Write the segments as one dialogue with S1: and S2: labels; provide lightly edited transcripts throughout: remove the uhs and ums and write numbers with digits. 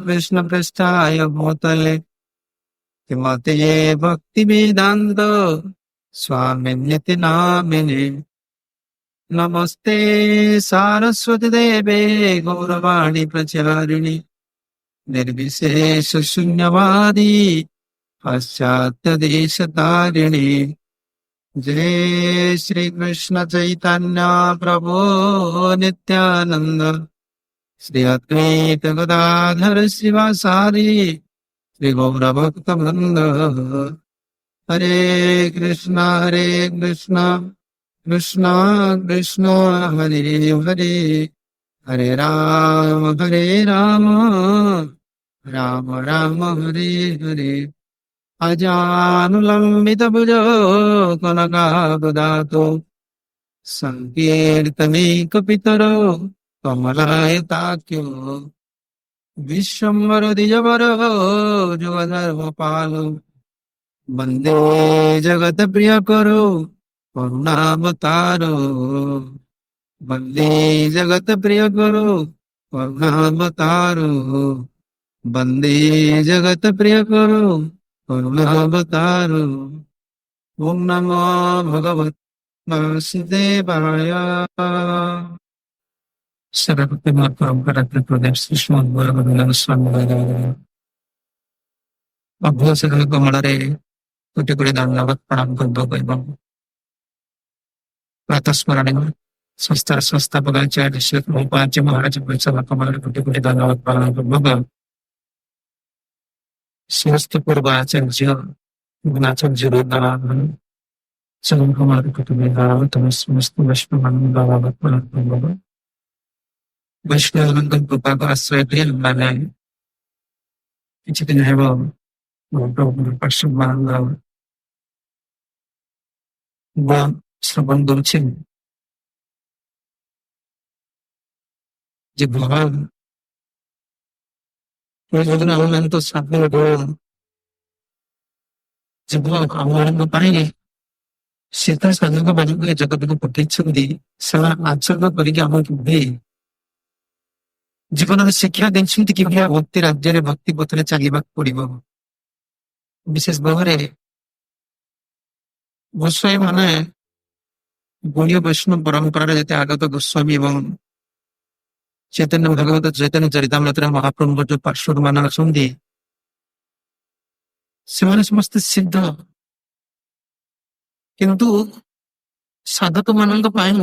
S1: कृष्ण पृष्ठाय भूतले किमते भक्ति वेदांत स्वामिन्यति नामिने। नमस्ते सारस्वती देवे गौरवाणी प्रचारिणी निर्विशेष शून्यवादी पाश्चात्य देश तारिणी। जय श्री कृष्ण चैतन्य प्रभु नित्यानंद श्री अद्वैत गदाधर शिवासारि श्री गौर भक्त वृंद। हरे कृष्णा कृष्ण कृष्ण हरे हरे हरे राम राम राम हरे हरे। अजानुलंबित भुजो कनकावदातो संकीर्तनैकपितरो कमलायताख्यो विश्वम्भर द्विजवरो जुगधर्मपालो वन्दे जगत्प्रियकरो करुणावतारो वन्दे जगत्प्रियकरो करुणावतारो वन्दे जगत्प्रियकरो करुणावतारो। ओम नमो भगवते वासुदेवाय। सर्वभक्तिमय परंपरा प्रदेश श्रीमद् गौरभक्त स्वामी अभ्यास कमल कोटि कोटि धन्यवाद प्रणाम पूर्वक एवं प्रातस्मरण संस्था संस्थापक आचार्य श्री प्रभुपाद जी महाराज सभा कमल कोटि कोटि धन्यवाद प्रणाम पूर्वक समस्त पूर्वाचार्य गुणाचार्य सभी कमल कोटि कोटि समस्त वैष्णव प्रणाम पूर्वक वैष्णव कृपा को आश्रय लिए मैंने কিছু দিন এবং শ্রবণ করছেন যে ভগবান আনন্দ সাধন যে ଆନନ୍ଦ ପାଇଁ ସେ ତା ସାଧକ ମାନଙ୍କୁ ଏ ଜଗତକୁ ପଠେଇଛନ୍ତି। ସେମାନେ ଆଚରଣ କରିକି ଆମକୁ ଜୀବନରେ ଶିକ୍ଷା ଦେଇଛନ୍ତି କିଭଳି ଭକ୍ତି ରାଜ୍ୟରେ ଭକ୍ତି ପଥରେ ଚାଲିବାକୁ ପଡିବ। ବିଶେଷ ଭାବରେ ଗୋସ୍ୱାମୀ ମାନେ ଗୌଡୀୟ ବୈଷ୍ଣବ ପରମ୍ପରାରେ ଯେତେ ଆଗତ ଗୋସ୍ୱାମୀ ଏବଂ ଚୈତନ୍ୟ ଭଗବତ ଚୈତନ୍ୟ ଚରିତାମୃତରେ ମହାପ୍ରଭୁଙ୍କ ଯୋଉ ପାର୍ଶ୍ୱଦ ମାନେ ଅଛନ୍ତି ସେମାନେ ସମସ୍ତେ ସିଦ୍ଧ, କିନ୍ତୁ ସାଧକ ମାନଙ୍କ ପାଇଁ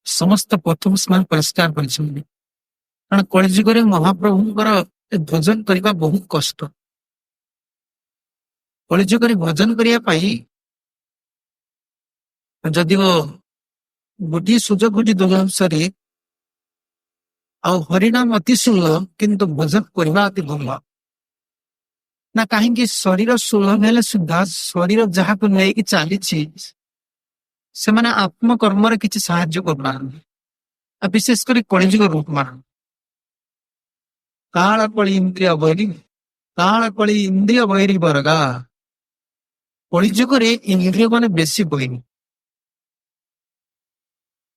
S1: ସମସ୍ତ ପଥକୁ ସେମାନେ ପରିଷ୍କାର କରିଛନ୍ତି। କାରଣ କଳିଯୁଗରେ ମହାପ୍ରଭୁଙ୍କର ଭଜନ କରିବା ବହୁତ କଷ୍ଟ। କଳିଯୁଗରେ ଭଜନ କରିବା ପାଇଁ ଯଦିଓ ଗୋଟିଏ ସୁଯୋଗ ଘଟି ଦୁର୍ଗାଂଶରେ ଆଉ ହରିନାମ ଅତି ସୁଲଭ, କିନ୍ତୁ ଭଜନ କରିବା ଅତି ଭଲ ନା। କାହିଁକି ଶରୀର ସୁଲଭ ହେଲେ ସୁଦ୍ଧା ଶରୀର ଯାହାକୁ ନେଇକି ଚାଲିଛି ସେମାନେ ଆତ୍ମକର୍ମରେ କିଛି ସାହାଯ୍ୟ କରୁନାହାନ୍ତି। ଆଉ ବିଶେଷ କରି କଳିଯୁଗ ଲୋକମାନ କାଳ କଳି ଇନ୍ଦ୍ରିୟ ବୈରୀ ବର୍ଗା। କଳିଯୁଗରେ ଇନ୍ଦ୍ରିୟ ମାନେ ବେଶୀ ବୈରୀ।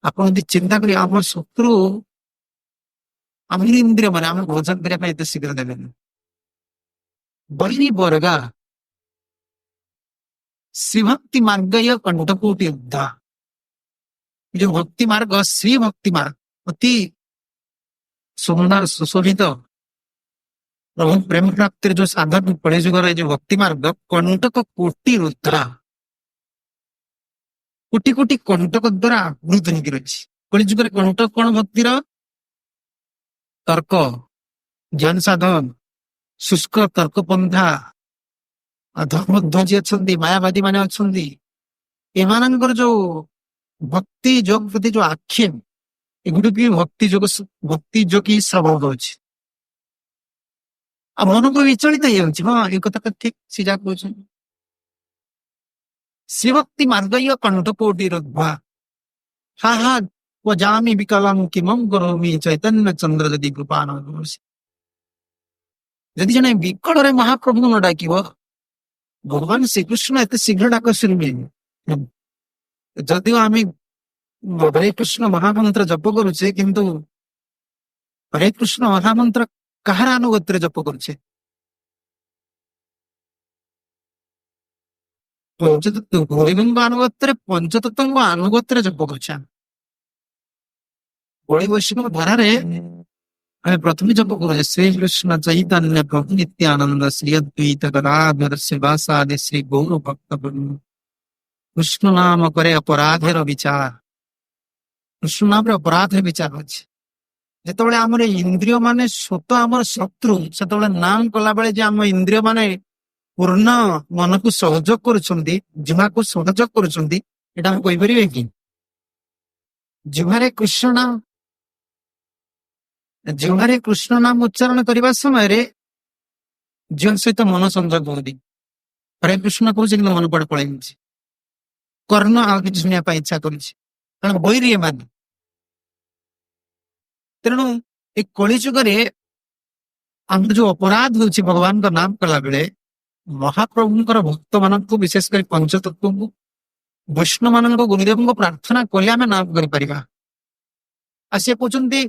S1: ଆପଣ ଯଦି ଚିନ୍ତା କରି ଆମ ଶତ୍ରୁ ଆମ ଇନ୍ଦ୍ରିୟ ମାନେ ଆମେ ଭୋଜନ କରିବା ପାଇଁ ଏତେ ଶୀଘ୍ର ଦେବେନି। ବୈରୀ ବର୍ଗା ଶ୍ରୀଭକ୍ତି ମାର୍ଗ କଣ୍ଠକୋଟି ଉଦ୍ଧା। ଯୋଉ ଭକ୍ତି ମାର୍ଗ ଶ୍ରୀ ଭକ୍ତି ମାର୍ଗ ଅତି ସୁନ୍ଦର ସୁଶୋଭିତ ପ୍ରଭୁ ପ୍ରେମ ପ୍ରାପ୍ତିର ଯୋଉ ସାଧନ କଳିଯୁଗର ଏ ଯୋଉ ଭକ୍ତି ମାର୍ଗ କଣ୍ଟକ କୋଟି ରୁଦ୍ରା। କୋଟି କୋଟି କଣ୍ଟକ ଦ୍ୱାରା ଆବୃତ ହେଇକି ରହିଛି। କଳିଯୁଗରେ କଣ୍ଟକ କଣ? ଭକ୍ତିର ତର୍କ, ଜ୍ଞାନ ସାଧନ, ଶୁଷ୍କ ତର୍କ ପନ୍ଥା, ଧର୍ମଧ୍ୱଜି ଅଛନ୍ତି, ମାୟାବାଦୀ ମାନେ ଅଛନ୍ତି। ଏମାନଙ୍କର ଯୋଉ ଭକ୍ତି ଯୋଗ ପ୍ରତି ଯୋଉ ଆକ୍ଷେପ, ଏଗୁଡିକୁ ଭକ୍ତି ଯୋଗୀ ଶ୍ରବଣ କରୁଛି ଆଉ ମନକୁ ବିଚଳିତ ହେଇଯାଉଛି। ହଁ, ଏ କଥା ତ ଠିକ ସେ ଯାହା କହୁଛନ୍ତି। ଶ୍ରୀଭକ୍ତି ମାର୍ଗ କଣ୍ଠକୋଟି ରୁଦ୍ଧ୍ୱା ହା ହା ତ୍ୱଜାମି ବିକଲଂ କିମଂ କରୋମି ଚୈତନ୍ୟ ଚନ୍ଦ୍ର ଯଦି କୃପା ନ କରୋସି। ଯଦି ଜଣେ ବିକଳରେ ମହାପ୍ରଭୁଙ୍କୁ ନ ଡାକିବ ଭଗବାନ ଶ୍ରୀକୃଷ୍ଣ ଏତେ ଶୀଘ୍ର ଡାକ ଶୁଣିବେନି। ଯଦିଓ ଆମେ ହରେ କୃଷ୍ଣ ମହାମନ୍ତ୍ର ଜପ କରୁଛେ, କିନ୍ତୁ ହରେ କୃଷ୍ଣ ମହାମନ୍ତ୍ର କାହାର ଅନୁଗତ୍ୟରେ ଜପ କରୁଛେ? ପଞ୍ଚତତ୍ଵ ଗୌରୀବଙ୍କ ଅନୁଗତ୍ୟରେ, ପଞ୍ଚତତ୍ଵଙ୍କ ଅନୁଗତ୍ୟରେ ଜପ କରୁଛେ। ଗୌରୀ ବୈଷ୍ଣବ ଧାରାରେ ଆମେ ପ୍ରଥମେ ଜପ କରୁଛେ ଶ୍ରୀକୃଷ୍ଣ ଚୈତନ୍ୟ ପ୍ରଭୁ ନିତ୍ୟାନନ୍ଦ ଶ୍ରୀ ଅଦ୍ୱୈତ ଗଦାଧର ଶିବାସାଦି ଶ୍ରୀ ଗୌର ଭକ୍ତ ବୃନ୍ଦ। କୃଷ୍ଣ ନାମ କରେ ଅପରାଧର ବିଚାର। କୃଷ୍ଣ ନାମରେ ଅପରାଧ ବିଚାର ଅଛି। ଯେତେବେଳେ ଆମର ଇନ୍ଦ୍ରିୟ ମାନେ ସ୍ୱତଃ ଆମର ଶତ୍ରୁ, ସେତେବେଳେ ନାମ କଲାବେଳେ ଯେ ଆମ ଇନ୍ଦ୍ରିୟ ମାନେ ପୂର୍ଣ୍ଣ ମନକୁ ସହଯୋଗ କରୁଛନ୍ତି, ଜିହ୍ବାକୁ ସହଯୋଗ କରୁଛନ୍ତି, ଏଇଟା ଆମେ କହିପାରିବେ କି? ଜିହ୍ବାରେ କୃଷ୍ଣ ନାମ ଉଚ୍ଚାରଣ କରିବା ସମୟରେ ଜିହ୍ବା ସହିତ ମନ ସଂଯୋଗ ହୁଅନ୍ତି। ହରେ କୃଷ୍ଣ କହୁଛି କିନ୍ତୁ ମନ କୁଆଡେ ପଳେଇ ଯାଉଛି, କର୍ଣ୍ଣ ଆଉ କିଛି ଶୁଣିବା ପାଇଁ ଇଚ୍ଛା କରୁଛି, କାରଣ ବୈରୀ ଏମାନେ। ତେଣୁ ଏ କଳି ଯୁଗରେ ଆମର ଯୋଉ ଅପରାଧ ହଉଛି ଭଗବାନଙ୍କ ନାମ କଲା ବେଳେ, ମହାପ୍ରଭୁଙ୍କର ଭକ୍ତ ମାନଙ୍କୁ ବିଶେଷ କରି ପଞ୍ଚତତ୍ଵଙ୍କୁ, ବୈଷ୍ଣବ ମାନଙ୍କ ଗୁରୁଦେବଙ୍କୁ ପ୍ରାର୍ଥନା କଲେ ଆମେ ନାମ କରିପାରିବା। ଆଉ ସେ କହୁଛନ୍ତି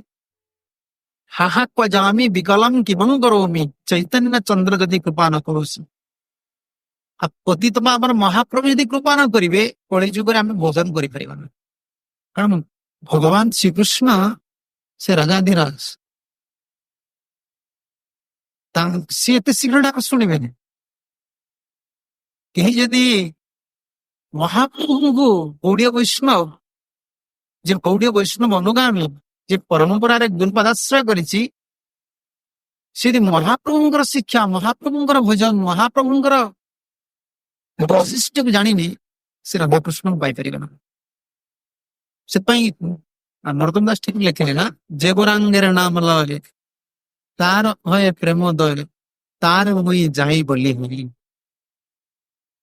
S1: ହାହା କ୍ୱଜାମି ବିକଲଂ କିମଂ କରୋମି ଚୈତନ୍ୟ ଚନ୍ଦ୍ର ଯଦି କୃପା ନ କରୁଛି। ଆଉ ପତିତ ଆମର ମହାପ୍ରଭୁ ଯଦି କୃପା ନ କରିବେ, କଳି ଯୁଗରେ ଆମେ ଭୋଜନ କରିପାରିବା ନାହିଁ। କାରଣ ଭଗବାନ ଶ୍ରୀକୃଷ୍ଣ ସେ ରାଜାଧିରାଜ, ସିଏ ଏତେ ଶୀଘ୍ର ଡାକ ଶୁଣିବେନି। କେହି ଯଦି ମହାପ୍ରଭୁଙ୍କୁ ଗୌଡୀୟ ବୈଷ୍ଣବ, ଯେ ଗୌଡୀୟ ବୈଷ୍ଣବ ଅନୁଗାମୀ, ଯେ ପରମ୍ପରାରେ ଗୁରୁପାଦାଶ୍ରୟ କରିଛି, ସେ ଯଦି ମହାପ୍ରଭୁଙ୍କର ଶିକ୍ଷା, ମହାପ୍ରଭୁଙ୍କର ଭୋଜନ, ମହାପ୍ରଭୁଙ୍କର ବୈଶିଷ୍ଟ୍ୟକୁ ଜାଣିନି, ସେ ରାଧାକୃଷ୍ଣଙ୍କୁ ପାଇପାରିବେ ନା। ସେଥିପାଇଁ ନରୋତ୍ତମ ଦାସ ଠିକ ଲେଖିଲେ ନା, ଯେ ଗୋରାଙ୍ଗେର ନାମ ଲୟରେ ତାର ହଏ ପ୍ରେମ ଦୟରେ ତାର ମୁଇଁ ଯାଇ ବୋଲି ହରି।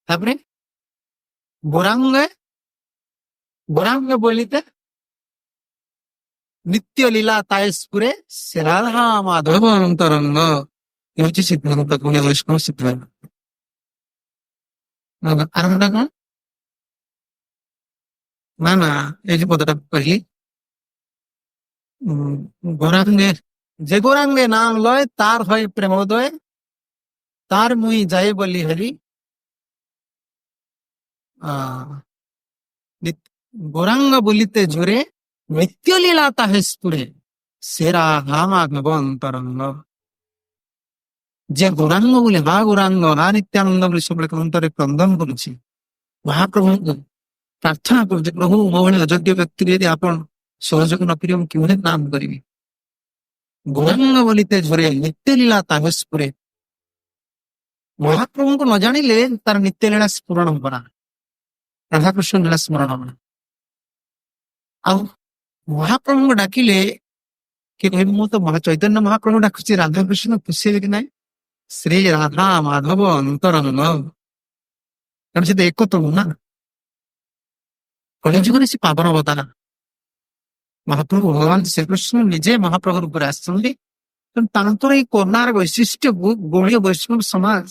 S1: ତାପରେ ଗୋରାଙ୍ଗ ବୋଲିତେ ନିତ୍ୟ ଲୀଳା ତାୟସ୍ପୁରେ ସେ ରାଧା ମାଧବ ଅନ୍ତରଙ୍ଗ। ଏ ହଉଛି ସିଦ୍ଧାନ୍ତ ଗୌଡୀୟ ବୈଷ୍ଣବ ସିଦ୍ଧାନ୍ତ। ଆରମ୍ଭଟା କଣ? ନା এই যে পদটা କହିଲି, গোরাঙ্গে যে গোরাঙ্গে নাম লয় তার হয় প্রেমোদয় তার মুই যাই বলি হরি। গোরাঙ্গ বলিতে জোরে নিত্য লীলা তাহে স্ফুরে সেরা মাধব অন্তরঙ্গ। যে গৌরাঙ্গ বলে, মা গৌরাঙ্গ না নিত্ୟାନନ୍ଦ ବୋଲି ସବୁବେଳେ ଅନ୍ତରରେ କ୍ରନ୍ଦନ କରୁଛି, ମହାପ୍ରଭୁଙ୍କୁ ପ୍ରାର୍ଥନା କରୁଛି, ପ୍ରଭୁ ମୋ ଭଳି ଅଯୋଗ୍ୟ ବ୍ୟକ୍ତିରେ ଯଦି ଆପଣ ସହଯୋଗ ନ କରିବେ ମୁଁ କିଭଳି ନାମ କରିବି। ଗୌରାଙ୍ଗ ବୋଲିତେ ଝରେ ନିତ୍ୟ ଲୀଳା ତାହସ୍ପୁରେ। ମହାପ୍ରଭୁଙ୍କୁ ନ ଜାଣିଲେ ତାର ନିତ୍ୟ ଲୀଳା ସ୍ମରଣ ହବ ନା, ରାଧାକୃଷ୍ଣ ଲୀଳା ସ୍ମରଣ ହବ ନା। ଆଉ ମହାପ୍ରଭୁଙ୍କୁ ଡାକିଲେ କି କହିବି, ମୁଁ ତ ଚୈତନ୍ୟ ମହାପ୍ରଭୁ ଡାକୁଛି, ରାଧାକୃଷ୍ଣ ଖୁସି ହେବେ କି ନାହିଁ? ଶ୍ରୀ ରାଧା ମାଧବ ଅନ୍ତରଙ୍ଗ, କାରଣ ସେ ତ ଏକତ୍ଵ ନା। କଳିଯୁଗରେ ସେ ପାବନ ଅବତାର ମହାପ୍ରଭୁ ଭଗବାନ ଶ୍ରୀକୃଷ୍ଣ ନିଜେ ମହାପ୍ରଭୁ ରୂପରେ ଆସିଛନ୍ତି। ତେଣୁ ତାଙ୍କର ଏଇ କରୁଣାର ବୈଶିଷ୍ଟ୍ୟକୁ ଗୌଡୀୟ ବୈଷ୍ଣବ ସମାଜ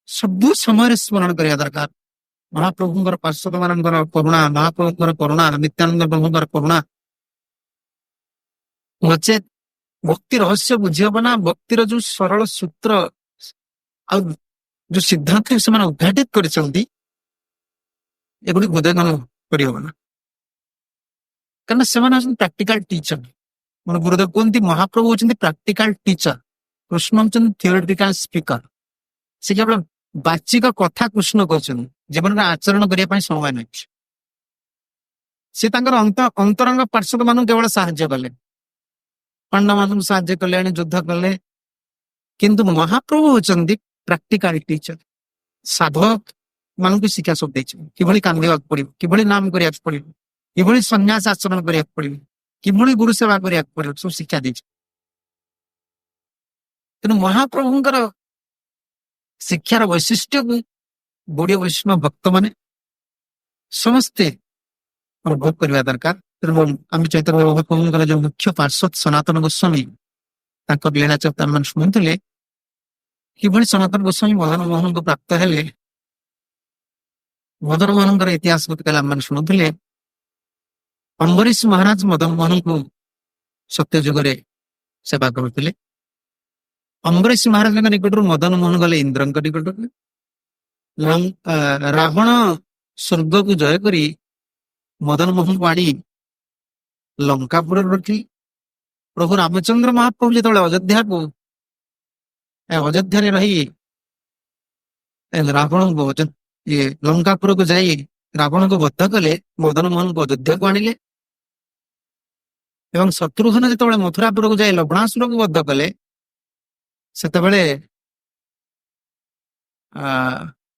S1: ସବୁ ସମୟରେ ସ୍ମରଣ କରିବା ଦରକାର। ମହାପ୍ରଭୁଙ୍କର ପାର୍ଷଦ ମାନଙ୍କର କରୁଣା, ମହାପ୍ରଭୁଙ୍କର କରୁଣା, ନିତ୍ୟାନନ୍ଦ ପ୍ରଭୁଙ୍କର କରୁଣା। ନଚେତ୍ ଭକ୍ତି ରହସ୍ୟ ବୁଝି ହବ ନା। ଭକ୍ତିର ଯୋଉ ସରଳ ସୂତ୍ର ଆଉ ଯୋଉ ସିଦ୍ଧାନ୍ତ ସେମାନେ ଉଦ୍ଘାଟିତ କରିଛନ୍ତି, ଏଗୁଡିକ ହୃଦୟଙ୍ଗମ କରିହବ ନା। କାରଣ ସେମାନେ ହଉଛନ୍ତି ପ୍ରାକ୍ଟିକାଲ ଟିଚର। ମାନେ ଗୁରୁଦେବ କୁହନ୍ତି ମହାପ୍ରଭୁ ହଉଛନ୍ତି ପ୍ରାକ୍ଟିକାଲ ଟିଚର, କୃଷ୍ଣ ହଉଛନ୍ତି ଥିଓରିଟିକାଲ ସ୍ପିକର। ସେ କେବଳ ବାଚିକ କଥା କୃଷ୍ଣ କହିଛନ୍ତି, ଜୀବନରେ ଆଚରଣ କରିବା ପାଇଁ ସମୟ ନାହିଁ। ସେ ତାଙ୍କର ଅନ୍ତରଙ୍ଗ ପାର୍ଷଦ ମାନଙ୍କୁ କେବଳ ସାହାଯ୍ୟ କଲେ, ପାଣ୍ଡବମାନଙ୍କୁ ସାହାଯ୍ୟ କଲେ, ଏଣେ ଯୁଦ୍ଧ କଲେ। କିନ୍ତୁ ମହାପ୍ରଭୁ ହଉଛନ୍ତି ପ୍ରାକ୍ଟିକାଲ ଟିଚର, ସାଧକ ମାନଙ୍କୁ ଶିକ୍ଷା ସବୁ ଦେଇଛନ୍ତି। କିଭଳି କାନ୍ଦିବାକୁ ପଡିବ, କିଭଳି ନାମ କରିବାକୁ ପଡିବ, କିଭଳି ସନ୍ନ୍ୟାସ ଆଚରଣ କରିବାକୁ ପଡିବ, କିଭଳି ଗୁରୁ ସେବା କରିବାକୁ ପଡିବ, ସବୁ ଶିକ୍ଷା ଦେଇଛନ୍ତି। ତେଣୁ ମହାପ୍ରଭୁଙ୍କର ଶିକ୍ଷାର ବୈଶିଷ୍ଟ୍ୟକୁ ଗୌଡୀୟ ବୈଷ୍ଣବ ଭକ୍ତମାନେ ସମସ୍ତେ ଅନୁଭବ କରିବା ଦରକାର। ତେଣୁ ଆମେ ଚୈତନ୍ୟ ମହାପ୍ରଭୁଙ୍କର ଯୋଉ ମୁଖ୍ୟ ପାର୍ଶ୍ୱଦ ସନାତନ ଗୋସ୍ୱାମୀ, ତାଙ୍କ ଲୀଳା ଚରିତ ଆମେ ଶୁଣୁଥିଲେ, କିଭଳି ସନାତନ ଗୋସ୍ୱାମୀ ମଦନ ମୋହନଙ୍କୁ ପ୍ରାପ୍ତ ହେଲେ। ମଦନ ମୋହନଙ୍କର ଇତିହାସ ଆମେ ଶୁଣୁଥିଲେ। ଅମ୍ବରୀଶ ମହାରାଜ ମଦନ ମୋହନଙ୍କୁ ସତ୍ୟ ଯୁଗରେ ସେବା କରୁଥିଲେ। ଅମ୍ବରୀଶ ମହାରାଜଙ୍କ ନିକଟରୁ ମଦନ ମୋହନ ଗଲେ ଇନ୍ଦ୍ରଙ୍କ ନିକଟକୁ। ରାବଣ ସ୍ୱର୍ଗକୁ ଜୟ କରି ମଦନ ମୋହନକୁ ଆଣି ଲଙ୍କାପୁରରେ ରଖିଲେ। ପ୍ରଭୁ ରାମଚନ୍ଦ୍ର ମହାପ୍ରଭୁ ଯେତେବେଳେ ଅଯୋଧ୍ୟାରେ ରହି ରାବଣଙ୍କୁ ଲଙ୍କାପୁରକୁ ଯାଇ ରାବଣକୁ ବଦ୍ଧ କଲେ, ମଦନ ମୋହନକୁ ଅଯୋଧ୍ୟାକୁ ଆଣିଲେ। ଏବଂ ଶତ୍ରୁଘ୍ନ ଯେତେବେଳେ ମଥୁରାପୁରକୁ ଯାଇ ଲବଣାସୁରକୁ ବଦ୍ଧ କଲେ, ସେତେବେଳେ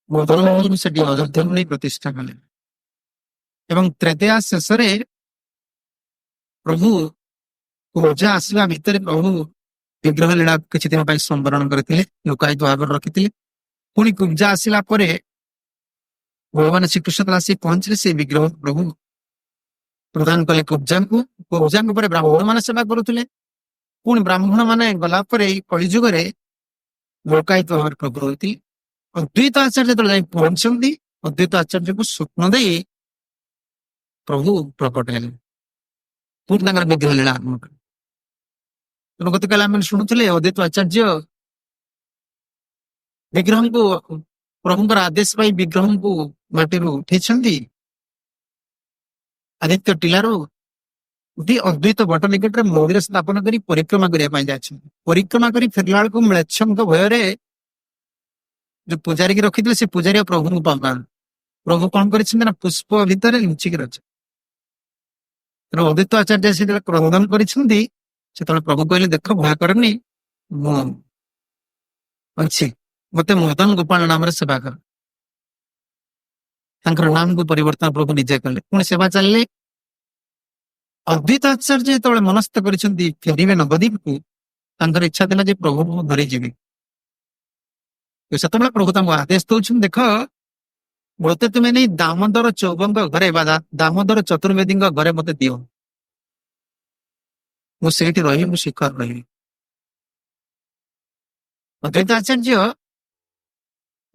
S1: ମଦନ ମୋହନକୁ ସେଠି ଅଯୋଧ୍ୟାକୁ ନେଇ ପ୍ରତିଷ୍ଠା କଲେ। ଏବଂ ତ୍ରେତୟା ଶେଷରେ ପ୍ରଭୁ ପୂଜା ଆସିବା ଭିତରେ ପ୍ରଭୁ ବିଗ୍ରହ ଲୀଳା କିଛି ଦିନ ପାଇଁ ସମ୍ବରଣ କରିଥିଲେ, ଲୁକାୟିତ ଭାବରେ ରଖିଥିଲେ। ପୁଣି କୁବ୍ଜା ଆସିଲା ପରେ ଭଗବାନ ଶ୍ରୀକୃଷ୍ଣ ଆସି ପହଞ୍ଚିଲେ, ସେ ବିଗ୍ରହ ପ୍ରଭୁ ପ୍ରଦାନ କଲେ କୁବ୍ଜାଙ୍କୁ। କୁବ୍ଜାଙ୍କ ପରେ ବ୍ରାହ୍ମଣ ମାନେ ସେବା କରୁଥିଲେ। ପୁଣି ବ୍ରାହ୍ମଣ ମାନେ ଗଲା ପରେ ଏଇ କଳିଯୁଗରେ ଲୋକାୟିତ ଭାବରେ ପ୍ରଭୁ ରହିଥିଲେ। ଅଦ୍ୱୈତ ଆଚାର୍ଯ୍ୟ ଯେତେବେଳେ ଯାଇ ପହଞ୍ଚନ୍ତି, ଅଦ୍ୱୈତ ଆଚାର୍ଯ୍ୟକୁ ସ୍ୱପ୍ନ ଦେଇ ପ୍ରଭୁ ପ୍ରକଟ ହେଲେ, ପୁଣି ତାଙ୍କର ବିଗ୍ରହ ଲୀଳା ଆରମ୍ଭ କଲେ। ତେଣୁ ଗତକାଲି ଆମେ ଶୁଣୁଥିଲେ ଅଦ୍ୱୈତ ଆଚାର୍ଯ୍ୟ ବିଗ୍ରହଙ୍କୁ, ପ୍ରଭୁଙ୍କର ଆଦେଶ ପାଇ ବିଗ୍ରହଙ୍କୁ ମାଟିରୁ ଉଠେଇଛନ୍ତି। ଆଦିତ୍ୟ ଟିଲାରୁ ଅଦ୍ୱୈତ ବଟ ନିକଟରେ ମନ୍ଦିର ସ୍ଥାପନ କରି ପରିକ୍ରମା କରିବା ପାଇଁ ଯାଇଛନ୍ତି। ପରିକ୍ରମା କରି ଫେରିଲା ବେଳକୁ ମ୍ଲେଚ୍ଛଙ୍କ ଭୟରେ ଯୋଉ ପୂଜାରୀକି ରଖିଥିଲେ, ସେ ପୂଜାରୀ ଆଉ ପ୍ରଭୁଙ୍କୁ ପାଉନାହାନ୍ତି। ପ୍ରଭୁ କଣ କରିଛନ୍ତି ନା ପୁଷ୍ପ ଭିତରେ ଲୁଚିକି ରହିଛନ୍ତି। ତେଣୁ ଅଦ୍ୱୈତ ଆଚାର୍ଯ୍ୟ ଯେତେବେଳେ କ୍ରନ୍ଦନ କରିଛନ୍ତି, ସେତେବେଳେ ପ୍ରଭୁ କହିଲେ, ଦେଖ ଭୟ କରନି, ମୁଁ ଅଛି, ମତେ ମଦନ ଗୋପାଳ ନାମରେ ସେବା କର। ତାଙ୍କର ନାମକୁ ପରିବର୍ତ୍ତନ ପ୍ରଭୁ ନିଜେ କଲେ। ପୁଣି ସେବା ଚାଲିଲେ। ଅଦ୍ୱୈତ ଆଚାର୍ଯ୍ୟ ଯେତେବେଳେ ମନସ୍ଥ କରିଛନ୍ତି ଫେରିବେ ନବଦ୍ୱୀପକୁ, ତାଙ୍କର ଇଚ୍ଛା ଥିଲା ଯେ ପ୍ରଭୁଙ୍କୁ ଧରି ଯିବେ। ସେତେବେଳେ ପ୍ରଭୁ ତାଙ୍କୁ ଆଦେଶ ଦଉଛନ୍ତି, ଦେଖ ମତେ ତୁମେ ନେଇ ଦାମୋଦର ଚୌବଙ୍କ ଘରେ ବା ଦାମୋଦର ଚତୁର୍ବେଦୀଙ୍କ ଘରେ ମତେ ଦିଅ, ମୁଁ ସେଇଠି ରହିବି, ମୁଁ ଶିଖର ରହିବି। ଅଦ୍ୱୈତ ଆଚାର୍ଯ୍ୟ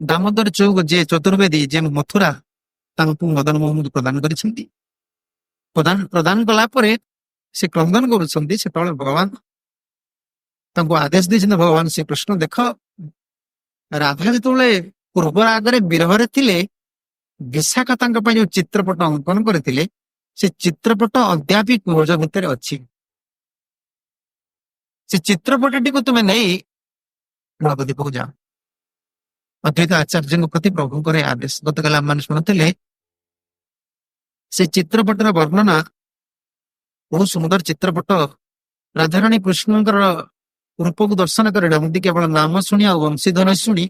S1: ଦାମୋଦର ଚୌକ ଯିଏ ଚତୁର୍ବେଦୀ, ଯିଏ ମଥୁରା, ତାଙ୍କୁ ମଦନ ମୋହନଙ୍କୁ ପ୍ରଦାନ କରିଛନ୍ତି। ପ୍ରଦାନ କଲା ପରେ ସେ କ୍ରନ୍ଦନ କରୁଛନ୍ତି। ସେତେବେଳେ ଭଗବାନ ତାଙ୍କୁ ଆଦେଶ ଦେଇଛନ୍ତି, ଭଗବାନ ଶ୍ରୀକୃଷ୍ଣ, ଦେଖ ରାଧା ଯେତେବେଳେ ପୂର୍ବ ରାଗରେ ବିରହରେ ଥିଲେ, ବିଶାଖା ତାଙ୍କ ପାଇଁ ଯୋଉ ଚିତ୍ରପଟ ଅଙ୍କନ କରିଥିଲେ, ସେ ଚିତ୍ରପଟ ଅଦ୍ୟାପି କୁବଜ ଭିତରେ ଅଛି। ସେ ଚିତ୍ରପଟଟିକୁ ତୁମେ ନେଇ ନବଦ୍ୱୀପକୁ ଯାଅ। ଅଦ୍ୱୈତ ଆଚାର୍ଯ୍ୟଙ୍କ ପ୍ରତି ପ୍ରଭୁଙ୍କର ଆଦେଶ। ଗତକାଲି ଆମମାନେ ଶୁଣୁଥିଲେ, ସେ ଚିତ୍ରପଟର ବର୍ଣ୍ଣନା, ବହୁତ ସୁନ୍ଦର ଚିତ୍ରପଟ। ରାଧାରାଣୀ କୃଷ୍ଣଙ୍କର ରୂପକୁ ଦର୍ଶନ କରି ଏମିତି କେବଳ ନାମ ଶୁଣି ଆଉ ବଂଶୀଧ୍ୱନି ଶୁଣି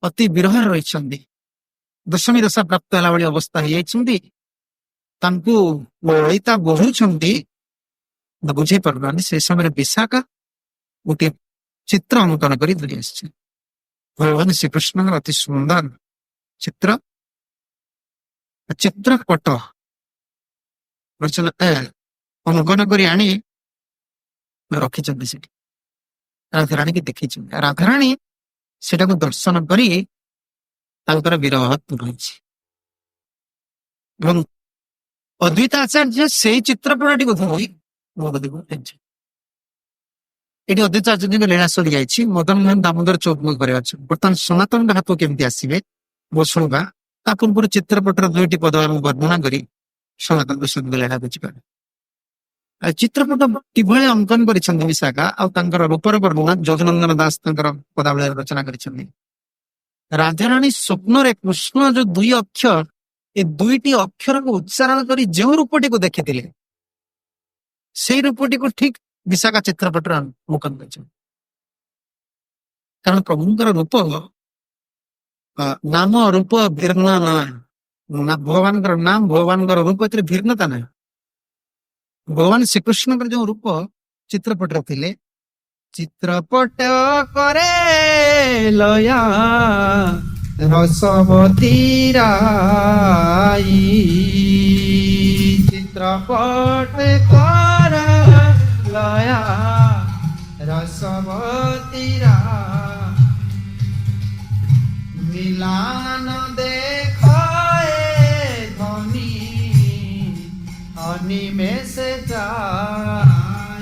S1: ଅତି ବିରହରେ ରହିଛନ୍ତି। ଦଶମୀ ଦଶା ପ୍ରାପ୍ତ ହେଲା ଭଳି ଅବସ୍ଥା ହେଇଯାଇଛନ୍ତି। ତାଙ୍କୁ ଲଳିତା ବହୁଛନ୍ତି, ବୁଝେଇ ପାରୁନାହାନ୍ତି। ସେ ସମୟରେ ବିଶାଖା ଗୋଟିଏ ଚିତ୍ର ଅଙ୍କନ କରି ଧରି ଆସିছে। ଭଗବାନ ଶ୍ରୀକୃଷ୍ଣଙ୍କର ଅତି ସୁନ୍ଦର ଚିତ୍ରପଟ ଅଙ୍କନ କରି ଆଣି ରଖିଛନ୍ତି ସେଠି। ରାଧାରାଣୀକି ଦେଖିଛନ୍ତି। ରାଧାରାଣୀ ସେଟାକୁ ଦର୍ଶନ କରି ତାଙ୍କର ବିରହ ରହିଛି। ଏବଂ ଅଦ୍ୱୈତ ଆଚାର୍ଯ୍ୟ ସେଇ ଚିତ୍ରପଟଟିକୁ ଧରି ଏଠି ଅଦ୍ୱୈତ ଆଚାର୍ଯ୍ୟଙ୍କ ଲୀଳା ସରି ଯାଇଛି। ମଦନ ମୋହନ ଦାମୋଦର ଚୌକଙ୍କ ଘରେ ଅଛି। ବର୍ତ୍ତମାନ ସନାତନ ମହାପ୍ରଭୁ କେମିତି ଆସିବେ ଶୁଣିବା। ତା ପୂର୍ବରୁ ଚିତ୍ରପଟର 2ଟି ପଦ ଆମେ ବର୍ଣ୍ଣନା କରି ସନାତନ ବିଷୟଙ୍କ ଲୀଳା ବୁଝିପାରେ। ଚିତ୍ରପଟ କିଭଳି ଅଙ୍କନ କରିଛନ୍ତି ବିଶାଖା, ଆଉ ତାଙ୍କର ରୂପର ବର୍ଣ୍ଣନା ଯଦୁନନ୍ଦନ ଦାସ ତାଙ୍କର ପଦାବଳୀରେ ରଚନା କରିଛନ୍ତି। ରାଧାରାଣୀ ସ୍ୱପ୍ନରେ କୃଷ୍ଣ ଯୋଉ 2 ଅକ୍ଷର, ଏ 2ଟି ଅକ୍ଷରକୁ ଉଚ୍ଚାରଣ କରି ଯେଉଁ ରୂପଟିକୁ ଦେଖିଥିଲେ, ସେଇ ରୂପଟିକୁ ଠିକ ବିଶାଖା ଚିତ୍ରପଟରେ ଅଙ୍କନ କରିଛନ୍ତି। କାରଣ ପ୍ରଭୁଙ୍କର ରୂପ ନାମ ରୂପ ଭିନ୍ନ ନା, ଭଗବାନଙ୍କର ନାମ ଭଗବାନଙ୍କର ରୂପ, ଏଥିରେ ଭିନ୍ନତା ନାହିଁ। ଭଗବାନ ଶ୍ରୀକୃଷ୍ଣଙ୍କର ଯୋଉ ରୂପ ଚିତ୍ରପଟରେ ଥିଲେ, ଚିତ୍ରପଟ କରେ ଲୟା ରସବତୀ ରାଇ, ଚିତ୍ରପଟ କର ଲୟା ରସବତୀ ରାଇ, ମିଲାନ ଦେଖାଏ ধনী অনিমেষে যায়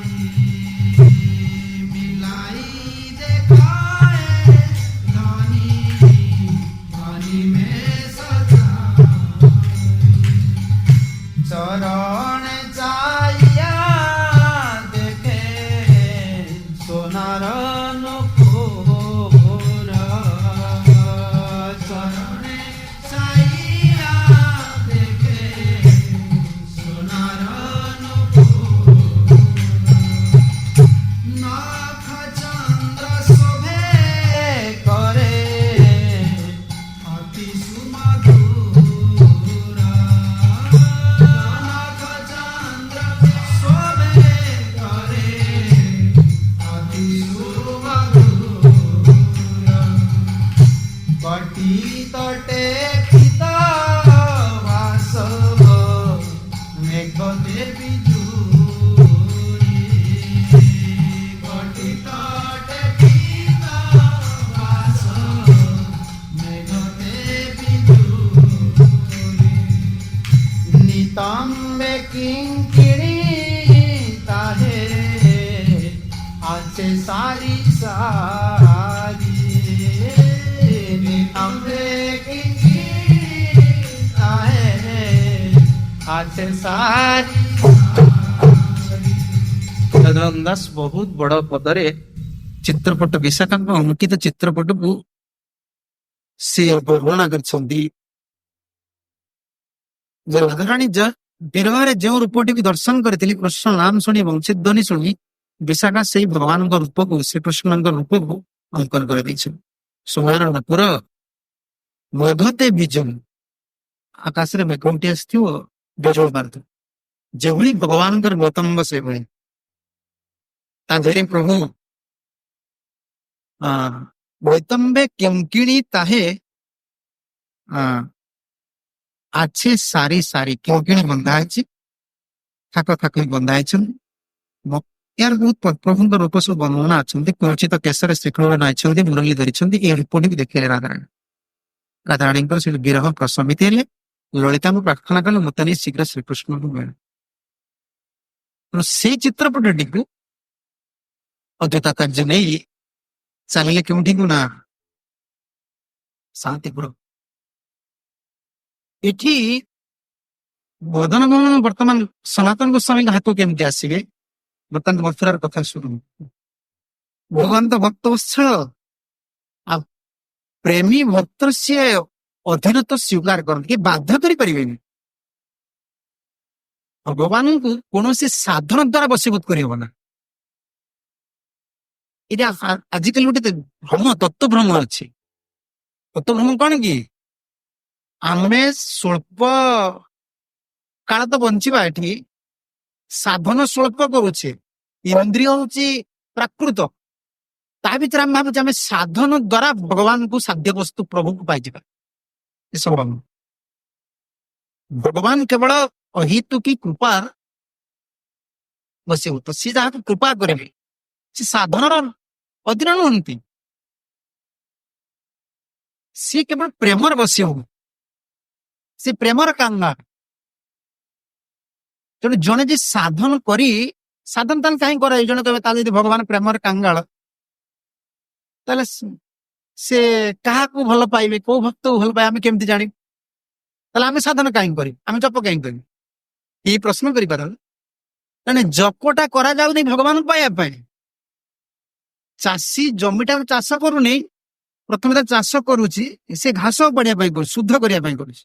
S1: আছে সারি সারি हमरे की আছে সারি ସଦାନନ୍ଦ ଦାସ ବହୁତ ବଡ ପଦରେ ଚିତ୍ରପଟ ବିଶାଖାଙ୍କ ଅଙ୍କିତ ଚିତ୍ରପଟକୁ ସେ ବର୍ଣ୍ଣନା କରିଛନ୍ତି ଯେ ରାଧାରାଣୀ ବିରହରେ ଯେଉଁ ରୂପଟିକୁ ଦର୍ଶନ କରିଥିଲି କୃଷ୍ଣ ନାମ ଶୁଣି ବଂଶୀଧ୍ୱନି ଶୁଣି ବିଶାଖା ସେଇ ଭଗବାନଙ୍କ ରୂପକୁ ଶ୍ରୀକୃଷ୍ଣଙ୍କ ରୂପକୁ ଅଙ୍କନ କରିଦେଇଛନ୍ତି। ସୁମାର ପୁର ମେଘତେ ବିଜୁଳି ଆକାଶରେ ମେଘଟି ଆସିଥିବ ବିଜୁଳି ମାରୁଥିବ ଯେଭଳି ଭଗବାନଙ୍କର ଗୌତମ ସେଭଳି ତା ଦେହରେ ପ୍ରଭୁ ବୈତମ୍ବେ କେଙ୍କିଣୀ ତାହେ আছে ସାରି ସାରି କେଉଁକିଣି ବନ୍ଧା ହେଇଛି ଥାକ ଥାକ ବନ୍ଧା ହେଇଛନ୍ତି। ଏହାର ବହୁତ ପ୍ରଭୁଙ୍କ ରୂପ ସବୁ ବର୍ଣ୍ଣନା ଅଛନ୍ତି। କୌଚିତ କେଶରେ ଶ୍ରୀକୃଷ୍ଣ ନାଇଛନ୍ତି ମୁରଲି ଧରିଛନ୍ତି। ଏ ରୂପଟି ବି ଦେଖିଲେ ରାଧାରାଣୀ। ରାଧାରାଣୀଙ୍କର ସେ ବିରହ ପ୍ରଶମିତ ହେଲେ ଲଳିତାଙ୍କୁ ପ୍ରାର୍ଥନା କଲେ ମତେ ନେଇ ଶୀଘ୍ର ଶ୍ରୀକୃଷ୍ଣଙ୍କୁ ମିଳେ। ସେଇ ଚିତ୍ରପଟଟିକୁ ଅଦ୍ୱୈତ କାର୍ଯ୍ୟ ନେଇ ଚାଲିଲେ କେଉଁଠିକୁ ନା ଶାନ୍ତିପୁର। ଏଠି ମଦନ ମୋହନ ବର୍ତ୍ତମାନ ସନାତନ ଗୋସ୍ୱାମୀଙ୍କ ହାତକୁ କେମିତି ଆସିବେ ବର୍ତ୍ତମାନ ମଥୁରାର କଥା ଶୁଣୁ। ଭଗବାନ ତ ଭକ୍ତ ଉତ୍ସଳ ଆଉ ପ୍ରେମୀ ଭକ୍ତ ସିଏ ଅଧୀନତା ସ୍ୱୀକାର କରନ୍ତି କି ବାଧ୍ୟ କରିପାରିବେନି। ଭଗବାନଙ୍କୁ କୌଣସି ସାଧନ ଦ୍ଵାରା ବଶୀଭୂତ କରିହବ ନା। ଏଇଟା ଆଜିକାଲି ଗୋଟେ ଭ୍ରମ ତତ୍ଵ ଭ୍ରମ ଅଛି। ତତ୍ଵ ଭ୍ରମ କଣ କି ଆମେ ସ୍ୱଳ୍ପ କାଳ ତ ବଞ୍ଚିବା ଏଠି ସାଧନ ସ୍ୱଳ୍ପ କରୁଛେ ଇନ୍ଦ୍ରିୟ ହଉଛି ପ୍ରାକୃତ ତା ଭିତରେ ଆମେ ଭାବୁଛେ ଆମେ ସାଧନ ଦ୍ଵାରା ଭଗବାନଙ୍କୁ ସାଧ୍ୟ ବସ୍ତୁ ପ୍ରଭୁଙ୍କୁ ପାଇଯିବା। ଏସବୁ ଭଗବାନ କେବଳ ଅହେତୁକି କୃପା ବଶୀଭୂତ ସିଏ ଯାହାକୁ କୃପା କରିବେ ସେ ସାଧନର ଅଧୀନ ନୁହନ୍ତି। ସିଏ କେବଳ ପ୍ରେମର ବଶୀଭୂତ ସେ ପ୍ରେମର କାଙ୍ଗା। ତେଣୁ ଜଣେ ଯେ ସାଧନ କରି ସାଧନ ତାହେଲେ କାହିଁ କରାଏ ଜଣେ କହିବେ ତାହେଲେ ଯଦି ଭଗବାନ ପ୍ରେମର କାଙ୍ଗାଳ ତାହେଲେ ସେ କାହାକୁ ଭଲ ପାଇବେ କୋଉ ଭକ୍ତକୁ ଭଲ ପାଇବେ ଆମେ କେମିତି ଜାଣିବୁ? ତାହେଲେ ଆମେ ସାଧନ କାହିଁକି କରିବୁ ଆମେ ଜପ କାହିଁକି କରିବୁ ଏଇ ପ୍ରଶ୍ନ କରିପାର। ତେଣୁ ଜପଟା କରାଯାଉନି ଭଗବାନଙ୍କୁ ପାଇବା ପାଇଁ। ଚାଷୀ ଜମିଟାକୁ ଚାଷ କରୁନି ପ୍ରଥମେ ତା ଚାଷ କରୁଛି ସେ ଘାସ ଉପାଡ଼ିବା ପାଇଁ କରୁଛି ଶୁଦ୍ଧ କରିବା ପାଇଁ କରୁଛି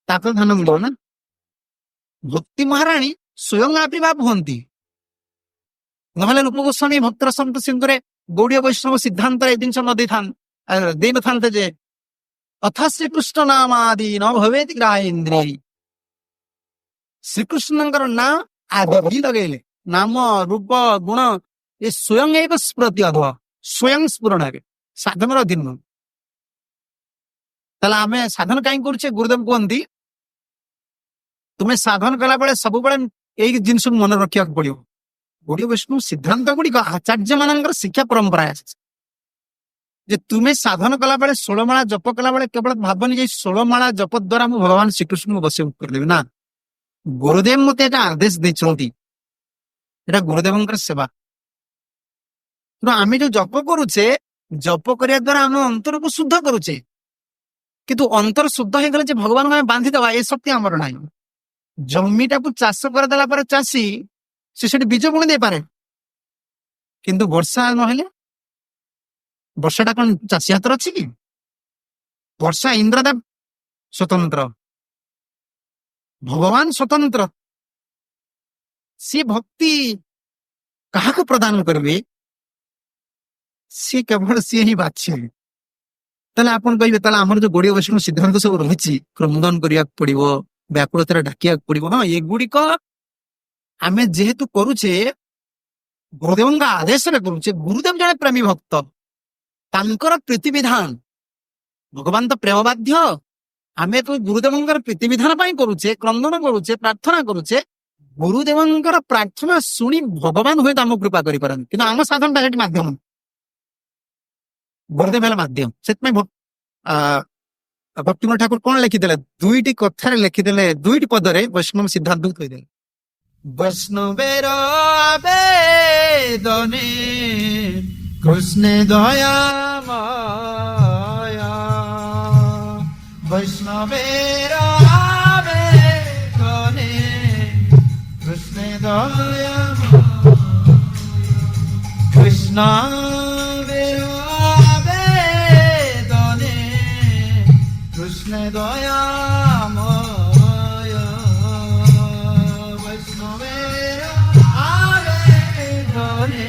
S1: ତାପରେ ଧାନ ମିଳିବ ନା। ଭକ୍ତି ମହାରାଣୀ ସ୍ୱୟଂ ଆବିର୍ଭାବ ହୁଅନ୍ତି ନହେଲେ ରୂପ ଗୋସ୍ୱାମୀ ଭକ୍ତର ସନ୍ତ ସିନ୍ଧୁରେ ଗୌଡୀୟ ବୈଷ୍ଣବ ସିଦ୍ଧାନ୍ତରେ ଏ ଜିନିଷ ଦେଇନଥାନ୍ତେ ଯେ ଅଥା ଶ୍ରୀକୃଷ୍ଣ ନାମ ଆଦି ନ ଭବେତି ଗ୍ରାହେନ୍ଦ୍ରିୟ। ଶ୍ରୀକୃଷ୍ଣଙ୍କର ନାଁ ଆଦି ଲଗେଇଲେ ନାମ ରୂପ ଗୁଣ ଏ ସ୍ୱୟଂ ଏକ ସ୍ମୃତି ଅଧ ସ୍ୱୟଂ ସ୍ଫୁରଣ ହେବେ ସାଧନର ଅଧୀନ। ତାହେଲେ ଆମେ ସାଧନ କାହିଁକି କରୁଛେ? ଗୁରୁଦେବ କୁହନ୍ତି ତୁମେ ସାଧନ କଲାବେଳେ ସବୁବେଳେ ଏଇ ଜିନିଷକୁ ମନେ ରଖିବାକୁ ପଡିବ। ଗୌଡୀୟ ବୈଷ୍ଣବ ସିଦ୍ଧାନ୍ତ ଗୁଡିକ ଆଚାର୍ଯ୍ୟ ମାନଙ୍କର ଶିକ୍ଷା ପରମ୍ପରା ଆସିଛି ଯେ ତୁମେ ସାଧନ କଲାବେଳେ 16 ମାଳା ଜପ କଲାବେଳେ କେବଳ ଭାବନି ଯେ 16 ମାଳା ଜପ ଦ୍ଵାରା ମୁଁ ଭଗବାନ ଶ୍ରୀକୃଷ୍ଣଙ୍କୁ ବଶୀଭୂତ କରିଦେବି ନା। ଗୁରୁଦେବ ମତେ ଏଟା ଆଦେଶ ଦେଇଛନ୍ତି ଏଟା ଗୁରୁଦେବଙ୍କର ସେବା। ତେଣୁ ଆମେ ଯୋଉ ଜପ କରୁଛେ ଜପ କରିବା ଦ୍ଵାରା ଆମେ ଅନ୍ତରକୁ ଶୁଦ୍ଧ କରୁଛେ କିନ୍ତୁ ଅନ୍ତର ଶୁଦ୍ଧ ହେଇଗଲେ ଯେ ଭଗବାନଙ୍କୁ ଆମେ ବାନ୍ଧିଦେବା ଏ ଶକ୍ତି ଆମର ନାହିଁ। ଜମିଟାକୁ ଚାଷ କରିଦେଲା ପରେ ଚାଷୀ ସେ ସେଠି ବୀଜ ବୁଣି ଦେଇପାରେ କିନ୍ତୁ ବର୍ଷା ନହେଲେ ବର୍ଷାଟା କଣ ଚାଷୀ ହାତରେ ଅଛି କି? ବର୍ଷା ଇନ୍ଦ୍ରଦେବ ସ୍ୱତନ୍ତ୍ର ଭଗବାନ ସ୍ୱତନ୍ତ୍ର ସିଏ ଭକ୍ତି କାହାକୁ ପ୍ରଦାନ କରିବେ ସିଏ କେବଳ ସିଏ ହିଁ ବାଛିବେ। ତାହେଲେ ଆପଣ କହିବେ ତାହେଲେ ଆମର ଯୋଉ ଗୌଡୀୟ ବୈଷ୍ଣବ ସିଦ୍ଧାନ୍ତ ସବୁ ରହିଛି କ୍ରନ୍ଦନ କରିବାକୁ ପଡିବ ବ୍ୟାକୁଳତାରେ ଡାକିବାକୁ ପଡିବ। ହଁ ଏଗୁଡିକ ଆମେ ଯେହେତୁ କରୁଛେ ଗୁରୁଦେବଙ୍କ ଆଦେଶରେ କରୁଛେ ଗୁରୁଦେବ ଜଣେ ପ୍ରେମୀ ଭକ୍ତ ତାଙ୍କର ପ୍ରୀତିବିଧାନ ଭଗବାନ ତ ପ୍ରେମ ବାଧ୍ୟ ଆମେ ତ ଗୁରୁଦେବଙ୍କର ପ୍ରୀତିବିଧାନ ପାଇଁ କରୁଛେ କ୍ରନ୍ଦନ କରୁଛେ ପ୍ରାର୍ଥନା କରୁଛେ ଗୁରୁଦେବଙ୍କର ପ୍ରାର୍ଥନା ଶୁଣି ଭଗବାନ ହୁଏତ ଆମକୁ କୃପା କରିପାରନ୍ତି କିନ୍ତୁ ଆମ ସାଧନଟା ସେଠି ମାଧ୍ୟମ ଗୁରୁଦେବ ହେଲା ମାଧ୍ୟମ। ସେଥିପାଇଁ ଭକ୍ତିମୋହନ ଠାକୁର କଣ ଲେଖିଦେଲେ ଦୁଇଟି କଥାରେ ଲେଖିଦେଲେ ଦୁଇଟି ପଦରେ ବୈଷ୍ଣବ ସିଦ୍ଧାନ୍ତକୁ କହିଦେଲେ ବୈଷ୍ଣବେର ଆବେଦନେ कृष्ण दया माया वैष्णवेरा आवेदने कृष्ण दया कृष्ण आवेदने कृष्ण दया वैष्णवेरा आवेदने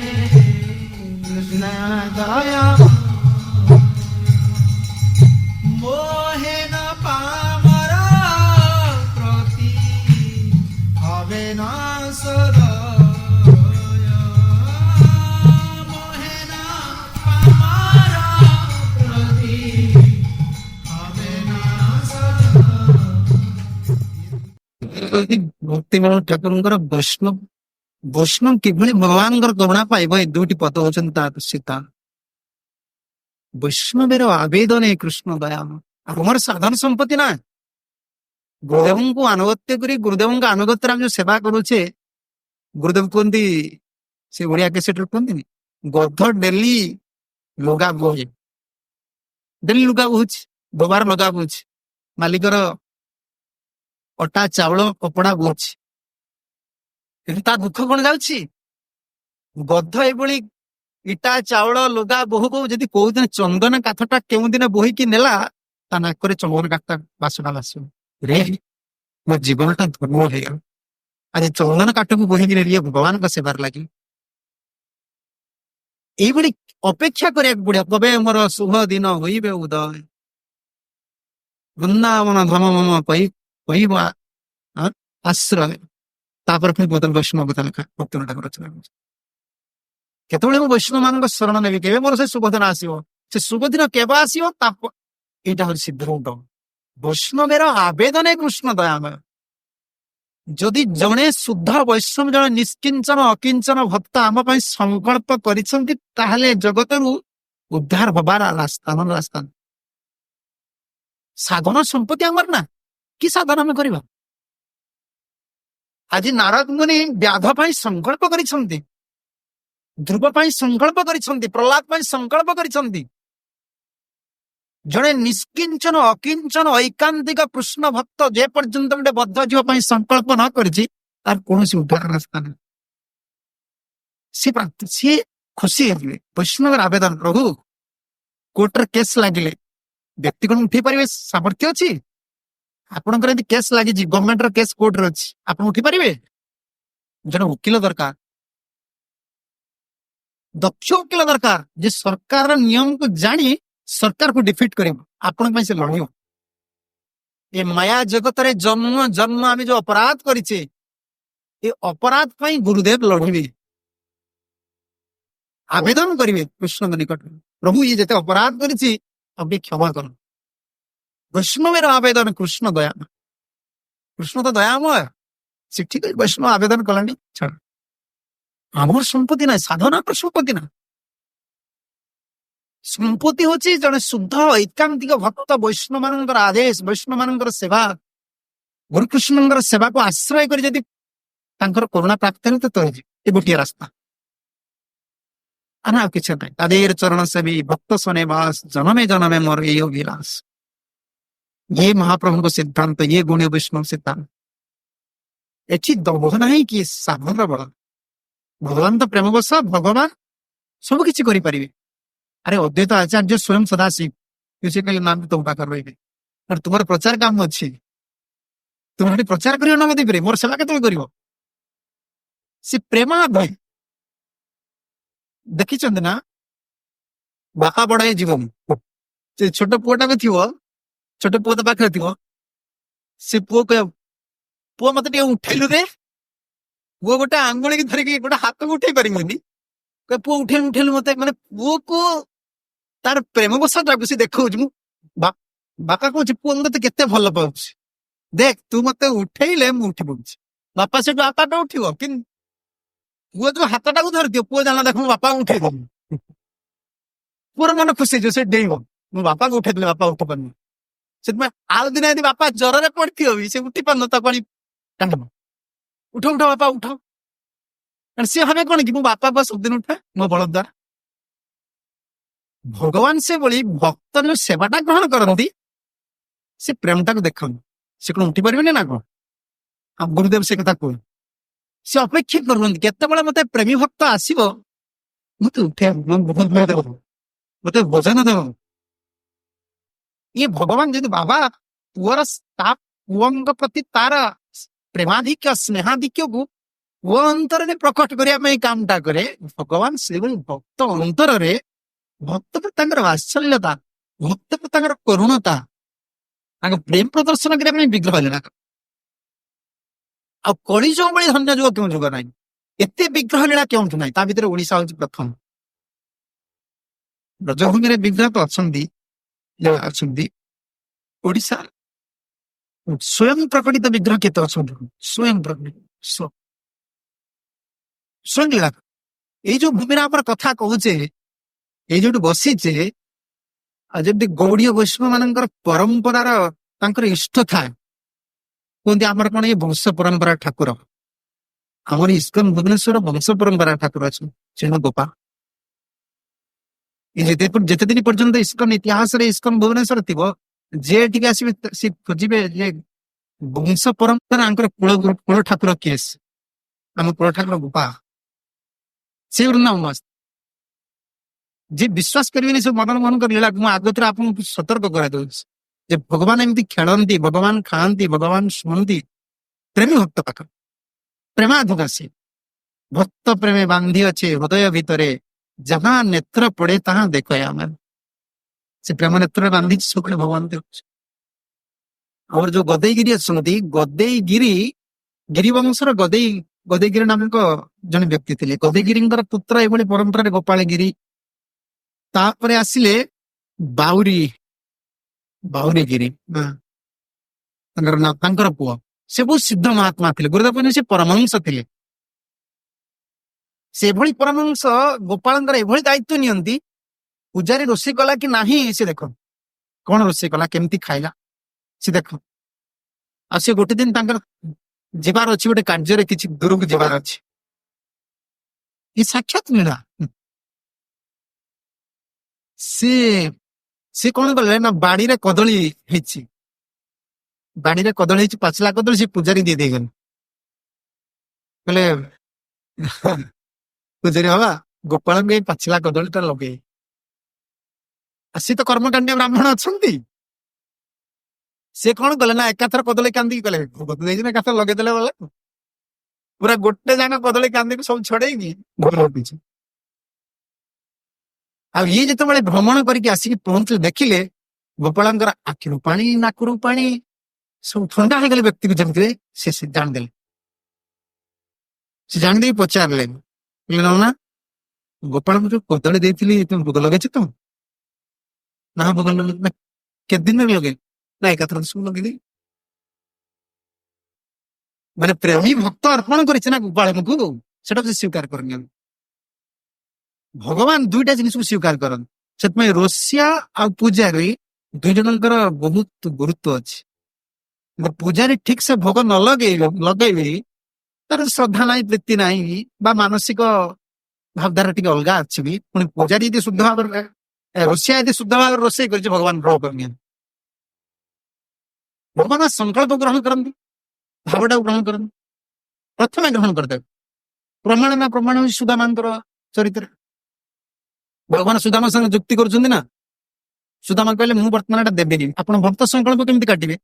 S1: कृष्ण दया मोहेन पामर प्रति हवे न सदय मोहेन पामर प्रति हवे न सदय भक्तिमान ଠାକୁରଙ୍କର ବୈଷ୍ଣବ ବୈଷ୍ଣବ କିଭଳି ଭଗବାନଙ୍କର କରୁଣା ପାଇବ ଏ ଦୁଇଟି ପଦ ହଉଛନ୍ତି ତା ସୀତା ବୈଷ୍ଣବେର ଆବେଦନ ଏ କୃଷ୍ଣ ଦୟାମ ଆମର ସାଧାରଣ ସମ୍ପତ୍ତି ନା ଗୁରୁଦେବଙ୍କୁ ଆନୁଗତ୍ୟ କରି ଗୁରୁଦେବଙ୍କ ଆନୁଗତ୍ୟରେ ଆମେ ଯୋଉ ସେବା କରୁଛେ ଗୁରୁଦେବ କୁହନ୍ତି ସେ ଓଡିଆ କେସେଟରେ କୁହନ୍ତିନି ଗଧ ଡେଲି ଲୁଗା ବୋହେ ଡେଲି ଲୁଗା ବୋହୁଛି ଦବାର ଲୁଗା ବୋହୁଛି ମାଲିକର ଅଟା ଚାଉଳ କପଡା ବୋହୁଛି କିନ୍ତୁ ତା ଦୁଃଖ କଣ ଯାଉଛି ଗଧ ଏଭଳି ଇଟା ଚାଉଳ ଲୁଗା ବୋହୁ ବୋହୁ ଯଦି କୋଉଦିନ ଚନ୍ଦନ କାଠଟା କେଉଁଦିନ ବୋହିକି ନେଲା ତା ନାକରେ ଚନ୍ଦନ କାଠ ବାସନା ବାସିବ ରେ ମୋ ଜୀବନଟା ଧର୍ମ ହେଇଗଲା ଆଜି ଚନ୍ଦନ କାଠକୁ ବୋହିକି ନେଲି ଭଗବାନଙ୍କ ସେବାରେ ଲାଗି ଏଇଭଳି ଅପେକ୍ଷା କରିବାକୁ ପଡିବ କବେ ମୋର ଶୁଭ ଦିନ ହୋଇବେ ଉଦୟ ବୃନ୍ଦାବନ ଧମ ମମ କହିବା ଆଶ୍ରୟ ତାପରେ ପୁଣି ବଦଳ ବୈଷ୍ଣବ କଥା ଲେଖା ଭକ୍ତିନାଥ ଠାକୁର ରଚନା କରୁଛି କେତେବେଳେ ମୁଁ ବୈଷ୍ଣବ ମାନଙ୍କ ଶରଣ ନେବି କେବେ ମୋର ସେ ଶୁଭଦିନ ଆସିବ ସେ ଶୁଭଦିନ କେବେ ଆସିବ ଏଇଟା ହଉଛି ସିଦ୍ଧାନ୍ତ ବୈଷ୍ଣବେର ଆବେଦନ କୃଷ୍ଣ ଦୟାମୟ ଯଦି ଜଣେ ଶୁଦ୍ଧ ବୈଷ୍ଣବ ଜଣେ ନିଷ୍କିଞ୍ଚନ ଅକିଞ୍ଚନ ଭକ୍ତ ଆମ ପାଇଁ ସଂକଳ୍ପ କରିଛନ୍ତି ତାହେଲେ ଜଗତରୁ ଉଦ୍ଧାର ହବାର ରାସ୍ତା ସାଧନ ସମ୍ପତ୍ତି ଆମର ନା କି ସାଧନ ଆମେ କରିବା ଆଜି ନାରଦ ମୁନି ବ୍ୟାଧ ପାଇଁ ସଂକଳ୍ପ କରିଛନ୍ତି ଧ୍ରୁବ ପାଇଁ ସଂକଳ୍ପ କରିଛନ୍ତି ପ୍ରହ୍ଲାଦ ପାଇଁ ସଂକଳ୍ପ କରିଛନ୍ତି ଜଣେ ନିଷ୍କିଞ୍ଚନ ଅକିଞ୍ଚନ ଐକାନ୍ତିକ କୃଷ୍ଣ ଭକ୍ତ ଯେ ପର୍ଯ୍ୟନ୍ତ ଗୋଟେ ବଦ୍ଧ ଝିଅ ପାଇଁ ସଂକଳ୍ପ ନ କରିଛି ତାର କୌଣସି ଉଦ୍ଧାର ରାସ୍ତା ନାହିଁ ସିଏ ଖୁସି ହେଇଯିବେ ବୈଷ୍ଣବର ଆବେଦନ ପ୍ରଭୁ କୋର୍ଟରେ କେସ୍ ଲାଗିଲେ ବ୍ୟକ୍ତି କଣ ଉଠେଇ ପାରିବେ ସାମର୍ଥ୍ୟ ଅଛି ଆପଣଙ୍କର ଯଦି କେସ୍ ଲାଗିଛି ଗଭର୍ଣ୍ଣମେଣ୍ଟର କେସ୍ କୋର୍ଟରେ ଅଛି ଆପଣ ଉଠି ପାରିବେ ଜଣେ ଓକିଲ ଦରକାର ଦକ୍ଷ ଓକିଲ ଦରକାର ଯେ ସରକାରର ନିୟମକୁ ଜାଣି ସରକାରକୁ ଡିଫିଟ୍ କରିବ ଆପଣଙ୍କ ପାଇଁ ସେ ଲଢିବ ଏ ମାୟା ଜଗତରେ ଜନ୍ମ ଜନ୍ମ ଆମେ ଯୋଉ ଅପରାଧ କରିଛେ ଏ ଅପରାଧ ପାଇଁ ଗୁରୁଦେବ ଲଢିବେ ଆବେଦନ କରିବେ କୃଷ୍ଣଙ୍କ ନିକଟରେ ପ୍ରଭୁ ଇଏ ଯେତେ ଅପରାଧ କରିଛି ଆଉ ଟିକେ କ୍ଷମା କର ବୈଷ୍ଣବେର ଆବେଦନ କୃଷ୍ଣ ଦୟାମୟ କୃଷ୍ଣ ତ ଦୟାମୟ ସେ ଠିକ ବୈଷ୍ଣବ ଆବେଦନ କଲାଣି ଛାଡ଼ ଆମର ସମ୍ପତ୍ତି ନାହିଁ ସାଧନାଙ୍କର ସମ୍ପତ୍ତି ନା ସମ୍ପତ୍ତି ହଉଛି ଜଣେ ଶୁଦ୍ଧ ଐକାନ୍ତିକ ଭକ୍ତ ବୈଷ୍ଣବ ମାନଙ୍କର ଆଦେଶ ବୈଷ୍ଣବ ମାନଙ୍କର ସେବା ଗୁରୁକୃଷ୍ଣଙ୍କର ସେବାକୁ ଆଶ୍ରୟ କରି ଯଦି ତାଙ୍କର କରୁଣା ପ୍ରାପ୍ତ ହେଲେ ତ ହେଇଯିବ ଏ ଗୋଟିଏ ରାସ୍ତା ଆଉ କିଛି ନାହିଁ ତାଦେର ଚରଣ ସେବୀ ଭକ୍ତ ସନେ ବାସ ଜନମେ ଜନମେ ମୋର ଏଇ ଅଭିଳାଷ ଇଏ ମହାପ୍ରଭୁଙ୍କ ସିଦ୍ଧାନ୍ତ ଇଏ ଗୁଣୀୟ ବୈଷ୍ଣବ ସିଦ୍ଧାନ୍ତ ଏଠି ଦମ୍ଭ ନାହିଁ କି ସାଧନର ବଳ ଭଗବାନ ତ ପ୍ରେମ ବସ ଭଗବାନ ସବୁ କିଛି କରିପାରିବେ ଆରେ ଅଦ୍ୱୈତ ଆଚାର୍ଯ୍ୟ ସ୍ୱୟଂ ସଦାଶିବ ସେ କହିଲେ ନା ତମ ପାଖରେ ରହିବେ କାରଣ ତୁମର ପ୍ରଚାର କାମ ଅଛି ତୁମେ ସେଠି ପ୍ରଚାର କରିବ ନା ମତେ ମୋର ସେବା କେତେବେଳେ କରିବ ସେ ପ୍ରେମ ଭୟ ଦେଖିଛନ୍ତି ନା ବାପା ବଡାଏ ଜୀବନ ସେ ଛୋଟ ପୁଅଟା ବି ଥିବ ଛୋଟ ପୁଅ ତ ପାଖରେ ଥିବ ସେ ପୁଅ କହିବ ପୁଅ ମତେ ଟିକେ ଉଠେଇଲୁ ରେ ପୁଅ ଗୋଟେ ଆଙ୍ଗୁଳିକି ଧରିକି ଗୋଟେ ହାତକୁ ଉଠେଇ ପାରିବନି ପୁଅ ଉଠେଇଲୁ ମତେ ମାନେ ପୁଅକୁ ତାର ପ୍ରେମ ବସାଟାକୁ ସେ ଦେଖଉଛି ମୁଁ ବାପା କହୁଛି ପୁଅ ମୁଁ ତତେ କେତେ ଭଲ ପାଉଛି ଦେଖ ତୁ ମତେ ଉଠେଇଲେ ମୁଁ ଉଠି ପଡୁଛି ବାପା ସେଠୁ ହାତଟା ଉଠିବ କିନ୍ତୁ ପୁଅ ଯୋଉ ହାତଟାକୁ ଧରିଥିବ ପୁଅ ଜାଣିଲା ଦେଖ ମୁଁ ବାପାକୁ ଉଠେଇଦେଲି ପୁଅର ମନ ଖୁସି ହେଇଯିବ ସେ ଡେଇଁବ ମୁଁ ବାପାକୁ ଉଠେଇଦେଲି ବାପା ଉଠି ପାରୁନି ସେଥିପାଇଁ ଆଉ ଦିନେ ଯଦି ବାପା ଜ୍ୱରରେ ପଡିଥିବ ବି ସେ ଉଠି ପାରୁନ ତାକୁ ଆଣି କାନ୍ଦବ ଉଠ ବାପା ଉଠ ସିଏ ଭାବେ କଣ କି ମୁଁ ବାପା ସବୁଦିନ ଉଠେ ମୋ ବଳ ଦ୍ୱାରା ଭଗବାନ ସେଭଳି ଭକ୍ତର ଯୋଉ ସେବାଟା ଗ୍ରହଣ କରନ୍ତି ସେ ପ୍ରେମଟାକୁ ଦେଖନ୍ତି। ସେ କଣ ଉଠି ପାରିବେନି ନା କଣ? ଆଉ ଗୁରୁଦେବ ସେ କଥା କୁହନ୍ତି। ସେ ଅପେକ୍ଷା କରୁଛନ୍ତି କେତେବେଳେ ମତେ ପ୍ରେମୀ ଭକ୍ତ ଆସିବ, ମତେ ଉଠେଇବା ଦେବ, ମତେ ଭୋଜନ ଦେବ। ଇଏ ଭଗବାନ ଯଦି ବାବା ପୁଅର ତା ପୁଅଙ୍କ ପ୍ରତି ତାର ପ୍ରେମାଧିକ୍ୟ ସ୍ନେହାଧିକ୍ୟକୁ ପୁଅ ଅନ୍ତରରେ ପ୍ରକଟ କରିବା ପାଇଁ କାମଟା କରେ, ଭଗବାନ ସେଭଳି ଭକ୍ତ ଅନ୍ତରରେ ଭକ୍ତ ପ୍ରତି ତାଙ୍କର ବାତ୍ସଲ୍ୟତା, ଭକ୍ତ ପ୍ରତି ତାଙ୍କର କରୁଣତା, ତାଙ୍କ ପ୍ରେମ ପ୍ରଦର୍ଶନ କରିବା ପାଇଁ ବିଗ୍ରହ ହେଲେ ନା। ଆଉ କଳି ଯୋଉ ଭଳି ଧନ୍ୟ ଯୁଗ କେଉଁ ଯୁଗ ନାହିଁ, ଏତେ ବିଗ୍ରହ ଲୀଳା କେଉଁଠୁ ନାହିଁ। ତା ଭିତରେ ଓଡିଶା ହଉଛି ପ୍ରଥମ। ବ୍ରଜଭୂମିରେ ବିଗ୍ରହ ତ ଅଛନ୍ତି, ଅଛନ୍ତି। ଓଡିଶା ସ୍ୱୟଂ ପ୍ରକଟିତ ବିଗ୍ରହ କେତେ ଅଛନ୍ତି? ସ୍ୱୟଂ ପ୍ରକଟିତ ସ୍ୱୟଂ ଲୀଳା। ଏଇ ଯୋଉ ଭୂମିରେ ଆମର କଥା କହୁଛେ, ଏଇ ଯୋଉଠି ବସିଛେ, ଆଉ ଯେମିତି ଗୌଡୀୟ ବୈଷ୍ଣବ ମାନଙ୍କର ପରମ୍ପରାର ତାଙ୍କର ଇଷ୍ଟ ଥାଏ, କୁହନ୍ତି ଆମର କଣ ଇଏ ବଂଶ ପରମ୍ପରା ଠାକୁର। ଆମର ଇସ୍କନ ଭୁବନେଶ୍ୱର ବଂଶ ପରମ୍ପରା ଠାକୁର ଅଛନ୍ତି ଚେଣ ଗୋପା। ଯେତେ ଦିନ ପର୍ଯ୍ୟନ୍ତ ଇସ୍କନ ଇତିହାସରେ ଇସ୍କନ ଭୁବନେଶ୍ୱର ଥିବ, ଯିଏ ଟିକେ ଆସିବେ ସେ ଖୋଜିବେ ଯେ ବଂଶ ପରମ୍ପରା ଆଙ୍କର କୁଳ ଠାକୁର କିଏ? ଆମ କୁଳ ଠାକୁର ଗୋପା। ସେ ନାମ ମସ୍ତ। ଯିଏ ବିଶ୍ୱାସ କରିବେନି ସବୁ ମଦନ ମୋହନଙ୍କର ଲୀଳାକୁ, ମୁଁ ଆଗଥର ଆପଣଙ୍କୁ ସତର୍କ କରାଯାଉଛି ଯେ ଭଗବାନ ଏମିତି ଖେଳନ୍ତି, ଭଗବାନ ଖାଆନ୍ତି, ଭଗବାନ ଶୁଣନ୍ତି ପ୍ରେମୀ ଭକ୍ତ ପାଖ। ପ୍ରେମାଧୁକାଶୀ ଭକ୍ତ ପ୍ରେମେ ବାନ୍ଧି ଅଛି ହୃଦୟ ଭିତରେ, ଯାହା ନେତ୍ର ପଡେ ତାହା ଦେଖ। ଆମେ ସେ ପ୍ରେମ ନେତ୍ରରେ ବାନ୍ଧିଛି ସବୁବେଳେ ଭଗବାନ ଦେଖୁଛି। ଆମର ଯୋଉ ଗଦେଇଗିରି ଅଛନ୍ତି, ଗଦେଇଗିରି ଗିରିବଂଶର ଗଦେଇଗିରି ନାମକ ଜଣେ ବ୍ୟକ୍ତି ଥିଲେ। ଗଦେଇଗିରିଙ୍କର ପୁତ୍ର ଏଭଳି ପରମ୍ପରାରେ ଗୋପାଳଗିରି, ତାପରେ ଆସିଲେ ବାଉରୀଗିରି, ତାଙ୍କର ପୁଅ। ସେ ବହୁତ ସିଦ୍ଧ ମହାତ୍ମା ଥିଲେ, ଗୁରୁଦେବ ସେ ପରମହଂସ ଥିଲେ। ସେଭଳି ପରମହଂସ ଗୋପାଳଙ୍କର ଏଭଳି ଦାୟିତ୍ୱ ନିଅନ୍ତି, ପୂଜାରୀ ରୋଷେଇ କଲା କି ନାହିଁ ସେ ଦେଖ, କଣ ରୋଷେଇ କଲା, କେମିତି ଖାଇଲା ସେ ଦେଖ। ଆଉ ସେ ଗୋଟେ ଦିନ ତାଙ୍କର ଯିବାର ଅଛି, ଗୋଟେ କାର୍ଯ୍ୟରେ କିଛି ଦୂରକୁ ଯିବାର ଅଛି। ଏ ସାକ୍ଷାତ ନୀଳା। ସେ କଣ କଲେ ନା, ବାଡିରେ କଦଳୀ ହେଇଛି, ପାଚିଲା କଦଳୀ, ସେ ପୂଜାରୀ ଦେଇଗଲେ। କହିଲେ ପୂଜାରୀ ବାବା ଗୋପାଳଙ୍କୁ ଏଇ ପାଚିଲା କଦଳୀ ଟା ଲଗେଇ। ସେ ତ କର୍ମକାଣ୍ଡି ବ୍ରାହ୍ମଣ ଅଛନ୍ତି, ସେ କଣ କଲେ ନା ଏକାଥର କଦଳୀ କାନ୍ଦିକି କଲେ ଦେଇଛି ନା, ଏକାଥର ଲଗେଇଦେଲେ। ବୋଲେ ପୁରା ଗୋଟେ ଯାକ କଦଳୀ କାନ୍ଦିକି ସବୁ ଛଡେଇକି ଭଲ ରଖିଛି। ଆଉ ଇଏ ଯେତେବେଳେ ଭ୍ରମଣ କରିକି ଆସିକି ପହଞ୍ଚିଲେ, ଦେଖିଲେ ଗୋପାଳଙ୍କର ଆଖିରୁ ପାଣି, ନାକରୁ ପାଣି, ସବୁ ଥଣ୍ଡା ହେଇଗଲେ ବ୍ୟକ୍ତିକୁ ଯେମିତି। ସେ ଜାଣିଦେଲେ, ସେ ଜାଣିଦେଇ ପଚାରିଲେ, ନା ଗୋପାଳଙ୍କୁ ଯୋଉ କଦଳୀ ଦେଇଥିଲି ତମେ ଭୋଗ ଲଗେଇଛ ତ? ନା ଭୋଗ ଲଗେଇ। କେତେ ଦିନ ଲଗେଇ? ନା ଏକାଥର ସବୁ ଲଗେଇଦେଇ। ମାନେ ପ୍ରେମୀ ଭକ୍ତ ଅର୍ପଣ କରିছে ନା ଗୋପାଳଙ୍କୁ, ସେଟା ସେ ସ୍ୱୀକାର କରିନିଅନ୍ତି। ଭଗବାନ ଦୁଇଟା ଜିନିଷକୁ ସ୍ୱୀକାର କରନ୍ତି। ସେଥିପାଇଁ ରୋଷିଆ ଆଉ ପୂଜାରୀ ଦୁଇ ଜଣଙ୍କର ବହୁତ ଗୁରୁତ୍ୱ ଅଛି। ପୂଜାରୀ ଠିକ ସେ ଭୋଗ ନ ଲଗେଇବି, ତାର ଶ୍ରଦ୍ଧା ନାହିଁ, ପ୍ରୀତି ନାହିଁ, ବା ମାନସିକ ଭାବଧାରା ଟିକେ ଅଲଗା ଅଛି ବି, ପୁଣି ପୂଜାରୀ ଯଦି ଶୁଦ୍ଧ ଭାବରେ, ରୋଷିଆ ଯଦି ଶୁଦ୍ଧ ଭାବରେ ରୋଷେଇ କରିଛି, ଭଗବାନ ଗ୍ରହ କରିନିଅନ୍ତି। ଭଗବାନ ସଂକଳ୍ପ ଗ୍ରହଣ କରନ୍ତି, ଭାବଟାକୁ ଗ୍ରହଣ କରନ୍ତି, ପ୍ରଥମେ ଗ୍ରହଣ କରିଦେବେ। ପ୍ରମାଣ ନା ପ୍ରମାଣ ହେଉଛି ସୁଦାମାଙ୍କର ଚରିତ୍ର। ଭଗବାନ ସୁଦାମା ସାଙ୍ଗେ ଯୁକ୍ତି କରୁଛନ୍ତି ନା। ସୁଦାମା କହିଲେ ମୁଁ ବର୍ତ୍ତମାନ ଏଟା ଦେବିନି। ଆପଣ ଭକ୍ତ ସଂକଳ୍ପ କେମିତି କାଟିବେ?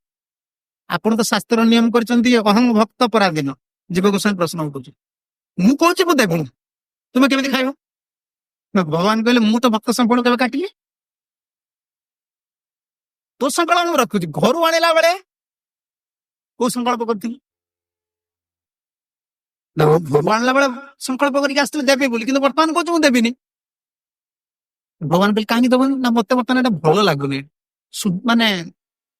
S1: ଆପଣ ତ ଶାସ୍ତ୍ର ନିୟମ କରିଛନ୍ତି ଅହଂ ଭକ୍ତ ପରାଧୀନ। ଜୀବ ଗୋସ୍ୱାମୀ ପ୍ରଶ୍ନ କରୁଛି, ମୁଁ କହୁଛି ମୁଁ ଦେବିନି, ତୁମେ କେମିତି ଖାଇବ? ଭଗବାନ କହିଲେ ମୁଁ ତ ଭକ୍ତ ସଂକଳ୍ପ କେବେ କାଟିଲି, ତୋ ସଂକଳ୍ପ ମୁଁ ରଖୁଛି। ଘରୁ ଆଣିଲା ବେଳେ କୋଉ ସଂକଳ୍ପ କରିଥିଲି? ଘରୁ ଆଣିଲା ବେଳେ ସଂକଳ୍ପ କରିକି ଆସିଥିଲେ ଦେବି ବୋଲି, କିନ୍ତୁ ବର୍ତ୍ତମାନ କହୁଛି ମୁଁ ଦେବିନି। ଭଗବାନ କହିଲେ କାହିଁକି ଦେବନି? ନା ମତେ ବର୍ତ୍ତମାନ ଏଟା ଭଲ ଲାଗୁନି। ମାନେ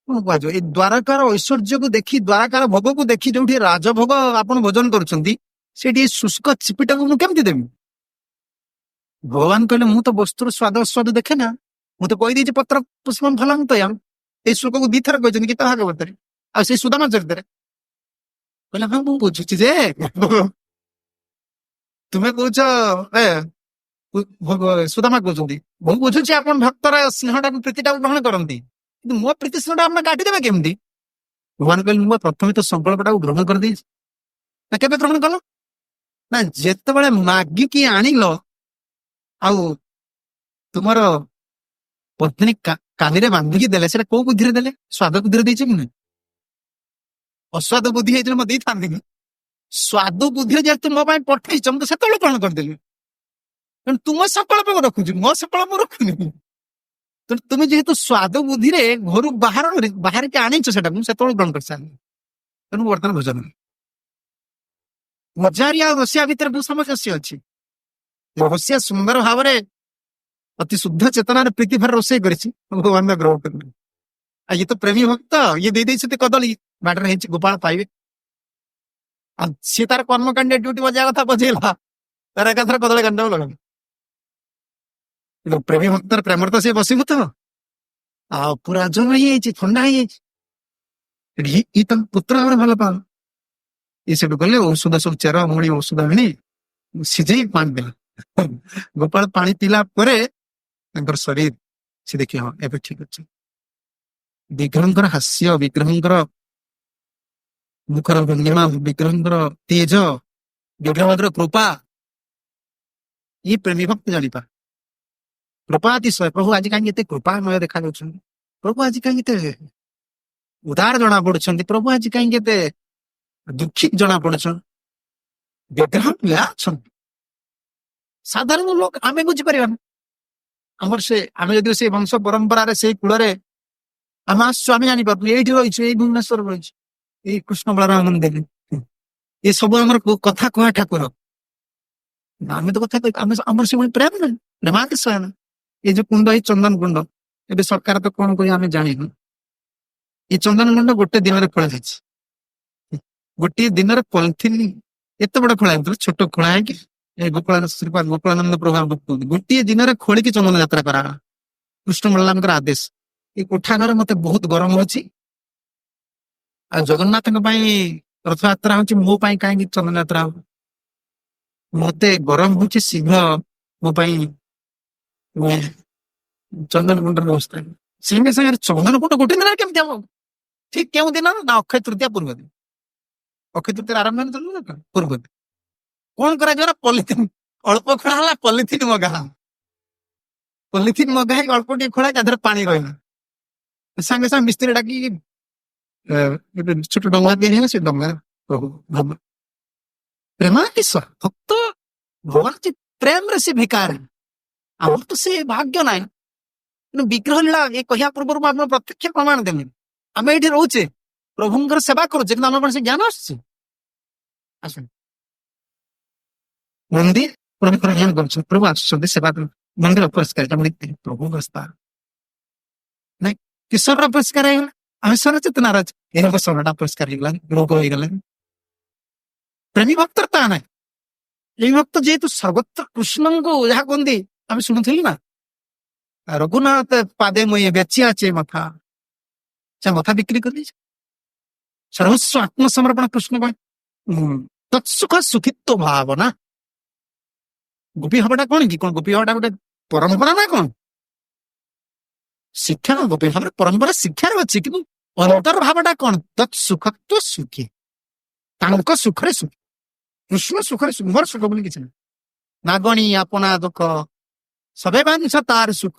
S1: କଣ କୁହାଯିବ, ଏଇ ଦ୍ୱାରକାର ଐଶ୍ୱର୍ଯ୍ୟକୁ ଦେଖି, ଦ୍ୱାରକାର ଭୋଗକୁ ଦେଖି, ଯୋଉଠି ରାଜଭୋଗ ଆପଣ ଭୋଜନ କରୁଛନ୍ତି, ସେଠି ଶୁଷ୍କ ଚିପିଟାକୁ ମୁଁ କେମିତି ଦେବି? ଭଗବାନ କହିଲେ ମୁଁ ତ ବସ୍ତୁର ସ୍ୱାଦ ଦେଖେ ନା, ମୁଁ ତ କହିଦେଇଛି ପତ୍ର ପୁଷ୍ପମ ଫଲଂ ତୋୟଂ। ଏଇ ଶ୍ଲୋକକୁ ଦିଥର କହିଛନ୍ତି ଗୀତା ଭାଗବତରେ, ଆଉ ସେଇ ସୁଦାମା ଚରିତରେ। କହିଲେ ହଁ ମୁଁ ବୁଝୁଛି ଯେ ତୁମେ କହୁଛ ସୁଦାମା କହୁଛନ୍ତି ମୁଁ ବୁଝୁଛି ଆପଣ ଭକ୍ତର ସ୍ନେହଟାକୁ ପ୍ରୀତିଟାକୁ ଗ୍ରହଣ କରନ୍ତି, କିନ୍ତୁ ମୋ ପ୍ରୀତି ସ୍ନେହଟା ଆପଣ କାଟିଦେବେ କେମିତି? ଭଗବାନ କହିଲେ ମୁଁ ପ୍ରଥମେ ତ ସଂକଳ୍ପଟାକୁ ଗ୍ରହଣ କରିଦେଇଛି। ନା କେବେ ଗ୍ରହଣ କଲ? ନା ଯେତେବେଳେ ମାଗିକି ଆଣିଲ ଆଉ ତୁମର ପତ୍ନୀ କାନିରେ ବାନ୍ଧିକି ଦେଲେ, ସେଟା କୋଉ ବୁଦ୍ଧିରେ ଦେଲେ? ସ୍ୱାଦ ବୁଦ୍ଧିରେ ଦେଇଛ କି ନାହିଁ? ଅସ୍ୱାଦ ବୁଦ୍ଧି ହେଇଥିଲେ ମୁଁ ଦେଇଥାନ୍ତି କି? ସ୍ୱାଦ ବୁଦ୍ଧିରେ ଯେହେତୁ ମୋ ପାଇଁ ପଠେଇଛ, ମୁଁ ତ ସେତେବେଳେ ଗ୍ରହଣ କରିଦେଲି। ତେଣୁ ତୁମ ସଂକଳ୍ପ ରଖୁଛି, ମୋ ସଂକଳ୍ପ ରଖୁନି। ତେଣୁ ତୁମେ ଯେହେତୁ ସ୍ୱାଦ ବୁଦ୍ଧିରେ ଘରୁ ବାହାରିକି ଆଣିଛ, ସେଟା ମୁଁ ସେତେବେଳେ ଗ୍ରହଣ କରିସାରିଲି। ତେଣୁ ବର୍ତ୍ତମାନ ଭୋଜନ ମଜାରି ଆଉ ରୋଷିଆ ଭିତରେ ବହୁତ ସାମଞ୍ଜସ୍ୟ ଅଛି। ରୋଷିଆ ସୁନ୍ଦର ଭାବରେ ଅତି ଶୁଦ୍ଧ ଚେତନାରେ ପ୍ରୀତି ଭାର ରୋଷେଇ କରିଛି, ଭଗବାନ ଗ୍ରହଣ କରିବେ। ଆଉ ଇଏ ତ ପ୍ରେମୀ ଭକ୍ତ, ଇଏ ଦେଇଦେଇଛନ୍ତି କଦଳୀ, ବାଟରେ ହେଇଛି ଗୋପାଳ ପାଇବେ। ଆଉ ସିଏ ତାର କର୍ମକାଣ୍ଡ ଡ୍ୟୁଟି ବଜେଇବା କଥା ବଜେଇଲା, ତାର ଏକାଥରେ କଦଳୀ କାଣ୍ଡ ଲଗାନ୍ତି। କିନ୍ତୁ ପ୍ରେମୀ ଭକ୍ତର ପ୍ରେମରେ ତ ସିଏ ବସିବୁ ତ, ଆଉ ପୁରା ଜମ ହେଇଯାଇଛି, ଥଣ୍ଡା ହେଇଯାଇଛି। ଇ ତାଙ୍କ ପୁତ୍ର ଭାବରେ ଭଲ ପାଉ, ଇଏ ସେଠୁ ଗଲେ ଔଷଧ ସବୁ ଚେର ମୁଣି ଔଷଧ ଆଣି ସିଝେଇ ପାଣି ଦେଲା। ଗୋପାଳ ପାଣି ପିଇଲା ପରେ ତାଙ୍କର ଶରୀର ସେ ଦେଖି, ହଁ ଏବେ ଠିକ ଅଛି। ବିଗ୍ରହଙ୍କର ହାସ୍ୟ, ବିଗ୍ରହଙ୍କର ମୁଖର ଭଙ୍ଗିମା, ବିଗ୍ରହଙ୍କର ତେଜ, ବିଗ୍ରହଙ୍କର କୃପା, ଇଏ ପ୍ରେମୀ ଭକ୍ତ ଜାଣିପା। କୃପା ଅତିଶୟ, ପ୍ରଭୁ ଆଜି କାହିଁକି ଏତେ କୃପାମୟ ଦେଖାଯାଉଛନ୍ତି? ପ୍ରଭୁ ଆଜି କାହିଁକି ଏତେ ଉଦାର ଜଣା ପଡୁଛନ୍ତି? ପ୍ରଭୁ ଆଜି କାହିଁକି ଏତେ ଦୁଃଖୀ ଜଣା ପଡୁଛନ୍ତି? ବିଗ୍ରହ ଅଛନ୍ତି, ସାଧାରଣ ଲୋକ ଆମେ ବୁଝିପାରିବାନି। ଆମେ ଯଦି ସେ ବଂଶ ପରମ୍ପରାରେ ସେଇ କୂଳରେ ଆମେ ଆସୁଛୁ, ଆମେ ଜାଣିପାରୁଛୁ ଏଇଠି ରହିଛୁ, ଏଇ ଭୁବନେଶ୍ୱର ରହିଛୁ, ଏଇ କୃଷ୍ଣ ବଳରାମ ମନ୍ଦିର, ଏ ସବୁ ଆମର କଥା କୁହା ଠାକୁର। ଆମେ ତ କଥା କହି ଆମର ସେଭଳି ପ୍ରେମ ନାହିଁ, ପ୍ରେମାତିଶୟ ନା। ଏ ଯୋଉ କୁଣ୍ଡ, ଏଇ ଚନ୍ଦନ କୁଣ୍ଡ, ଏବେ ସରକାର ତ କଣ କହି ଆମେ ଜାଣିନୁ। ଏଇ ଚନ୍ଦନ କୁଣ୍ଡ ଗୋଟେ ଦିନରେ ଖୋଳା ଯାଇଛି। ଗୋଟିଏ ଦିନରେ ପଲିଥିନ ଏତେ ବଡ ଖୋଳା ହେଇଥିଲା, ଛୋଟ ଖୋଳା ହେଇକି ଗୋକୁଳାନନ୍ଦ ପ୍ରଭୁ ଗୋଟିଏ ଦିନରେ ଖୋଳିକି ଚନ୍ଦନ ଯାତ୍ରା କରାଗଲା, କୃଷ୍ଣ ବଳରାମଙ୍କର ଆଦେଶ। ଏଇ କୋଠା ଘରେ ମତେ ବହୁତ ଗରମ ହଉଛି, ଆଉ ଜଗନ୍ନାଥଙ୍କ ପାଇଁ ରଥଯାତ୍ରା ହଉଛି, ମୋ ପାଇଁ କାହିଁକି ଚନ୍ଦନ ଯାତ୍ରା ହବ? ମତେ ଗରମ ହଉଛି, ଶୀଘ୍ର ମୋ ପାଇଁ ଚନ୍ଦନ କୁଣ୍ଡର ବ୍ୟବସ୍ଥା। ସାଙ୍ଗେ ସାଙ୍ଗେ ଚନ୍ଦନ କୁଣ୍ଡ ଗୋଟେ ଦିନ କେମିତି ହବ? ଠିକ କେଉଁ ଦିନ ନା ଅକ୍ଷୟ ତୃତୀୟା ପୂର୍ବ ଦିନ। ଅକ୍ଷୟ ତୃତୀୟା ଆରମ୍ଭ ପୂର୍ବ ଦିନ କଣ କରାଯିବ? ପଲିଥିନ ଅଳ୍ପ ଖୋଳା ହେଲା, ପଲିଥିନ ମଗା ହେଲା। ପଲିଥିନ ମଗା ହେଇକି ଅଳ୍ପ ଟିକେ ଖୋଳା, ତା ଦେହରେ ପାଣି ରହିଲା। ସାଙ୍ଗେ ସାଙ୍ଗେ ମିସ୍ତ୍ରୀ ଡାକିକି ଗୋଟେ ଛୋଟ ଡଙ୍ଗା ତିଆରି ହେଲା, ସେ ଡଙ୍ଗା ପ୍ରଭୁ ପ୍ରେମାତିଶ ଭକ୍ତ ଭଗବାନ ପ୍ରେମରେ ସେ ଭିକାର। ଆମର ତ ସେ ଭାଗ୍ୟ ନାହିଁ। କିନ୍ତୁ ବିଗ୍ରହ ଲୀଳା ଏ କହିବା ପୂର୍ବରୁ ମୁଁ ଆପଣ ପ୍ରତ୍ୟକ୍ଷ ପ୍ରମାଣ ଦେଲି। ଆମେ ଏଇଠି ରହୁଛେ, ପ୍ରଭୁଙ୍କର ସେବା କରୁଛେ, କିନ୍ତୁ ଆମ ପାଇଁ ସେ ଜ୍ଞାନ ଆସୁଛି। ଆସ ମନ୍ଦିର ପ୍ରଭୁଙ୍କର ଜ୍ଞାନ କରୁଛୁ, ପ୍ରଭୁ ଆସୁଛନ୍ତି ସେବା କରୁ। ମନ୍ଦିର ଅପରିଷ୍କାର, ପ୍ରଭୁଙ୍କ ସ୍ଥାନ ନାଇଁ। କିଶୋର ଅପରିଷ୍କାର ହେଇଗଲା, ଆମେ ସ୍ୱର ଚେତନାର ଅଛୁ, ଏ ସ୍ୱରଟା ଅପରିଷ୍କାର ହେଇଗଲାନି, ରୋଗ ହେଇଗଲାନି। ପ୍ରେମୀ ଭକ୍ତର ତାହା ନାହିଁ। ପ୍ରେମୀ ଭକ୍ତ ଯେହେତୁ ସର୍ବତ୍ର କୃଷ୍ଣଙ୍କୁ ଯାହା କୁହନ୍ତି, ଆମେ ଶୁଣୁଥିଲୁ ନା, ରଘୁନାଥ ପାଦେ ମୁଁ ବେଚି ଅଛି ମଥା, ସେ ମଥା ବିକ୍ରି କରିଦେଇছে। ସର୍ବସ୍ୱ ଆତ୍ମସମର୍ପଣ କୃଷ୍ଣ ପାଇଁ। ତତ୍ସୁଖ ସୁଖିତ୍ୱ ଭାବନା। ଗୋପୀ ହବାଟା କଣ କି? କଣ ଗୋପୀ ହବାଟା ଗୋଟେ ପରମ୍ପରା ନା କଣ? ଶିକ୍ଷା ଗୋପୀ ଭାବରେ ପରମ୍ପରା ଶିକ୍ଷାରେ ଅଛି, କିନ୍ତୁ ଅନ୍ତର ଭାବଟା କଣ? ତତ୍ସୁଖତ୍ୱ ସୁଖୀ, ତାଙ୍କ ସୁଖରେ ସୁଖୀ। କୃଷ୍ଣ ସୁଖରେ ସୁଖ, ମୋର ସୁଖ ବୋଲି କିଛି ନାହିଁ। ନାଗଣୀ ଆପଣା ଦୁଃଖ ସବେ ବାଂଶ ତାର ସୁଖ,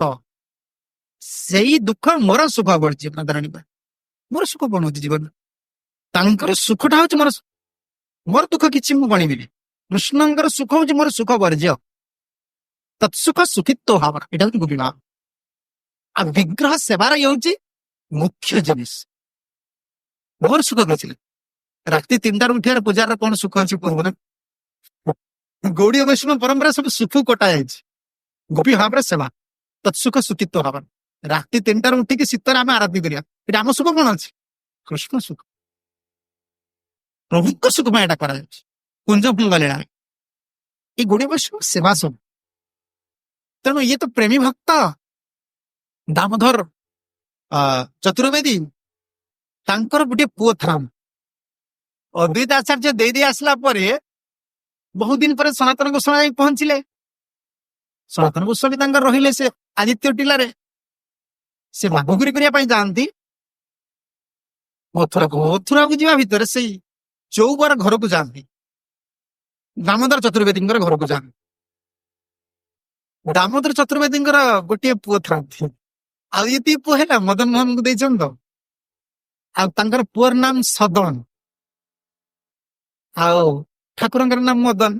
S1: ସେଇ ଦୁଃଖ ମୋର ସୁଖ ବଢିଛି। ନାରାୟଣୀ ପାଇଁ ମୋର ସୁଖ କଣ ହଉଛି ଜୀବନ? ତାଙ୍କର ସୁଖଟା ହଉଛି ମୋର ମୋର ଦୁଃଖ କିଛି ମୁଁ ଗଣିବିନି। କୃଷ୍ଣଙ୍କର ସୁଖ ହଉଛି ମୋର ସୁଖ ବର୍ଜ୍ୟ। ତତ୍ସୁଖ ସୁଖିତ୍ୱ ଭାବନା, ଏଇଟା ହଉଛି ଗୋପୀ ଭାବ। ଆଉ ବିଗ୍ରହ ସେବାର ହେଉଛି ମୁଖ୍ୟ ଜିନିଷ। ମୋର ସୁଖ କରିଥିଲେ ରାତି 3ଟାରୁ ଉଠିବାର ପୂଜାର କଣ ସୁଖ ଅଛି କୁହନା? ଗୌଡୀୟ ବୈଷ୍ଣବ ପରମ୍ପରା ସବୁ ସୁଖ କଟା ଯାଇଛି। ଗୋପୀ ଭାବରେ ସେବା, ତତ୍ସୁଖ ସୁଖିତ୍ୱ ଭାବନା। ରାତି 3ଟାରୁ ଉଠିକି ଶୀତରେ ଆମେ ଆରାଧନା କରିବା, ଏଟା ଆମ ସୁଖ କଣ ଅଛି? କୃଷ୍ଣ ସୁଖ, ପ୍ରଭୁଙ୍କ ସୁଖ ପାଇଁ ଏଟା କରାଯାଉଛି। କୁଞ୍ଜ ଭଙ୍ଗ ଲୀଳା, ଏଇ ଗୌଡୀୟ ବୈଷ୍ଣବ ସେବା ସବୁ। ତେଣୁ ଇଏ ତ ପ୍ରେମୀ ଭକ୍ତ ଦାମୋଦର ଚତୁର୍ବେଦୀ, ତାଙ୍କର ଗୋଟିଏ ପୁଅ ଥିଲା। ଅଦ୍ୱୈତ ଆଚାର୍ଯ୍ୟ ଦେଇ ଆସିଲା ପରେ ବହୁ ଦିନ ପରେ ସନାତନ ଗୋସ୍ୱାମୀ ଯାଇ ପହଞ୍ଚିଲେ। ସନାତନ ଗୋସ୍ୱାମୀ ତାଙ୍କର ରହିଲେ ସେ ଆଦିତ୍ୟ ଟିଲାରେ, ସେ ମାଗୋଗିରି କରିବା ପାଇଁ ଯାଆନ୍ତି ମଥୁରାକୁ। ମଥୁରାକୁ ଯିବା ଭିତରେ ସେଇ ଚୌବାର ଘରକୁ ଯାଆନ୍ତି, ଦାମୋଦର ଚତୁର୍ବେଦୀଙ୍କର ଘରକୁ ଯାଆନ୍ତି। ଦାମୋଦର ଚତୁର୍ବେଦୀଙ୍କର ଗୋଟିଏ ପୁଅ ଥାନ୍ତି, ଆଉ ଏତିକି ପୁଅ ହେଲା ମଦନ ମୋହନଙ୍କୁ ଦେଇଛନ୍ତି ତ। ଆଉ ତାଙ୍କର ପୁଅର ନାମ ସଦନ, ଆଉ ଠାକୁରଙ୍କର ନାମ ମଦନ।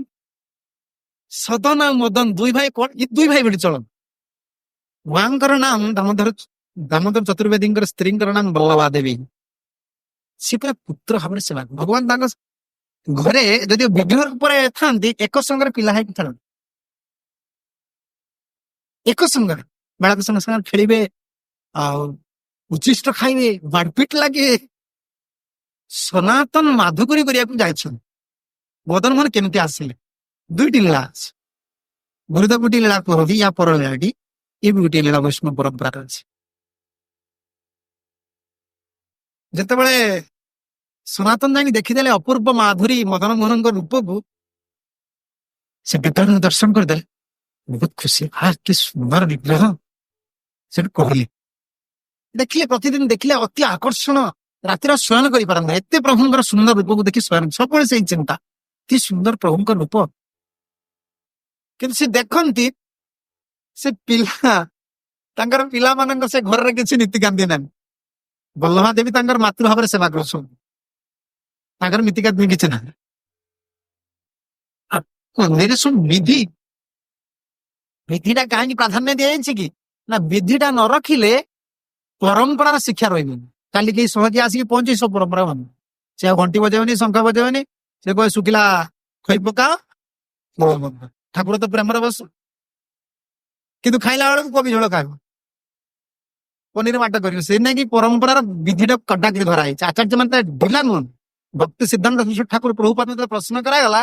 S1: ସଦନ ଆଉ ମଦନ ଦୁଇ ଭାଇ, କଣ ଏ ଦୁଇ ଭାଇ ଭଳି ଚଳନ। ମାଙ୍କର ନାମ ଦାମୋଦର ଚତୁର୍ବେଦୀଙ୍କର ସ୍ତ୍ରୀଙ୍କର ନାମ ବଲ୍ଲଭା ଦେବୀ। ସେ ପୁରା ପୁତ୍ର ଭାବରେ ସେବା, ଭଗବାନ ତାଙ୍କ ଘରେ ଯଦି ବିଗ୍ରହ ଉପରେ ଥାନ୍ତି ଏକ ସଙ୍ଗରେ ପିଲା ହେଇକି ଖେଳନ୍ତି, ଏକ ସଙ୍ଗରେ ବାଳକ ସାଙ୍ଗ ସାଙ୍ଗରେ ଖେଳିବେ, ଆଉ ଉଚ୍ଚିଷ୍ଟ ଖାଇବେ, ମାରପିଟ ଲାଗେ। ସନାତନ ମାଧୁକରୀ କରିବାକୁ ଯାଇଛନ୍ତି। ମଦନ ମୋହନ କେମିତି ଆସିଲେ? ଦୁଇଟି ଲୀଳା ଅଛି। ଗୁରୁଦେବ ଗୋଟିଏ ଲୀଳା କରନ୍ତି, ୟା ପର ଲୀଳାଟି ଏ ବି ଗୋଟିଏ ଲୀଳା ବୈଷ୍ଣବ ପରମ୍ପରାରେ ଅଛି। ଯେତେବେଳେ ସନାତନ ଯାଇକି ଦେଖିଦେଲେ ଅପୂର୍ବ ମାଧୁରୀ ମଦନ ମୋହନଙ୍କ ରୂପକୁ, ସେ ବିଗ୍ରହ ଦର୍ଶନ କରିଦେଲେ, ବହୁତ ଖୁସି। କି ସୁନ୍ଦର ବିଗ୍ରହ। ସେଠୁ କହିଲେ, ଦେଖିଲେ ପ୍ରତିଦିନ ଦେଖିଲେ ଅତି ଆକର୍ଷଣ, ରାତିର ଶୟନ କରିପାରନ୍ତି, ଏତେ ପ୍ରଭୁଙ୍କର ସୁନ୍ଦର ରୂପକୁ ଦେଖି ଶୟନ, ସବୁବେଳେ ସେଇ ଚିନ୍ତା, କି ସୁନ୍ଦର ପ୍ରଭୁଙ୍କ ରୂପ। କିନ୍ତୁ ସେ ଦେଖନ୍ତି ସେ ପିଲା, ତାଙ୍କର ପିଲାମାନଙ୍କ ସେ ଘରରେ କିଛି ନୀତିକାନ୍ତି ନାହିଁ। ବଲ୍ଲଭା ଦେବୀ ତାଙ୍କର ମାତୃ ଭାବରେ ସେବା କରୁଛନ୍ତି, ତାଙ୍କର ନୀତିକାନ୍ତି କିଛି ନାହିଁ। ମନ୍ଦିରରେ ସବୁ ବିଧି, ବିଧିଟା କାହିଁକି ପ୍ରାଧାନ୍ୟ ଦିଆଯାଇଛି କି? ନା ବିଧିଟା ନ ରଖିଲେ ପରମ୍ପରାର ଶିକ୍ଷା ରହିବନି। କାଲି କେହି ସହଜେ ଆସିକି ପହଞ୍ଚି ସବୁ ପରମ୍ପରା ମାନ, ସେ ଆଉ ଘଣ୍ଟି ବଜେଇବନି, ଶଙ୍ଖ ବଜେଇବନି, ସେ କହେ ଶୁଖିଲା ଖଇ ପକାଅ, ଠାକୁର ତ ପ୍ରେମରେ ବସ। କିନ୍ତୁ ଖାଇଲା ବେଳକୁ କବି ଝୋଳ ଖାଇବ, ପନିର ମାଟ କରିବ। ସେ ନାଇଁ କି ପରମ୍ପରାର ବିଧିଟା କଡାକରି ଧରା ହେଇଛି। ଆଚାର୍ଯ୍ୟ ମାନେ ଢିଲା ନୁହନ୍ତି। ଭକ୍ତି ସିଦ୍ଧାନ୍ତ ଠାକୁର ପ୍ରଭୁପାଦ ଯେତେବେଳେ ପ୍ରଶ୍ନ କରାଗଲା,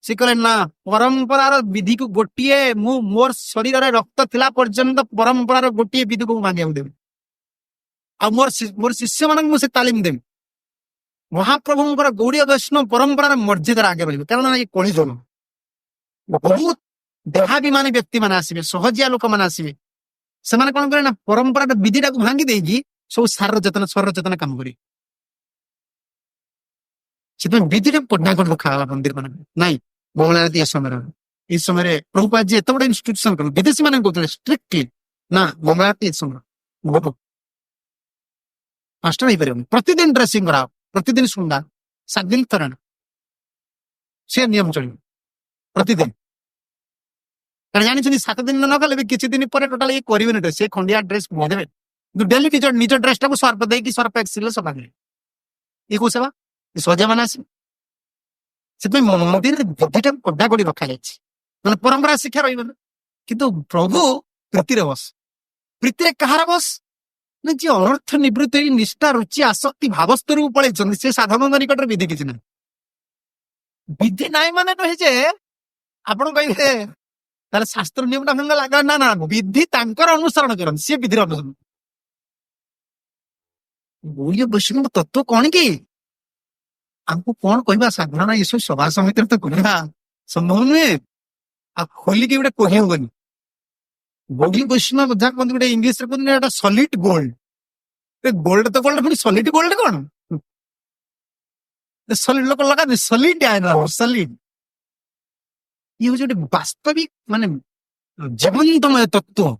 S1: ସେ କହିଲେ ନା, ପରମ୍ପରାର ବିଧିକୁ ଗୋଟିଏ, ମୁଁ ମୋର ଶରୀରରେ ରକ୍ତ ଥିଲା ପର୍ଯ୍ୟନ୍ତ ପରମ୍ପରାର ଗୋଟିଏ ବିଧିକୁ ମୁଁ ମାନିବାକୁ ଦେବି, ଆଉ ମୋର ଶିଷ୍ୟ ମାନଙ୍କୁ ମୁଁ ସେ ତାଲିମ ଦେବି। ମହାପ୍ରଭୁଙ୍କର ଗୌଡୀୟ ବୈଷ୍ଣବ ପରମ୍ପରାର ମର୍ଯ୍ୟାଦାରେ ଆଗେ ରହିବ। କାରଣ ଏ କଳିଯୁଗ, ବହୁତ ଦେହାଭିମାନୀ ବ୍ୟକ୍ତି ମାନେ ଆସିବେ, ସହଜିଆ ଲୋକମାନେ ଆସିବେ। ସେମାନେ କଣ କରିବେ ନା, ପରମ୍ପରାର ବିଧିଟାକୁ ଭାଙ୍ଗି ଦେଇକି ସବୁ ସ୍ୱର ଚେତନା କାମ କରିବେ। ସେଥିପାଇଁ ବିଧିଟା ପଢା କରି ରଖାଗଲା ମନ୍ଦିର ମାନଙ୍କ। ନାଇଁ ମଙ୍ଗଳାରତି ଏ ସମୟରେ, ଏଇ ସମୟରେ ପ୍ରଭୁପାଦ ଯେ ଏତେ ବଡ ଇନଷ୍ଟିଟ୍ୟୁସନ କଲେ, ବିଦେଶୀ ମାନେ କହୁଥିଲେ ଷ୍ଟ୍ରିକ୍ଟଲି ନା ମଙ୍ଗଳାରତି ଏ ସମୟ ପାଞ୍ଚଟା ହେଇପାରିବନି। ପ୍ରତିଦିନ ଡ୍ରେସିଂ କରାଅ, ପ୍ରତିଦିନ ଶୃଙ୍ଗାର, 7 ଦିନ ଥରେ ସେ ନିୟମ ଚଳିବ ପ୍ରତିଦିନ। କାରଣ ଜାଣିଛନ୍ତି 7 ଦିନ ନ କଲେ ବି କିଛି ଦିନ ପରେ ଟୋଟାଲ ଇଏ କରିବେନି, ସେ ଖଣ୍ଡିଆ ଡ୍ରେସ ଦେବେ। କିନ୍ତୁ ଡେଲି ନିଜ ଡ୍ରେସଟାକୁ ସର୍ଫ ଦେଇକି ସର୍ଫ ଏକ୍ସେଲରେ ସଫା କରିବେ। ଇଏ କୋଉ ସେବା? ସହଜିଆ ମାନେ ଆସିବେ। ସେଥିପାଇଁ ମନ୍ଦିରରେ ବୁଦ୍ଧିଟାକୁ କଡା କରି ରଖାଯାଇଛି, ମାନେ ପରମ୍ପରା ଶିକ୍ଷା ରହିବନି। କିନ୍ତୁ ପ୍ରଭୁ ପ୍ରୀତିରେ ବସ। ପ୍ରୀତିରେ କାହାର ବସ? ନା ଯିଏ ଅନର୍ଥ ନିବୃତ୍ତି, ନିଷ୍ଠା, ରୁଚି, ଆସକ୍ତି ଭାବସ୍ତରକୁ ପଳେଇଛନ୍ତି, ସେ ସାଧକଙ୍କ ନିକଟରେ ବିଧି କିଛି ନାହିଁ। ବିଧି ନାହିଁ ମାନେ ନୁହେଁ ଯେ ଆପଣ କହିବେ ତାହେଲେ ଶାସ୍ତ୍ର ନିୟମଟା ଭଙ୍ଗ ଲାଗା। ନା ନା, ବିଧି ତାଙ୍କର ଅନୁସରଣ କରନ୍ତି, ସିଏ ବିଧିର ଅନୁସରଣ। ଗୌଡୀୟ ବୈଷ୍ଣବ ତତ୍ତ୍ୱ କଣ କି? ଆମକୁ କଣ କହିବା ସାଧାରଣ ଏସବୁ ସଭା ସମିତିରେ ତ କହିବା ସମ୍ଭବ ନୁହେଁ, ଆଉ ଖୋଲିକି ଗୋଟେ କହିହବନି। ଗୌଡୀୟ ବୈଷ୍ଣବ ଯାହା କହନ୍ତି, ଗୋଟେ ଇଂଲିଶରେ କହନ୍ତି ଏଟା ସଲିଡ ଗୋଲ୍ଡ। ଗୋଲ୍ଡ ତ ଗୋଲ୍ଡ, ପୁଣି ସଲିଡ ଗୋଲ୍ଡ କଣ? ସଲିଡ ଲୋକ ଲଗାନ୍ତି, ସଲିଡ ସଲିଡ। ଇଏ ହଉଛି ଗୋଟେ ବାସ୍ତବିକ ମାନେ ଜୀବନ୍ତମୟ ତତ୍ତ୍ୱ।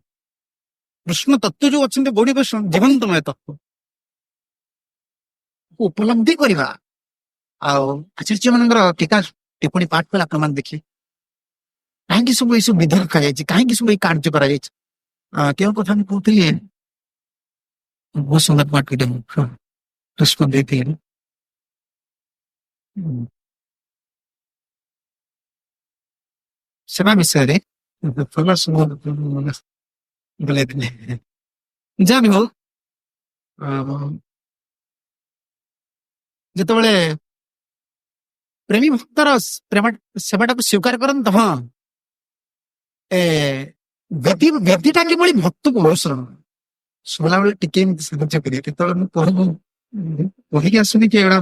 S1: କୃଷ୍ଣ ତତ୍ତ୍ୱ ଯୋଉ ଅଛନ୍ତି ଗୌଡୀୟ ବୈଷ୍ଣବ, ଜୀବନ୍ତମୟ ତତ୍ତ୍ୱ ଉପଲବ୍ଧି କରିବା। ଆଉ ଆଚାର୍ଯ୍ୟ ମାନଙ୍କର ଟୀକା ଟିପ୍ପଣୀ ପାଠ କଲେ ଆପଣମାନେ ଦେଖିବେ କାହିଁକି ସବୁ ଏସବୁ ବିଧି ରଖାଯାଇଛି, କାହିଁକି ସବୁ ଏଇ କାର୍ଯ୍ୟ କରାଯାଇଛି। କେଉଁ କଥା ମୁଁ କହୁଥିଲି, ବହୁତ ସୁନ୍ଦର ପାଠ ଦେଇଥିଲି। ସେବା ବିଷୟରେ ଯାହା ବି ହଉ, ଯେତେବେଳେ ପ୍ରେମୀ ଭକ୍ତର ପ୍ରେମ ସେବାଟାକୁ ସ୍ୱୀକାର କରନ୍ତି, ହଁ ବ୍ୟକ୍ତିଟା କିଭଳି ଭକ୍ତକୁ ଅନୁସରଣ ଶୁଣିଲା ବେଳେ ଟିକେ ଏମିତି ସାହାଯ୍ୟ କରିବେ। କେତେବେଳେ ମୁଁ କହିକି ଆସୁନି କି ଏଗୁଡା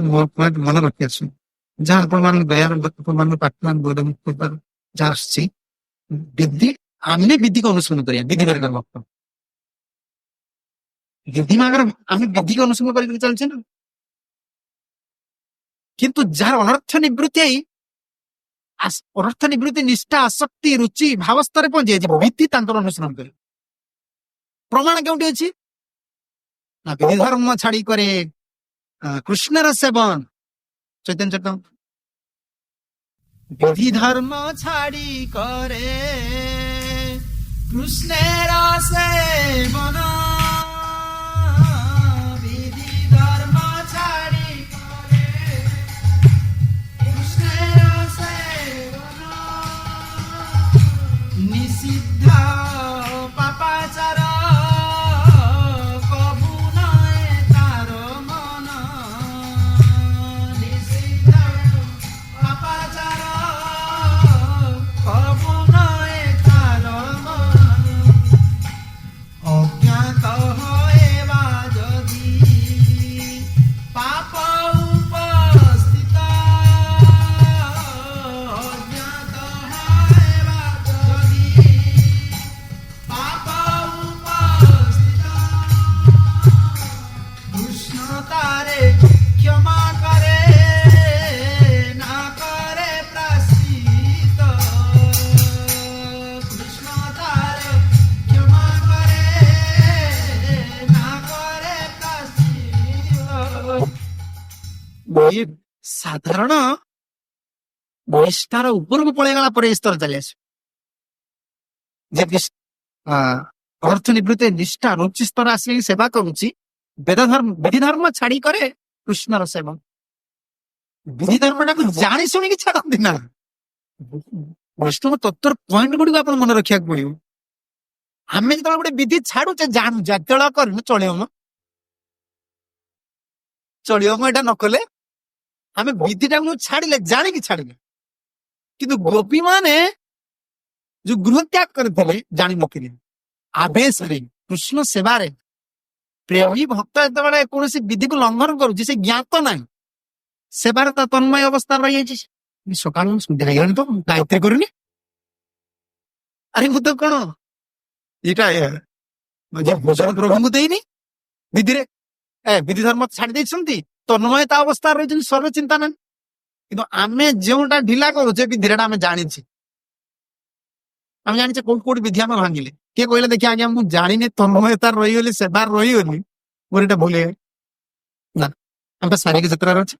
S1: ମନେ ରଖି ଆସୁନି, ଯାହା ଆପଣମାନଙ୍କ ଦୟାର ଆପଣମାନଙ୍କ ପାଠ ଯାହା ଆସୁଛି, ବିଧି आमने विधि को अनुसरण करिया विधि मार्ग भक्त विधि मार्ग आम विधि को अनुसरण कर चलছে ना किंतु जार अनर्थ निवृत्ति अनर्थ निवृत्ति निष्ठा आसक्ति रुचि भाव स्तर पहुंची विधि अनुसरण कर प्रमाण क्योंटी अच्छी ना विधि धर्म छाड़ी करे कृष्णर सेवन चैतन्य चैतन्य विधि धर्म छाड़ी करे कृष्णेर सेवन विधि धर्म छाड़ी करे कृष्णेर सेवन निषिद्ध पापाचार कबू नए तार मन निषिद्ध पापाचार कबू नए तार मन अज्ञात हेवा जदि पाप उपस्थित अज्ञात हेवा जदि पाप उपस्थित कृष्ण तारे क्षमा करे ना करे प्रायश्चित कृष्ण तारे क्षमा करे ना करे प्रायश्चित ये साधारण निष्ठार उपरକୁ ପଳେଇଗଲା ପରେ ସ୍ତର ଚାଲି ଆସିବ ଯେ अर्थ निवृत्ति निष्ठा रुचि स्तर आसिक सेवा करुच्ची वेद धर्म विधि धर्म छाड़ी करे कृष्णर सेवन विधि धर्म टाक जानी शुणी छाड़ती ना वैष्णव तत्वर पॉइंट गुड़ी आप मन रखा पड़ो आम जो गोटे विधि छाड़ुचे जानू जल कर चलो चलो एटा न कले आम विधि टाक छाड़े जाणी छाड़े कि गोपी माने जो गृह त्याग करते जानी नथिले आवेश कृष्ण सेवारे प्रेमी भक्त जो कौन विधि को लंघन करुच्ची से ज्ञात ना सेवार तन्मय अवस्था रही सका तो गायत्री करूनी अरे मु तो कौन ये भोजन प्रभु को देनी विधि विधि धर्म छाड़ी देती तन्मयता अवस्था रही सर्व चिंता ना कि आम जोटा ढिला करुचे विधि आम जानी आम जाने कौट कौट विधि आम भांगिले किए कहले देखिए आज्ञा मुझे जानी तन्मयतार रहीगली सेवार रहीगली मोर ये भूल ना आम शारीरिक क्षेत्र अच्छे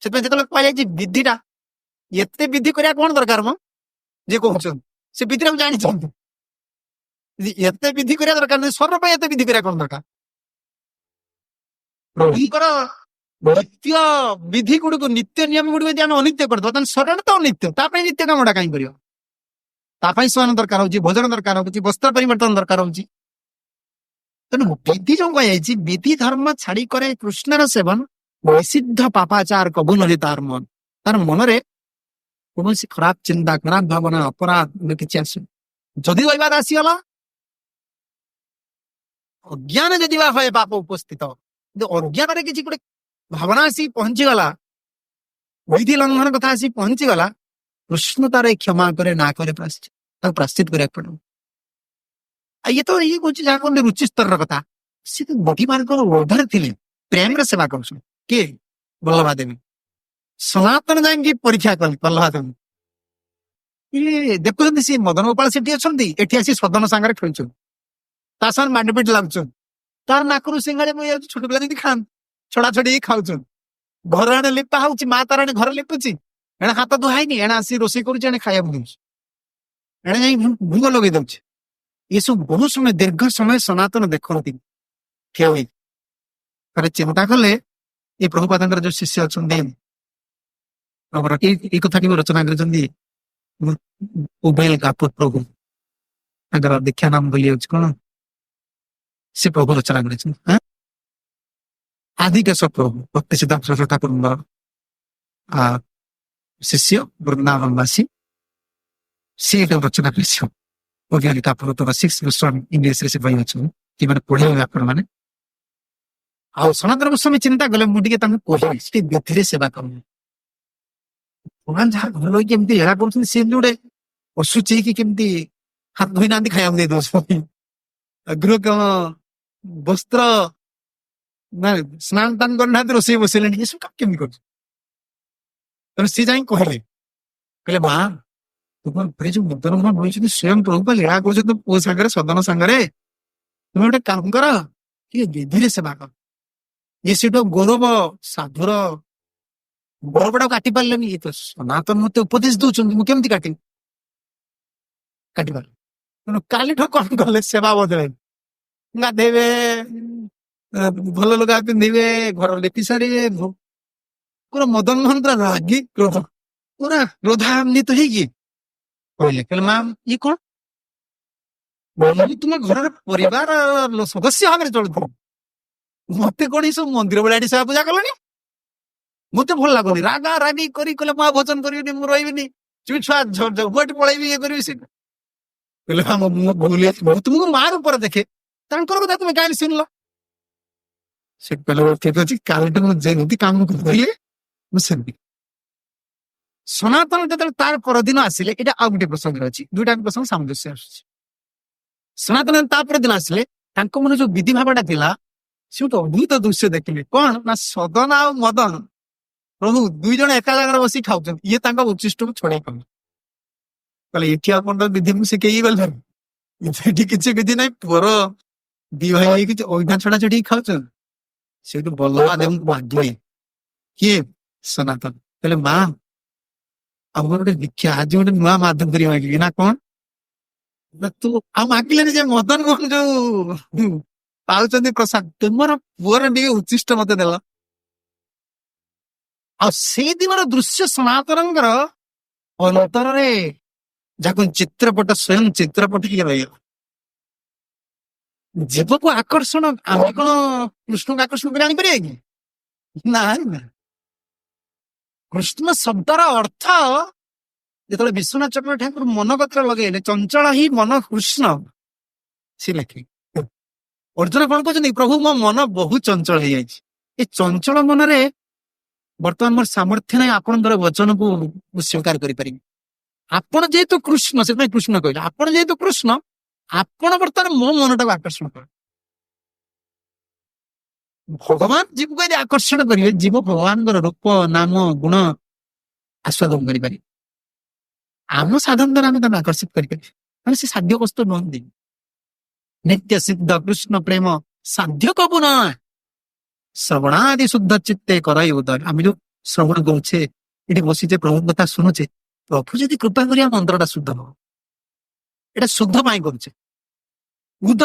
S1: जो कह विधिटा एत विधि करा कौन दरकार म जे कहते से विधि जानी एत विधि करा दरकार नहीं सर्व एत विधि करा कौन दरकार प्रभुंकर नित्य विधि गुड़ नित्य नियम गुड़ अनित्य करदे शरण तो अनित्य नित्य कामटा कहीं कर स्नान दरकार हो भोजन दरकार हो वस्त्र परिवर्तन दरकार हो तेणु विधि जो कही विधि धर्म छाड़ी करे कृष्णर सेवन निषिद्ध पापाचार कबू न तार मन तार मन कौन खराब चिंता खराब भावना अपराध किसी आस जदि विवाद आसीगला अज्ञान जदि हुए पाप उपस्थित अज्ञान किसी गोटे भावना आसी पहुंचीगला विधि लंघन कथा आसी पहुंचीगला कृष्ण तार क्षमा करे ना करे प्राश्चित करा पड़ो ये तो ये कौन जहाँ कहते रुचि स्तर कथा सी तो विधि मार्ग ऊर्धर थे प्रेम सेवा कर किए बल्लभा देवी सनातन जाए परीक्षा कल बल्लभा देवी ये देखुं सी मदन गोपाल सेठी अच्छा एटी आसी सदन सांगे खेल माडपिट लगुच तार नाकरू सिंगाड़े छोट पिला खान छड़ा छड़ी खाऊ घर आने लिपा हो माँ तार घर लिपुची एणे हाथ धुआईनी एणे आसी रोषे कर खाया एणे भूग लगे दे ये सब बहुत समय दीर्घ समय सनातन देखती ठिया हुई चिंता कले ये प्रभुपाद जो शिष्य अच्छा कथा की रचना कर उबेल कापुर प्रभु दीक्षा नाम बोली कौन से प्रभु रचना कर आदिकेश प्रभु भक्ति सिद्धांत ठाकुर शिष्य वृंदावनवासी सी रचना कर वैज्ञानिक इंग्लीश से बही अच्छे कि मैंने पढ़े आपण मैंने आ सनातन गोस्वामी चिंता कले मुझे कही विधि सेवा कर भगवान जहाँ घर लगे जरा कर जोड़े पशुचे कि ହାତ ଧୋଇନାହାନ୍ତି ଖାଇବାକୁ ଦେଇ ଦଉଛନ୍ତି। ଗୃହ କାମ, ବସ୍ତ୍ର, ନା ସ୍ନାନ ଦାନ କରିନାହାନ୍ତି ରୋଷେଇ ବସେଇଲେଣି, ଏସବୁ କାମ କେମିତି କରୁଛୁ? ତେଣୁ ସିଏ ଯାଇ କହିଲେ ମା ତୁମ ଉପରେ ଯୋଉ ମଦନ ମୋହନ ରହିଛନ୍ତି ସ୍ୱୟଂ ପ୍ରଭୁ ବା ଲୀଳା କରୁଛନ୍ତି ପୁଅ ସାଙ୍ଗରେ ସଦନ ସାଙ୍ଗରେ, ତୁମେ ଗୋଟେ କାମ କର ଟିକେ ବିଧିରେ ସେବା କର। ଇଏ ସେଠୁ ଗୌରବ ସାଧୁର ଗୌରବଟାକୁ କାଟି ପାରିଲେନି। ଇଏ ତ ସନାତନ ମତେ ଉପଦେଶ ଦଉଛନ୍ତି, ମୁଁ କେମିତି କାଟିବି? କାଟିପାରିଲି। ତେଣୁ କାଲିଠୁ କଣ କଲେ, ସେବା ବଦଳେଇ ଗାଧେଇବେ, ଭଲ ଲୁଗା ପିନ୍ଧିବେ, ଘର ଲେପି ସାରିବେ। ପୁରା ମଦନ ମୋହନ ପୁରା ରାଗି କ୍ରୋଧ, ପୁରା କ୍ରୋଧାନ୍ୱିତ ହେଇକି କହିଲେ ମା ଇଏ କଣ? ତୁମ ଘରର ପରିବାର ସଦସ୍ୟ ଭାବରେ ଚଳୁଥିବ, ମତେ କଣ ଏସବୁ ମନ୍ଦିର ଭଳିଆ ଏଠି ସେବା ପୂଜା କଲଣି? ମତେ ଭଲ ଲାଗୁନି। ରାଗା ରାଗି କରି କହିଲେ ମା ଭୋଜନ କରିବିନି, ମୁଁ ରହିବିନି, ଛୁଆ ଏଠି ପଳେଇବି, ଇଏ କରିବି ସେ କହିଲେ ମୁଁ ଭୁଲ ମୁଁ ତୁମକୁ ମା ରୂପରେ ଦେଖେ, ତାଙ୍କର କଥା ତୁମେ କାହିଁକି ଶୁଣିଲ? ସେ କହିଲେ ଠିକ ଅଛି, କାଲିଠୁ ମୁଁ ଯେମିତି କାମ କରିଥିଲି ମୁଁ ସେମିତି। ସନାତନ ଯେତେବେଳେ ତାର ପରଦିନ ଆସିଲେ, ଏଇଟା ଆଉ ଗୋଟେ ପ୍ରସଙ୍ଗରେ ଅଛି, ଦୁଇଟା ପ୍ରସଙ୍ଗ ସାମଞ୍ଜସ୍ୟ ଆସୁଛି। ସନାତନ ତା ପରଦିନ ଆସିଲେ, ତାଙ୍କ ମନରେ ଯୋଉ ବିଧି ଭାବଟା ଥିଲା, ସେ ଗୋଟେ ଅଦ୍ଭୁତ ଦୃଶ୍ୟ ଦେଖିଲେ। କଣ ନା ସଦନ ଆଉ ମଦନ ପ୍ରଭୁ ଦୁଇ ଜଣ ଏକା ଜାଗାରେ ବସି ଖାଉଛନ୍ତି, ଇଏ ତାଙ୍କ ଉଚ୍ଚିଷ୍ଟକୁ ଛଡେଇ କଲେ। କହିଲେ ଏଠି ଆଉ କଣ ବିଧି ମୁଁ ଶିଖେଇକି ଗଲେ? ଏଠି କିଛି ବିଧି ନାହିଁ, ପୁଅର ଦି ଭାଇ ହେଇକି ଅଇନା ଛଡା ଛଡିକି ଖାଉଛନ୍ତି। ସେଇଠୁ ବଲ୍ଲଭାଦେବଙ୍କୁ ମାଗିଲେ, କିଏ? ସନାତନ। କହିଲେ ମା ଆମର ଗୋଟେ ଦୀକ୍ଷା, ଆଜି ଗୋଟେ ନୂଆ ମାଧୁରୀ ମାଗିବି। ନା କଣ? ତୁ ଆଉ ମାଗିଲେନି ଯେ ମଦନ ମୋହନ ଯୋଉ ପାଉଛନ୍ତି ପ୍ରସାଦ, ତୁମର ପୁଅର ଟିକେ ଉଚ୍ଚିଷ୍ଟ ମତେ ଦେଲ। ଆଉ ସେଇଦିନର ଦୃଶ୍ୟ ସନାତନଙ୍କର ଅନ୍ତରରେ ଯାହାକୁ ଚିତ୍ରପଟ, ସ୍ୱୟଂ ଚିତ୍ରପଟ ଟିକେ ରହିଗଲା। ଜୀବକୁ ଆକର୍ଷଣ, ଆମେ କଣ କୃଷ୍ଣଙ୍କୁ ଆକର୍ଷଣ କରି ଆଣିପାରିବା କି? ନା। କୃଷ୍ଣ ଶବ୍ଦର ଅର୍ଥ ଯେତେବେଳେ ବିଶ୍ୱନାଥ ଚକ୍ର ଠାକୁର ମନ କତିରେ ଲଗେଇଲେ, ଚଞ୍ଚଳ ହିଁ ମନ କୃଷ୍ଣ, ସେ ଲେଖେ। ଅର୍ଜୁନ କଣ କହୁଛନ୍ତି? ପ୍ରଭୁ ମୋ ମନ ବହୁତ ଚଞ୍ଚଳ ହେଇଯାଇଛି, ଏ ଚଞ୍ଚଳ ମନରେ ବର୍ତ୍ତମାନ ମୋର ସାମର୍ଥ୍ୟ ନାହିଁ ଆପଣଙ୍କର ବଚନକୁ ମୁଁ ସ୍ୱୀକାର କରିପାରିବି। ଆପଣ ଯେହେତୁ କୃଷ୍ଣ, ସେଥିପାଇଁ କୃଷ୍ଣ କହିଲେ, ଆପଣ ଯେହେତୁ କୃଷ୍ଣ, ଆପଣ ବର୍ତ୍ତମାନ ମୋ ମନଟାକୁ ଆକର୍ଷଣ କର। ଭଗବାନ ଜୀବକୁ ଯଦି ଆକର୍ଷଣ କରିବେ, ଜୀବ ଭଗବାନଙ୍କର ରୂପ, ନାମ, ଗୁଣ ଆସ୍ୱାଦନ କରିପାରିବେ। ଆମ ସାଧନ ଦ୍ୱାରା ଆମେ ତାଙ୍କୁ ଆକର୍ଷିତ କରିପାରିବେ, ମାନେ ସେ ସାଧ୍ୟ ବସ୍ତୁ ନୁହନ୍ତି। ନିତ୍ୟ ସିଦ୍ଧ କୃଷ୍ଣ ପ୍ରେମ ସାଧ୍ୟ କବୁ ନା, ଶ୍ରବଣାଦି ଶୁଦ୍ଧ ଚିତ୍ତେ କରାଇ ଉଦୟ। ଆମେ ଯୋଉ ଶ୍ରବଣ କରୁଛେ, ଏଠି ବସିଛେ, ପ୍ରଭୁଙ୍କ କଥା ଶୁଣୁଛେ, ପ୍ରଭୁ ଯଦି କୃପା କରିବା ମନ୍ତ୍ରଟା ଶୁଦ୍ଧ ହବ। ଏଟା ଶୁଦ୍ଧ ପାଇଁ କରୁଛେ। ଉଦୟ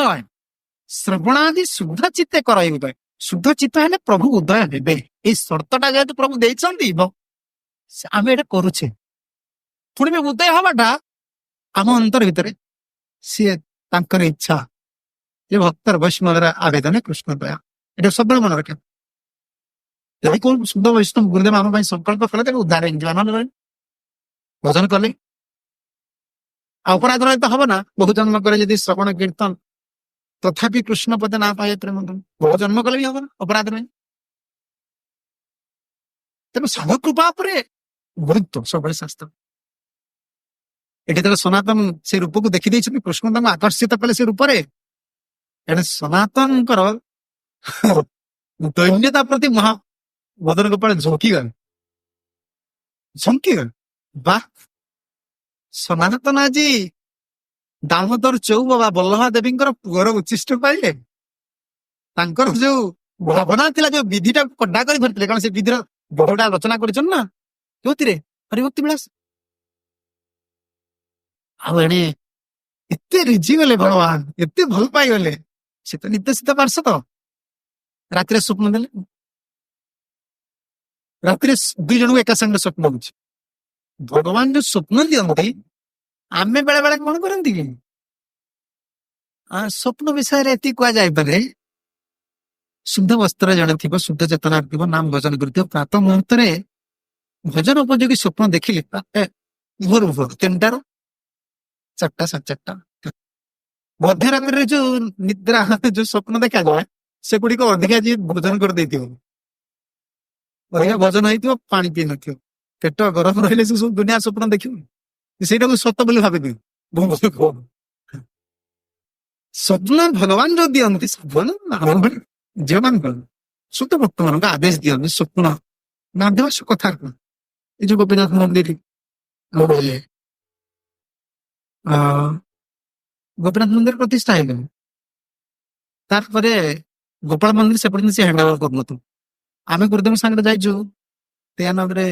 S1: ଶ୍ରବଣାଦି ଶୁଦ୍ଧ ଚିତ୍ତେ କରାଇ ଉଦୟ। ଶୁଦ୍ଧ ଚିତ୍ତ ହେଲେ ପ୍ରଭୁ ଉଦୟ ହେବେ, ଏଇ ସର୍ତ୍ତଟା ଯେହେତୁ ପ୍ରଭୁ ଦେଇଛନ୍ତି, ଆମେ ଏଟା କରୁଛେ। ପୁଣି ବି ଉଦୟ ହବାଟା ଆମ ଅନ୍ତର ଭିତରେ, ସିଏ ତାଙ୍କର ଇଚ୍ଛା ଯେ ଭକ୍ତର ବୈଷ୍ଣବର ଆବେଦନ କୃଷ୍ଣ ଦୟା। ଏଟା ସବୁବେଳେ ମନେ ରଖେ। ଯଦି କୋଉ ଶୁଦ୍ଧ ବୈଷ୍ଣବ ଗୁରୁଦେବ ଆମ ପାଇଁ ସଂକଳ୍ପ କଲେ, ତାକୁ ଉଦ୍ଧାର ହେଇଯିବା। ନହେଲେ ଭଜନ କଲେ ଆଉ ଅପରାଧ ରହିତ ହବ ନା? ବହୁ ଜନ୍ମ করে ଯଦି ଶ୍ରବଣ କୀର୍ତ୍ତନ ତଥାପି କୃଷ୍ଣ ପଦେ ନା ପାଏ ପ୍ରେମ, ବହୁ ଜନ୍ମ କଲେ ବି ହବ ନା, ଅପରାଧ ନାହିଁ। ତେଣୁ ସାଧ କୃପା ଉପରେ ଗୁରୁତ୍ୱ ସବୁବେଳେ ଶାସ୍ତ୍ର। ଏଠି ଯେତେବେଳେ ସନାତନ ସେ ରୂପକୁ ଦେଖିଦେଇଛନ୍ତି, କୃଷ୍ଣ ତାଙ୍କୁ ଆକର୍ଷିତ କଲେ ସେ ରୂପରେ। ଏଣେ ସନାତନଙ୍କର ଦୈନ୍ୟତା ପ୍ରତି ମହା ମଦନ ଗୋପାଳ ଝଙ୍କିଗଲେ। ବା ସନାତନ ଆଜି ଦାମୋଦର ଚୌବ ବା ବଲ୍ଲଭା ଦେବୀଙ୍କର ପୁଅର ଉଚ୍ଚିଷ୍ଟ ପାଇଲେ। ତାଙ୍କର ଯୋଉ ଭାବନା ଥିଲା, ଯୋଉ ବିଧିଟା କଡା କରି ଧରିଥିଲେ, କାରଣ ସେ ବିଧିର ବଡଟା ରଚନା କରିଛନ୍ତି ନା ଯୋଉଥିରେ ହରିଭକ୍ତି ବିଳାସ। ଆଉ ଏଣେ ଏତେ ରିଝିଗଲେ ଭଗବାନ, ଏତେ ଭଲ ପାଇଗଲେ, ସେ ତ ନିତ୍ୟ ସିଦ୍ଧ ପାର୍ଷଦ। ରାତିରେ ସ୍ୱପ୍ନ ଦେଲେ, ରାତିରେ ଦୁଇ ଜଣଙ୍କୁ ଏକା ସାଙ୍ଗରେ ସ୍ୱପ୍ନ ହଉଛି। ଭଗବାନ ଯୋଉ ସ୍ୱପ୍ନ ଦିଅନ୍ତି, ଆମେ ବେଳେ ବେଳେ କଣ କରନ୍ତି କି? ସ୍ୱପ୍ନ ବିଷୟରେ ଏତିକି କୁହାଯାଇପାରେ, ଶୁଦ୍ଧ ବସ୍ତ୍ର ଜଣେ ଥିବ, ଶୁଦ୍ଧ ଚେତନା ଥିବ, ନାମ ଭଜନ କରୁଥିବ, ପ୍ରାତଃ ମୁହୂର୍ତ୍ତରେ ଭଜନ ଉପଯୋଗୀ ସ୍ୱପ୍ନ ଦେଖିଲେ, ଭୋର 3ଟାରୁ 4ଟା 4:30 ମଧ୍ୟରାତ୍ରିରେ ଯୋଉ ନିଦ୍ରା, ଯୋଉ ସ୍ୱପ୍ନ ଦେଖାଯାଏ, ସେଗୁଡିକ ଅଧିକା ଯିଏ ଭୋଜନ କରିଦେଇଥିବ, ଅଧିକା ଭୋଜନ ହେଇଥିବ, ପାଣି ପିଇ ନଥିବ, ପେଟ ଗରମ ରହିଲେ ସେ ସବୁ ଦୁନିଆ ସ୍ୱପ୍ନ ଦେଖିବ, ସେଇଟାକୁ ସତ ବୋଲି ଭାବିଦିଅ। ସ୍ୱପ୍ନ ଭଗବାନ ଯୋଉ ଦିଅନ୍ତି ସ୍ୱପ୍ନ ଆମ ଭଳି ଝିଅମାନଙ୍କୁ ଶୁଦ୍ଧ ଭକ୍ତ ମାନଙ୍କୁ ଆଦେଶ ଦିଅନ୍ତି ସ୍ୱପ୍ନ ମାଧ୍ୟମ ସେ କଥା କଣ ଏ ଯୋଉ ଗୋପୀନାଥ ମନ୍ଦିର ଗୋଟେ, ଅ, ଗୋପୀନାଥ ମନ୍ଦିର ପ୍ରତିଷ୍ଠା ହେଇଗଲେ ତାପରେ ଗୋପାଳ ମନ୍ଦିର ସେପର୍ଯ୍ୟନ୍ତ ସେ ହ୍ୟାଣ୍ଡ ଓଭର କରୁନଥିଲୁ। ଆମେ ଗୁରୁଦେବ ସାଙ୍ଗରେ ଯାଇଛୁ ତେୟାନବରେ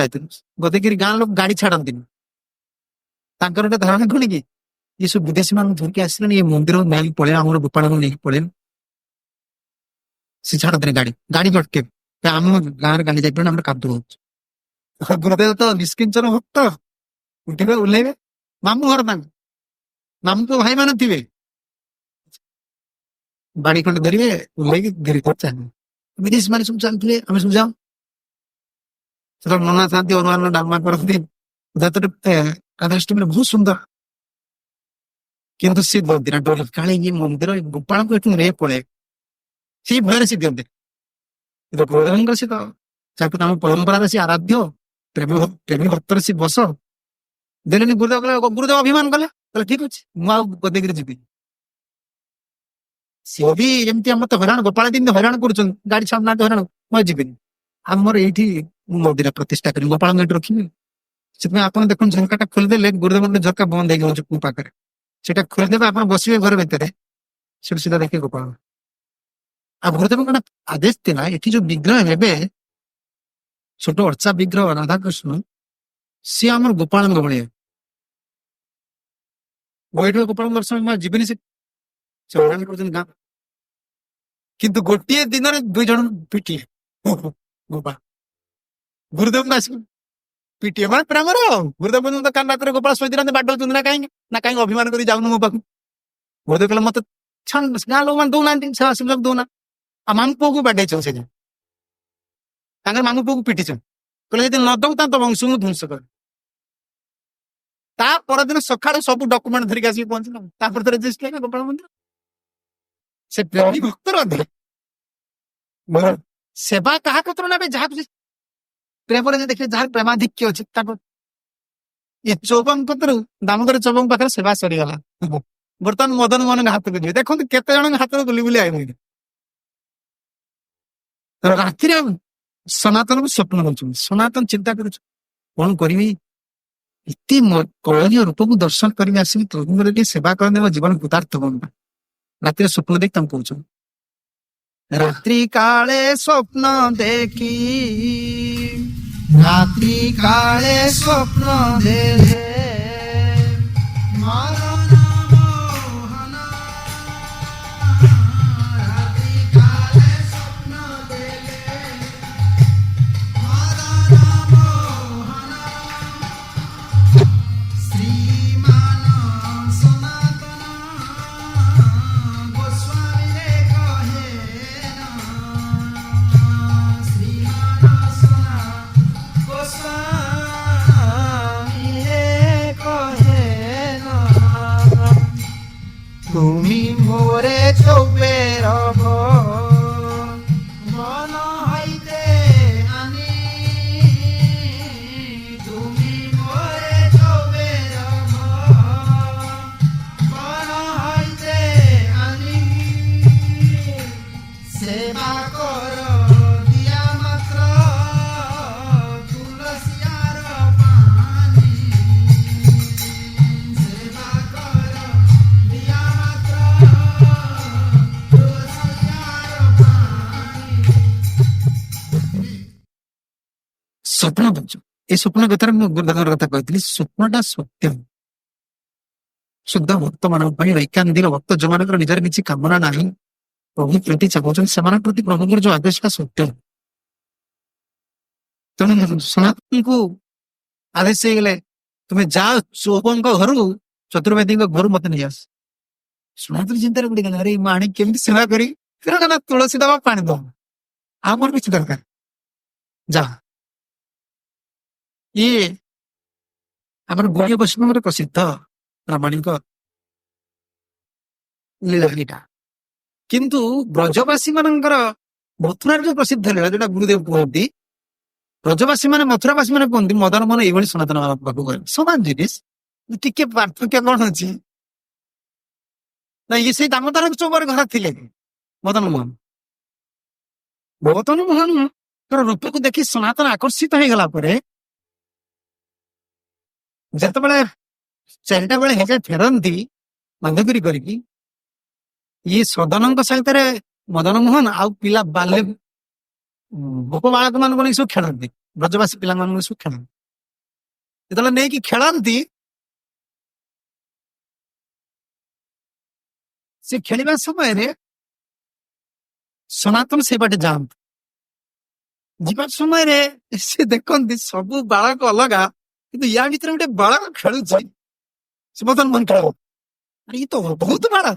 S1: ଯାଇଥିଲୁ। ଗୋଦେଗିରି ଗାଁ ଲୋକ ଗାଡି ଛାଡନ୍ତିନି, ତାଙ୍କର ଗୋଟେ ଧାରଣା କଣ କି ये सब विदेशी मान धरके आसले ये मंदिर नेଇକି ପଳେଇବା ଆମର ଗୋପାଳଙ୍କୁ ନେଇକି ପଳେଇବା ସେ ଛାଡନ୍ତିନି ଗାଡି ଗାଡି ଭଟକେ ଆମ ଗାଁରେ ଗାଡି ଯାଇପାରିବନି ଆମର କାଦୁଅ ହଉଛି। ଗୁରୁଦେବ ତ ନିଷ୍କିଞ୍ଚନ ଭକ୍ତ ଉଠିବେ ଓହ୍ଲେଇବେ ମାମୁଁ ଘର ତାଙ୍କ ମାମୁଁ ପୁଅ ଭାଇ ମାନେ ଥିବେ ବାଡି ଖଣ୍ଡେ ଧରିବେ ଓହ୍ଲେଇକି ଧୀରେ ଧୀରେ ଚାଲିବେ। ବିଦେଶୀ ମାନେ ସବୁ ଚାଲିଥିବେ ଆମେ ସବୁ ଯାଉ ସେଟା ନନା ଥାନ୍ତି ଅରୁଆ ଡାଲମା କରନ୍ତି ରାଧାଷ୍ଟମୀରେ ବହୁତ ସୁନ୍ଦର। କିନ୍ତୁ ସେ ମନ୍ଦିର ଡର କାଳେ ଇଏ ମନ୍ଦିର ଗୋପାଳଙ୍କୁ ଏଠୁ ରେ ପଳେଇ ସେଇ ଭୟରେ ସେ ଦିଅନ୍ତି। ଗୁରୁଦେବଙ୍କର ସେ ତ ତାକୁ ଆମ ପରମ୍ପରାରେ ସେ ଆରାଧ୍ୟ ପ୍ରେମୀ ଭକ୍ତର ସେ ବସ ଦେଲେନି। ଗୁରୁଦେବ ଅଭିମାନ କଲେ ତାହେଲେ ଠିକ ଅଛି ମୁଁ ଆଉ ଗୋଦେଗିରି ଯିବି। ସିଏ ବି ଏମିତି ଆମର ତ ହଇରାଣ ଗୋପାଳ ଯେମିତି ହଇରାଣ କରୁଛନ୍ତି ଗାଡି ଛାଡୁନାହାନ୍ତି ହଇରାଣ ମୁଁ ଯିବିନି ଆମର ଏଇଠି ମୁଁ ମନ୍ଦିର ପ୍ରତିଷ୍ଠା କରିବି ଗୋପାଳଙ୍କୁ ଏଠି ରଖିବି। ସେଥିପାଇଁ ଆପଣ ଦେଖନ୍ତୁ ଝରକାଟା ଖୋଲିଦେଲେ ଗୁରୁଦେବଙ୍କ ଝରକା ବନ୍ଦ ହେଇକି ରହୁଛି ମୋ ପାଖରେ ସେଟା ଖୋଲିଦେବେ ଆପଣ ବସିବେ ଘର ଭିତରେ ସେଠୁ ସିଧା ଦେଖିବେ ଗୋପାଳ। ଆଉ ଗୁରୁଦେବଙ୍କର ଆଦେଶ ଥିଲା ଏଠି ଯୋଉ ବିଗ୍ରହ ହେବେ ଛୋଟ ଅର୍ଚା ବିଗ୍ରହ ରାଧାକୃଷ୍ଣ ସିଏ ଆମର ଗୋପାଳଙ୍କ ଭଳିଆ ବୈଠକ ଗୋପାଳଙ୍କ ଦର୍ଶନ ମୁଁ ଯିବିନି ସେ କରୁଛନ୍ତି ଗାଁ କିନ୍ତୁ ଗୋଟିଏ ଦିନରେ 2 ଜଣ ପିଟିଏ ଗୋପାଳ ଗୁରୁଦେବଙ୍କୁ ଆସିକି ପିଟିଏ ମାନେ ପ୍ରେମର ଗୁରୁଦେବ ତ କାନ ରାତିରେ ଗୋପାଳ ଶୋଇଥାନ୍ତି ବାଡଉଛନ୍ତି ନା କାହିଁକି ଅଭିମାନ କରି ଯାଉନୁ ମୋ ପାଖକୁ। ଗୁରୁଦେବ କହିଲେ ମତେ ଗାଁ ଲୋକମାନେ ଦଉନାହାନ୍ତି ସେବା ସୁଯୋଗ ଦଉନା ଆଉ ମାମୁ ପୁଅକୁ ବାଡେଇଛ ସେ ତାଙ୍କର ମାମୁ ପୁଅକୁ ପିଟିଛ କହିଲେ ଯଦି ନ ଦଉ ତାଙ୍କ ବଂଶକୁ ଧ୍ୱଂସ କର। ତା ପରଦିନ ସକାଳୁ ସବୁ ଡକୁମେଣ୍ଟ ଧରିକି ଆସିକି ପହଞ୍ଚିଲ ତାପରେ ତ ରେଜିଷ୍ଟ୍ରି ହେଲା ଗୋପାଳ ମନ୍ଦିର। ସେ ପ୍ରେମୀ ଭକ୍ତର ଅଧିକ ସେବା କାହା କତର ନେବେ ଯାହାକୁ ପ୍ରେମରେ ଦେଖିବେ ଯାହାର ପ୍ରେମାଧିକ୍ୟ ଅଛି ତାକୁ ଏ ଚୌବଙ୍କ କତରୁ ଦାମୋଦର ଚୌବଙ୍କ ପାଖରେ ସେବା ସରିଗଲା ବର୍ତ୍ତମାନ ମଦନ ମୋହନଙ୍କ ହାତକୁ ଯିବେ ଦେଖନ୍ତୁ କେତେ ଜଣଙ୍କ ହାତକୁ ବୁଲି ବୁଲି ଆଇଲେଣି। ରାତିରେ ସନାତନକୁ ସ୍ୱପ୍ନ ଦଉଛନ୍ତି ସନାତନ ଚିନ୍ତା କରୁଛୁ କଣ କରିବି ଏତେ କଳନୀୟ ରୂପକୁ ଦର୍ଶନ କରିକି ଆସିବି ତୋର ଟିକେ ସେବା କରନ୍ତି ମୋ ଜୀବନ କୃତାର୍ଥ ହୁଅନ୍ତା। ରାତିରେ ସ୍ୱପ୍ନ ଦେଖି ତାଙ୍କୁ କହୁଛନ୍ତି ରାତ୍ରି କାଳେ ସ୍ୱପ୍ନ ଦେଖି ରାତ୍ରି କାଳେ ସ୍ୱପ୍ନ ଦେଖେ তুমি মোরে চৌপের মন হইতে আনি তুমি মোরে চৌপের মন হইতে আনি সেবা কর দিয়া মাত্র তুলসিয়ার পানি সেবা কর দিয়া ସ୍ୱପ୍ନ ବୁଝୁ ଏଇ ସ୍ୱପ୍ନ କଥାରେ ମୁଁ ଗୁରୁଦେବଙ୍କର କଥା କହିଥିଲି ସ୍ୱପ୍ନଟା ସତ୍ୟ ଶୁଦ୍ଧ ଭକ୍ତ ମାନଙ୍କ ପାଇଁ ଐକାନ୍ତିକ ଭକ୍ତ ଯୋଉମାନଙ୍କର ନିଜର କିଛି କାମନା ନାହିଁ ପ୍ରଭୁ ପ୍ରତି ଚାହୁଁଛନ୍ତି ସେମାନଙ୍କ ପ୍ରତି ପ୍ରଭୁଙ୍କର ଯୋଉ ଆଦେଶଟା ସତ୍ୟ। ତେଣୁ ସନାତନଙ୍କୁ ଆଦେଶ ହେଇଗଲେ ତୁମେ ଯାଅ ଚୌବଙ୍କ ଘରୁ ଚତୁର୍ବେଦୀଙ୍କ ଘରୁ ମତେ ନେଇ ଆସ। ସନାତନ ଚିନ୍ତାରେ ପଡିଗଲା ଆରେ ମୁଁ ଆଣି କେମିତି ସେବା କରି ତୁଳସୀ ଦବା ପାଣି ଦବା ଆଉ ମୋର କିଛି ଦରକାର ଯା ଇଏ ଆମର ଗୌଡୀୟ ବୈଷ୍ଣବରେ ପ୍ରସିଦ୍ଧ ପ୍ରାମାଣିକ ଲୀଳା। କିନ୍ତୁ ବ୍ରଜବାସୀ ମାନଙ୍କର ମଥୁରାରେ ଯୋଉ ପ୍ରସିଦ୍ଧ ଲୀଳା ଯୋଉଟା ଗୁରୁଦେବ କୁହନ୍ତି ବ୍ରଜବାସୀ ମାନେ ମଥୁରାବାସୀ ମାନେ କୁହନ୍ତି ମଦନ ମୋହନ ଏଇଭଳି ସନାତନ ପାଖକୁ ଗଲେ ସମାନ ଜିନିଷ ଟିକେ ପାର୍ଥକ୍ୟ କଣ ଅଛି ନା ଇଏ ସେଇ ଦାମୋଦର ଚୌବରେ ଘର ଥିଲେ ମଦନ ମୋହନ। ମଦନ ମୋହନଙ୍କର ରୂପକୁ ଦେଖି ସନାତନ ଆକର୍ଷିତ ହେଇଗଲା ପରେ ଯେତେବେଳେ 4ଟା ବେଳେ ହେଲେ ଫେରନ୍ତି ବାନ୍ଧଗିରି କରିକି, ଇଏ ସଦନଙ୍କ ସହିତରେ ମଦନ ମୋହନ ଆଉ ପିଲା ବାଲ୍ୟ ଗୋପ ବାଳକ ମାନଙ୍କୁ ନେଇ ସବୁ ଖେଳନ୍ତି, ବ୍ରଜବାସୀ ପିଲାମାନଙ୍କୁ ସବୁ ଖେଳନ୍ତି। ଯେତେବେଳେ ନେଇକି ଖେଳନ୍ତି, ସେ ଖେଳିବା ସମୟରେ ସନାତନ ସେଇ ବାଟେ ଯାଆନ୍ତି। ଯିବା ସମୟରେ ସେ ଦେଖନ୍ତି ସବୁ ବାଳକ ଅଲଗା, କିନ୍ତୁ ୟା ଭିତରେ ଗୋଟେ ବାଳକ ଖେଳୁଛି। ସେ ମଦନ ମୋହନ ଖେଳ, ଆରେ ଇଏ ତ ବହୁତ ବାଳକ।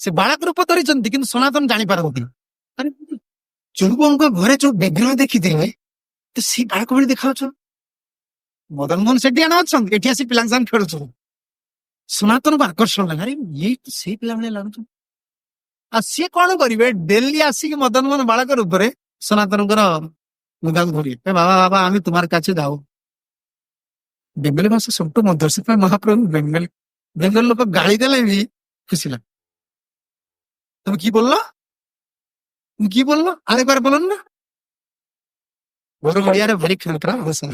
S1: ସେ ବାଳକ ରୂପ ଧରିଛନ୍ତି କିନ୍ତୁ ସନାତନ ଜାଣିପାରନ୍ତି। ଆରେ ଚୁଡୁବଙ୍କ ଘରେ ଯୋଉ ବିଗ୍ରହ ଦେଖିଥିଲେ ତ ସେଇ ବାଳକ ଭଳି ଦେଖାଯାଉଛ। ମଦନ ମୋହନ ସେଠି ଆଣ ଅଛନ୍ତି, ଏଠି ଆସି ପିଲାଙ୍କ ସାଙ୍ଗେ ଖେଳୁଛୁ। ସନାତନକୁ ଆକର୍ଷଣ ଲାଗେ, ଆରେ ଇଏ ତ ସେଇ ପିଲା ଭଳିଆ ଲାଗୁଛୁ। ଆଉ ସିଏ କଣ କରିବେ, ଡେଲି ଆସିକି ମଦନ ମୋହନ ବାଳକ ରୂପରେ ସନାତନଙ୍କର ମୁଗାକୁ ଧରିବେ, ବାବା ବାବା ଆମେ ତୁମାର কাছে যাও। ବେଙ୍ଗଲୀ ଭାଷା ସବୁଠୁ ମଧୁର, ସେଥିପାଇଁ ମହାପ୍ରଭୁ ବେଙ୍ଗଲ ଲୋକ ଗାଳି ଦେଲେ ବି ଖୁସି লাগে। তুমি কি বললো, তুমি কি বললো, আরেকবার বলুন না। ମୋର ଓଡ଼ିଆରେ ଭାରି ଖାନ୍ତରା ଭାଷା।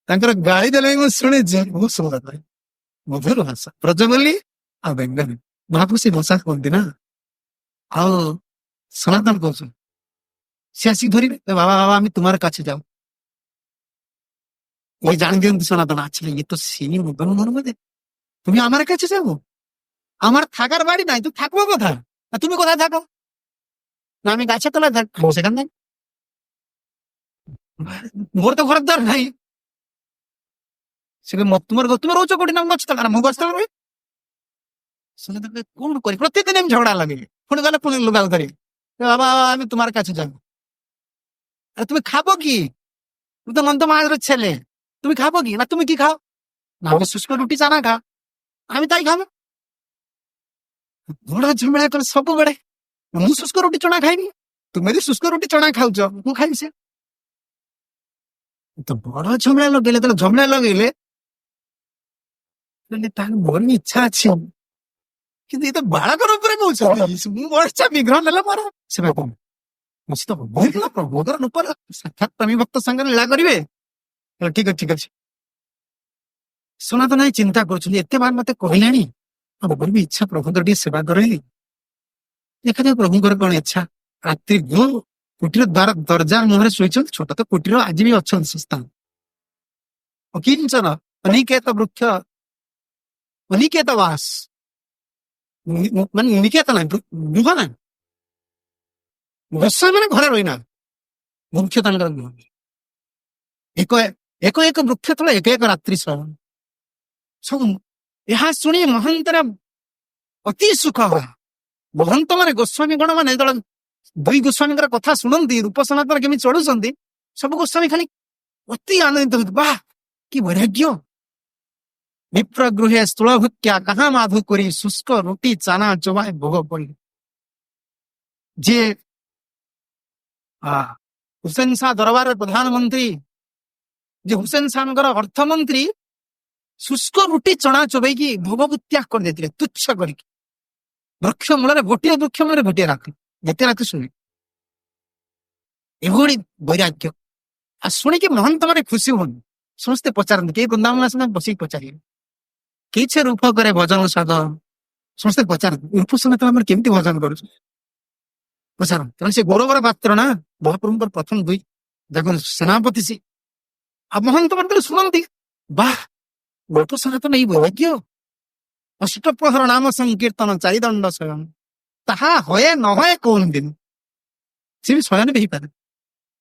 S1: ତାଙ୍କର ଗାଳି ଦେଲେ ବି ମୁଁ ଶୁଣିଛି, ବହୁତ ସୁନ୍ଦର ଲାଗେ, ମଧୁର ଭାଷା। ବ୍ରଜବଲ୍ଲୀ ଆଉ ବେଙ୍ଗଲୀ ମହାପ୍ରଭୁ ସେ ଭାଷା କୁହନ୍ତି ନା। ଆଉ ସନାତନ କହୁଛନ୍ତି, সে আসি ধরিবে, বাবা বাবা আমি তোমার কাছে যাও। ওই জানি দিয়ন্তু সনাতন, আচ্ছা ইয়ে তো সেই মদন মোহন বোধে, তুমি আমার কাছে যাবো, আমার থাকার বাড়ি নাই, তুমি থাকবো কোথায়, আর তুমি কোথায় থাকো, না আমি গাছের তলায় থাকবো, সেখান থেকে মোর তো ঘরের দ্বার নাই। সে তোমার তুমি রହୁଛ কোটি, না গଛ ତଳେ, ମୁଁ ଗଛ ତଳେ ରହି। সনাতন কোন করি, প্রত্যেকদিন আমি ঝগড়া লাগে, পুଣି গেলে পুଣି লুগাও ধরি, বাবা আমি তোমার কাছে যাবো। আরে তুমি খাবো কি, তুমি তো নন্দ মহারাজের ছেলে, তুমি খাবো কি, না তুমি কি খাও, না আমি শুষ্ক রুটি চানা খা, আমি তাই খাবো। বড় ঝামেলা করে ସବୁବେଳେ, ମୁଁ শুষ্ক রুটি চଣା ଖାଇବି, ତୁମେ ଯଦି শুষ্ক রুটি চଣା ଖାଉଛ ମୁଁ ଖାଇବି। ସେ ତ ବଡ ଝାমেলা ଲଗେଇଲେ, ତେଣୁ ଝାমেଲା ଲଗେଇଲେ ତାହେଲେ ମୋର ବି ଇଚ୍ଛା ଅଛି, କିନ୍ତୁ ଏ ତ ବାଳକ ରୂପରେ କହୁଛନ୍ତି, ମୁଁ ବର୍ଷା ବିଗ୍ରହ ନେଲା ମୋର ସେବା କଣ ତ ପ୍ରଭୁଙ୍କର ରୂପରେ ସାକ୍ଷାତ ପ୍ରେମୀ ଭକ୍ତ ସାଙ୍ଗରେ ଲୀଳା କରିବେ। ଠିକ ଅଛି ଠିକ ଅଛି। ସନାତନ ଚିନ୍ତା କରୁଛନ୍ତି, ଏତେ ବାର ମତେ କହିଲେଣି, ମୋର ବି ଇଚ୍ଛା ପ୍ରଭୁଙ୍କର ଟିକେ ସେବା କରେଇଲି, ଦେଖାଯାଉ ପ୍ରଭୁଙ୍କର କଣ ଇଚ୍ଛା। ରାତ୍ରି କୁଟୀର ଦ୍ୱାର ଦରଜା ମୁହଁରେ ଶୋଇଛନ୍ତି, ଛୋଟ ତ କୁଟୀର ଆଜି ବି ଅଛନ୍ତି ସଂସ୍ଥା। କିଞ୍ଚନ ଅନିକେତ ବୃକ୍ଷ, ଅନିକେତ ବାସ, ମାନେ ନିକେତ ନାହିଁ, ଗୃହ ନାହିଁ, ବସା ମାନେ ଘରେ ରହିନା, ବୃକ୍ଷ ତାଙ୍କର ଗୃହ। ଏକ ଏକ ଏକ ବୃକ୍ଷ ତଳେ ଏକ ଏକ ରାତ୍ରି ଶ୍ରବଣ। ସବୁ ଏହା ଶୁଣି ମହନ୍ତର ଅତି ସୁଖ ହୁଏ। ମହନ୍ତ ମାନେ ଗୋସ୍ୱାମୀ ଗଣ ମାନେ ଯେତେବେଳେ ଦୁଇ ଗୋସ୍ୱାମୀଙ୍କର କଥା ଶୁଣନ୍ତି, ରୂପ ସନାତନ କେମିତି ଚଢୁଛନ୍ତି, ସବୁ ଗୋସ୍ୱାମୀ ଖାଲି ଅତି ଆନନ୍ଦିତ ହୁଅନ୍ତି, ବାଃ କି ବୈରାଗ୍ୟ। ବିପ୍ର ଗୃହେ ସ୍ଥୂଳ ଭୂତ୍ୟା କାହା ମାଧୁ କରି, ଶୁଷ୍କ ରୁଟି ଚାନା ଚୋବାଏ ଭୋଗ ପଡି। ଯିଏ ହୁସେନ ଶାହ ଦରବାରର ପ୍ରଧାନମନ୍ତ୍ରୀ, ଯେ ହୁସେନ ଶାହଙ୍କର ଅର୍ଥମନ୍ତ୍ରୀ, ଶୁଷ୍କ ରୁଟି ଚଣା ଚୋବେଇକି ଭୋଗକୁ ତ୍ୟାଗ କରିଦେଇଥିଲେ, ତୁଚ୍ଛ କରିକି। ବୃକ୍ଷ ମୂଳରେ ଗୋଟିଏ ବୃକ୍ଷ ମୂଳରେ ଗୋଟିଏ ରାତି, ଯେତେ ରାତି ଶୁଣି ଏଭଳି ବୈରାଗ୍ୟ। ଆଉ ଶୁଣିକି ମହନ୍ତ ମାନେ ଖୁସି ହୁଅନ୍ତି, ସମସ୍ତେ ପଚାରନ୍ତି, କେହି ବୃନ୍ଦାବନ ଆସନ୍ତି ବସିକି ପଚାରିବେ, କିଛି ରୂପ କରେ ଭଜନ ସାଧ, ସମସ୍ତେ ପଚାରନ୍ତି ରୂପ ସନାତନ ଆମର କେମିତି ଭଜନ କରୁଛୁ, ପଚାରନ୍ତି। ତେଣୁ ସେ ଗୌରବର ପାତ୍ର ନା, ମହାପ୍ରଭୁଙ୍କର ପ୍ରଥମ ଦୁଇ ଦେଖନ୍ତୁ ସେନାପତି ସେ। ଆଉ ମହନ୍ତ ମାନେ ଶୁଣନ୍ତି, ବାଃ ରୂପ ସନାତନ ଏଇ ବୈରାଗ୍ୟ। ଅଷ୍ଟପ୍ରହର ନାମ ସଂକୀର୍ତ୍ତନ ଚାରିଦଣ୍ଡ ଶୟନ, ତାହା ହଏ ନ ହଏ କୋଉ ଦିନ, ସେ ବି ଶୟନ ବି ହେଇପାରେ।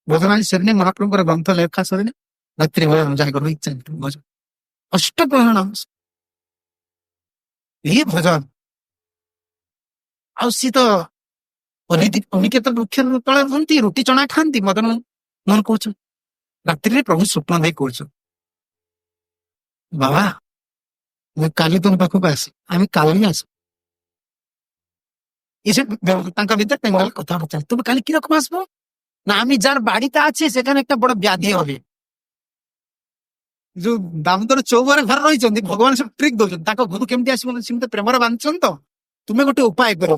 S1: ଭଜନାଦି ସରିଲେ, ମହାପ୍ରଭୁଙ୍କର ଗ୍ରନ୍ଥ ଲେଖା ସରିଲେ ରାତ୍ରି ଭଜନ ଯାହା କରୁ ଇଚ୍ଛା ଭଜନ, ଅଷ୍ଟପ୍ରହର ନାମ ଏ ଭଜନ। ଆଉ ସିଏ ତ ଅନିକେତ ବୃକ୍ଷ ତଳେ ରୁହନ୍ତି, ରୁଟି ଚଣା ଖାଆନ୍ତି। ମଦନ ମୋହନ କହୁଛନ୍ତି, ରାତ୍ରିରେ ପ୍ରଭୁ ସ୍ୱପ୍ନ ଦେଇ କହୁଛନ୍ତି, ବାବା ମୁଁ କାଲି ତୁମ ପାଖକୁ ଆସି, ଆମେ କାଲି ଆସ। তাঙ্ক ভিতরে বেঙ্গল কথা হচ্ছে, তুমি কালি কিরকম আসবো, না আমি যার বাড়িতে আছি সেখানে একটা বড় ব্যাধি হবে, ଯୋଉ ଦାମୋଦର ଚୌବରେ ଘରେ ରହିଛନ୍ତି ଭଗବାନ ସବୁ ଟ୍ରିକ୍ ଦଉଛନ୍ତି ତାଙ୍କ ଘରୁ କେମିତି ଆସିବ ସେମିତି ପ୍ରେମରେ ବାନ୍ଧିଛନ୍ତି ତ ତୁମେ ଗୋଟେ ଉପାୟ କର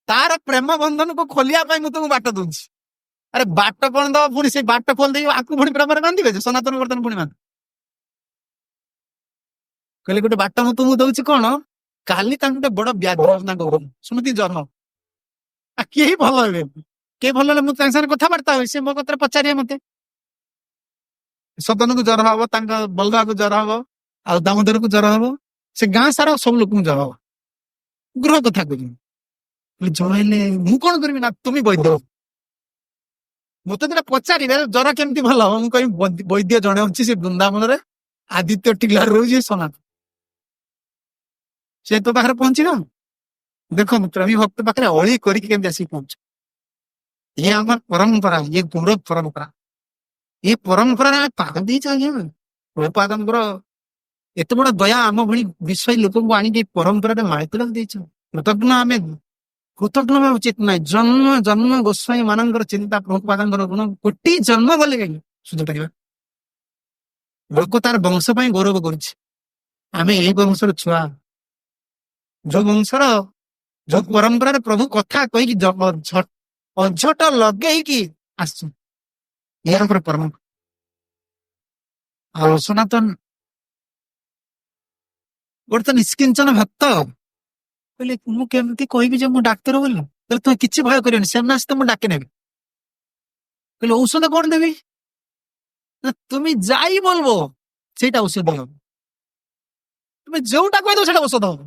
S1: ତାର ପ୍ରେମ ବନ୍ଧନକୁ ଖୋଲିବା ପାଇଁ ମୁଁ ତୁମକୁ ବାଟ ଦଉଛି। ଆରେ ବାଟ କଣ ଦବ ପୁଣି ସେଇ ବାଟ ଖୋଲି ଦେଇ ଆକୁ ପୁଣି ପ୍ରେମରେ ବାନ୍ଧିବେ ଯେ ସନାତନ ବର୍ତ୍ତମାନ ପୁଣି ବାନ୍ଧ କହିଲେ ଗୋଟେ ବାଟ ମୁଁ ତୁମକୁ ଦଉଛି କଣ କାଲି ତାଙ୍କୁ ଗୋଟେ ବଡ ବ୍ୟାଘ୍ର ତାଙ୍କ ଘରୁ ଶୁଣୁତି ଜନ୍ମ କେହି ଭଲ ହେବେ କେହି ଭଲ ହେଲେ ମୁଁ ତାଙ୍କ ସାଙ୍ଗରେ କଥାବାର୍ତ୍ତା ହୁଏ ସେ ମୋ କଥାରେ ପଚାରିବେ ମତେ ସଦନକୁ ଜର ହବ ତାଙ୍କ ବଲରାକୁ ଜର ହବ ଆଉ ଦାମୋଦରକୁ ଜର ହବ ସେ ଗାଁ ସାରା ସବୁ ଲୋକଙ୍କୁ ଜର ହବ ଗୃହ କଥା କହୁଛନ୍ତି ଜର ହେଲେ ମୁଁ କଣ କରିବି ନା ତୁମେ ବୈଦ୍ୟ ମତେ ଯେଟା ପଚାରିବେ ଜର କେମିତି ଭଲ ହବ ମୁଁ କହିବି ବୈଦ୍ୟ ଜଣେ ଅଛି ସେ ବୃନ୍ଦାବନରେ ଆଦିତ୍ୟ ଟିଲାରେ ରହୁଛି ସନାତନ ସେ ତୋ ପାଖରେ ପହଞ୍ଚିବ ଦେଖନ୍ତୁ ପ୍ରେମୀ ଭକ୍ତ ପାଖରେ ଅଳି କରିକି କେମିତି ଆସିକି ପହଞ୍ଚ ଇଏ ଆମର ପରମ୍ପରା ଇଏ ଗୌରବ ପରମ୍ପରା ଏ ପରମ୍ପରାରେ ଆମେ ପାଦ ଦେଇଛ ଆଜ୍ଞା ପ୍ରଭୁପାଦଙ୍କର ଏତେ ବଡ ଦୟା ଆମ ଭଳି ବିଶ୍ୱ ଲୋକଙ୍କୁ ଆଣିକି ପରମ୍ପରାରେ ମାଳିତୁଳା ଦେଇଛ କୃତଜ୍ଞ ଆମେ କୃତଜ୍ଞ ହେବା ଉଚିତ ନାହିଁ ଜନ୍ମ ଜନ୍ମ ଗୋସ୍ୱାମୀ ମାନଙ୍କର ଚିନ୍ତା ପ୍ରଭୁପାଦଙ୍କର ଗୁଣ କୋଟି ଜନ୍ମ ଗଲେ କାହିଁକି ସୁଯୋଗ କରିବା ଲୋକ ତାର ବଂଶ ପାଇଁ ଗୌରବ କରୁଛି ଆମେ ଏଇ ବଂଶର ଛୁଆ ଯୋଉ ବଂଶର ଯୋଉ ପରମ୍ପରାରେ ପ୍ରଭୁ କଥା କହିକି ଅଝଟ ଲଗେଇକି ଆସିଛୁ ଏହାର ଉପରେ ପରମ୍ପରା ଆଉ ସନାତନ ଗୋଟେ ତ ନିଷ୍କିଞ୍ଚନ ଭକ୍ତ କହିଲେ ମୁଁ କେମିତି କହିବି ଯେ ମୁଁ ଡାକ୍ତର ବୋଲି କହିଲେ ତୁମେ କିଛି ଭୟ କରିବନି ସେମାନେ ଆସି ମୁଁ ଡାକି ନେବି କହିଲେ ଔଷଧ କଣ ଦେବି ନା তুমি যাই বলবো ସେଇଟା ଔଷଧ ହବ তুমি ଯୋଉଟା କହିଦବ ସେଇଟା ଔଷଧ ହବ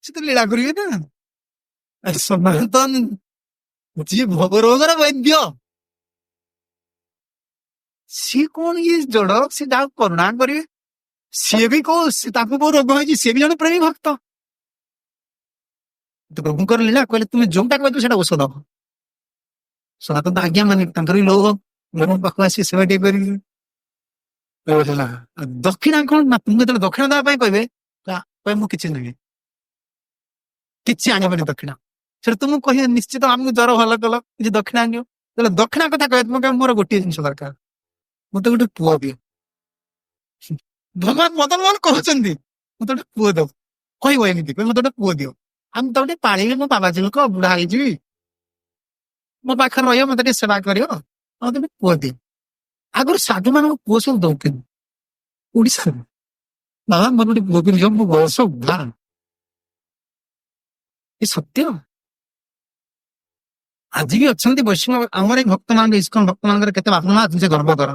S1: ସେ ତ ଲୀଳା କରିବେ ନା ସନାତନ ଯିଏ ଭୋଗ ରୋଗର ବୈଦ୍ୟ ସିଏ କଣ ଇଏ ଜଡ ସିଏ ଯାହାକୁ କରୁଣା କରିବେ ସିଏ ବି କୋଉ ତାଙ୍କୁ କୋଉ ରୋଗ ହେଇଛି ସିଏ ବି ଜଣେ ପ୍ରେମୀ ଭକ୍ତ ପ୍ରଭୁଙ୍କର ଲୀଳା କହିଲେ ତୁମେ ଯୋଉଟା କହିଦବ ସେଇଟା ଔଷଧ ହବ ସନାତନ ଆଜ୍ଞା ମାନେ ତାଙ୍କର ବି ଲୋଭ ଲୋକ ପାଖକୁ ଆସି ସେବା ଟିକେ କରିବି ଦକ୍ଷିଣା କଣ ନା ତୁମେ ଯେତେବେଳେ ଦକ୍ଷିଣା ଦେବା ପାଇଁ କହିବେ କହିବେ ମୁଁ କିଛି ନେବି କିଛି ଆଣିବନି ଦକ୍ଷିଣା ସେଟା ତୁମକୁ କହିବେ ନିଶ୍ଚିତ ଆମକୁ ଜ୍ୱର ଭଲ କଲ କିଛି ଦକ୍ଷିଣା ଆଣିବ ତାହେଲେ ଦକ୍ଷିଣା କଥା କହିବେ ତୁମ ମୋର ଗୋଟିଏ ଜିନିଷ ଦରକାର ମତେ ଗୋଟେ ପୁଅ ଦିଅ ଭଗବାନ ମଦନ ମୋହନ କହୁଛନ୍ତି ମତେ ଗୋଟେ ପୁଅ ଦବ କହିବ ଏମିତି କହିବ ମତେ ଗୋଟେ ପୁଅ ଦିଅ ଆମେ ତ ଟିକେ ପାଳିବି ମୋ ବାବା ଝିଅକୁ ବୁଢା ହେଇଯିବି ମୋ ପାଖରେ ରହିବ ମତେ ଟିକେ ସେବା କରିବ ମତେ ଗୋଟେ ପୁଅ ଦିଅ ଆଗରୁ ସାଧୁ ମାନଙ୍କୁ ପୁଅ ସବୁ ଦଉଥିଲି ଓଡିଶାରେ ବାବା ମୋର ଗୋଟେ ପୁଅ ଦିଅ ମୋ ବୟସ ଉଦ୍ଧାର ଏ ସତ୍ୟ ଆଜି ବି ଅଛନ୍ତି ବୈଷ୍ଣବ ଆମର ଏଇ ଭକ୍ତ ମାନଙ୍କ ଇସ୍କନ ଭକ୍ତ ମାନଙ୍କର କେତେ ବାପା ମା ସେ ଗର୍ବ କର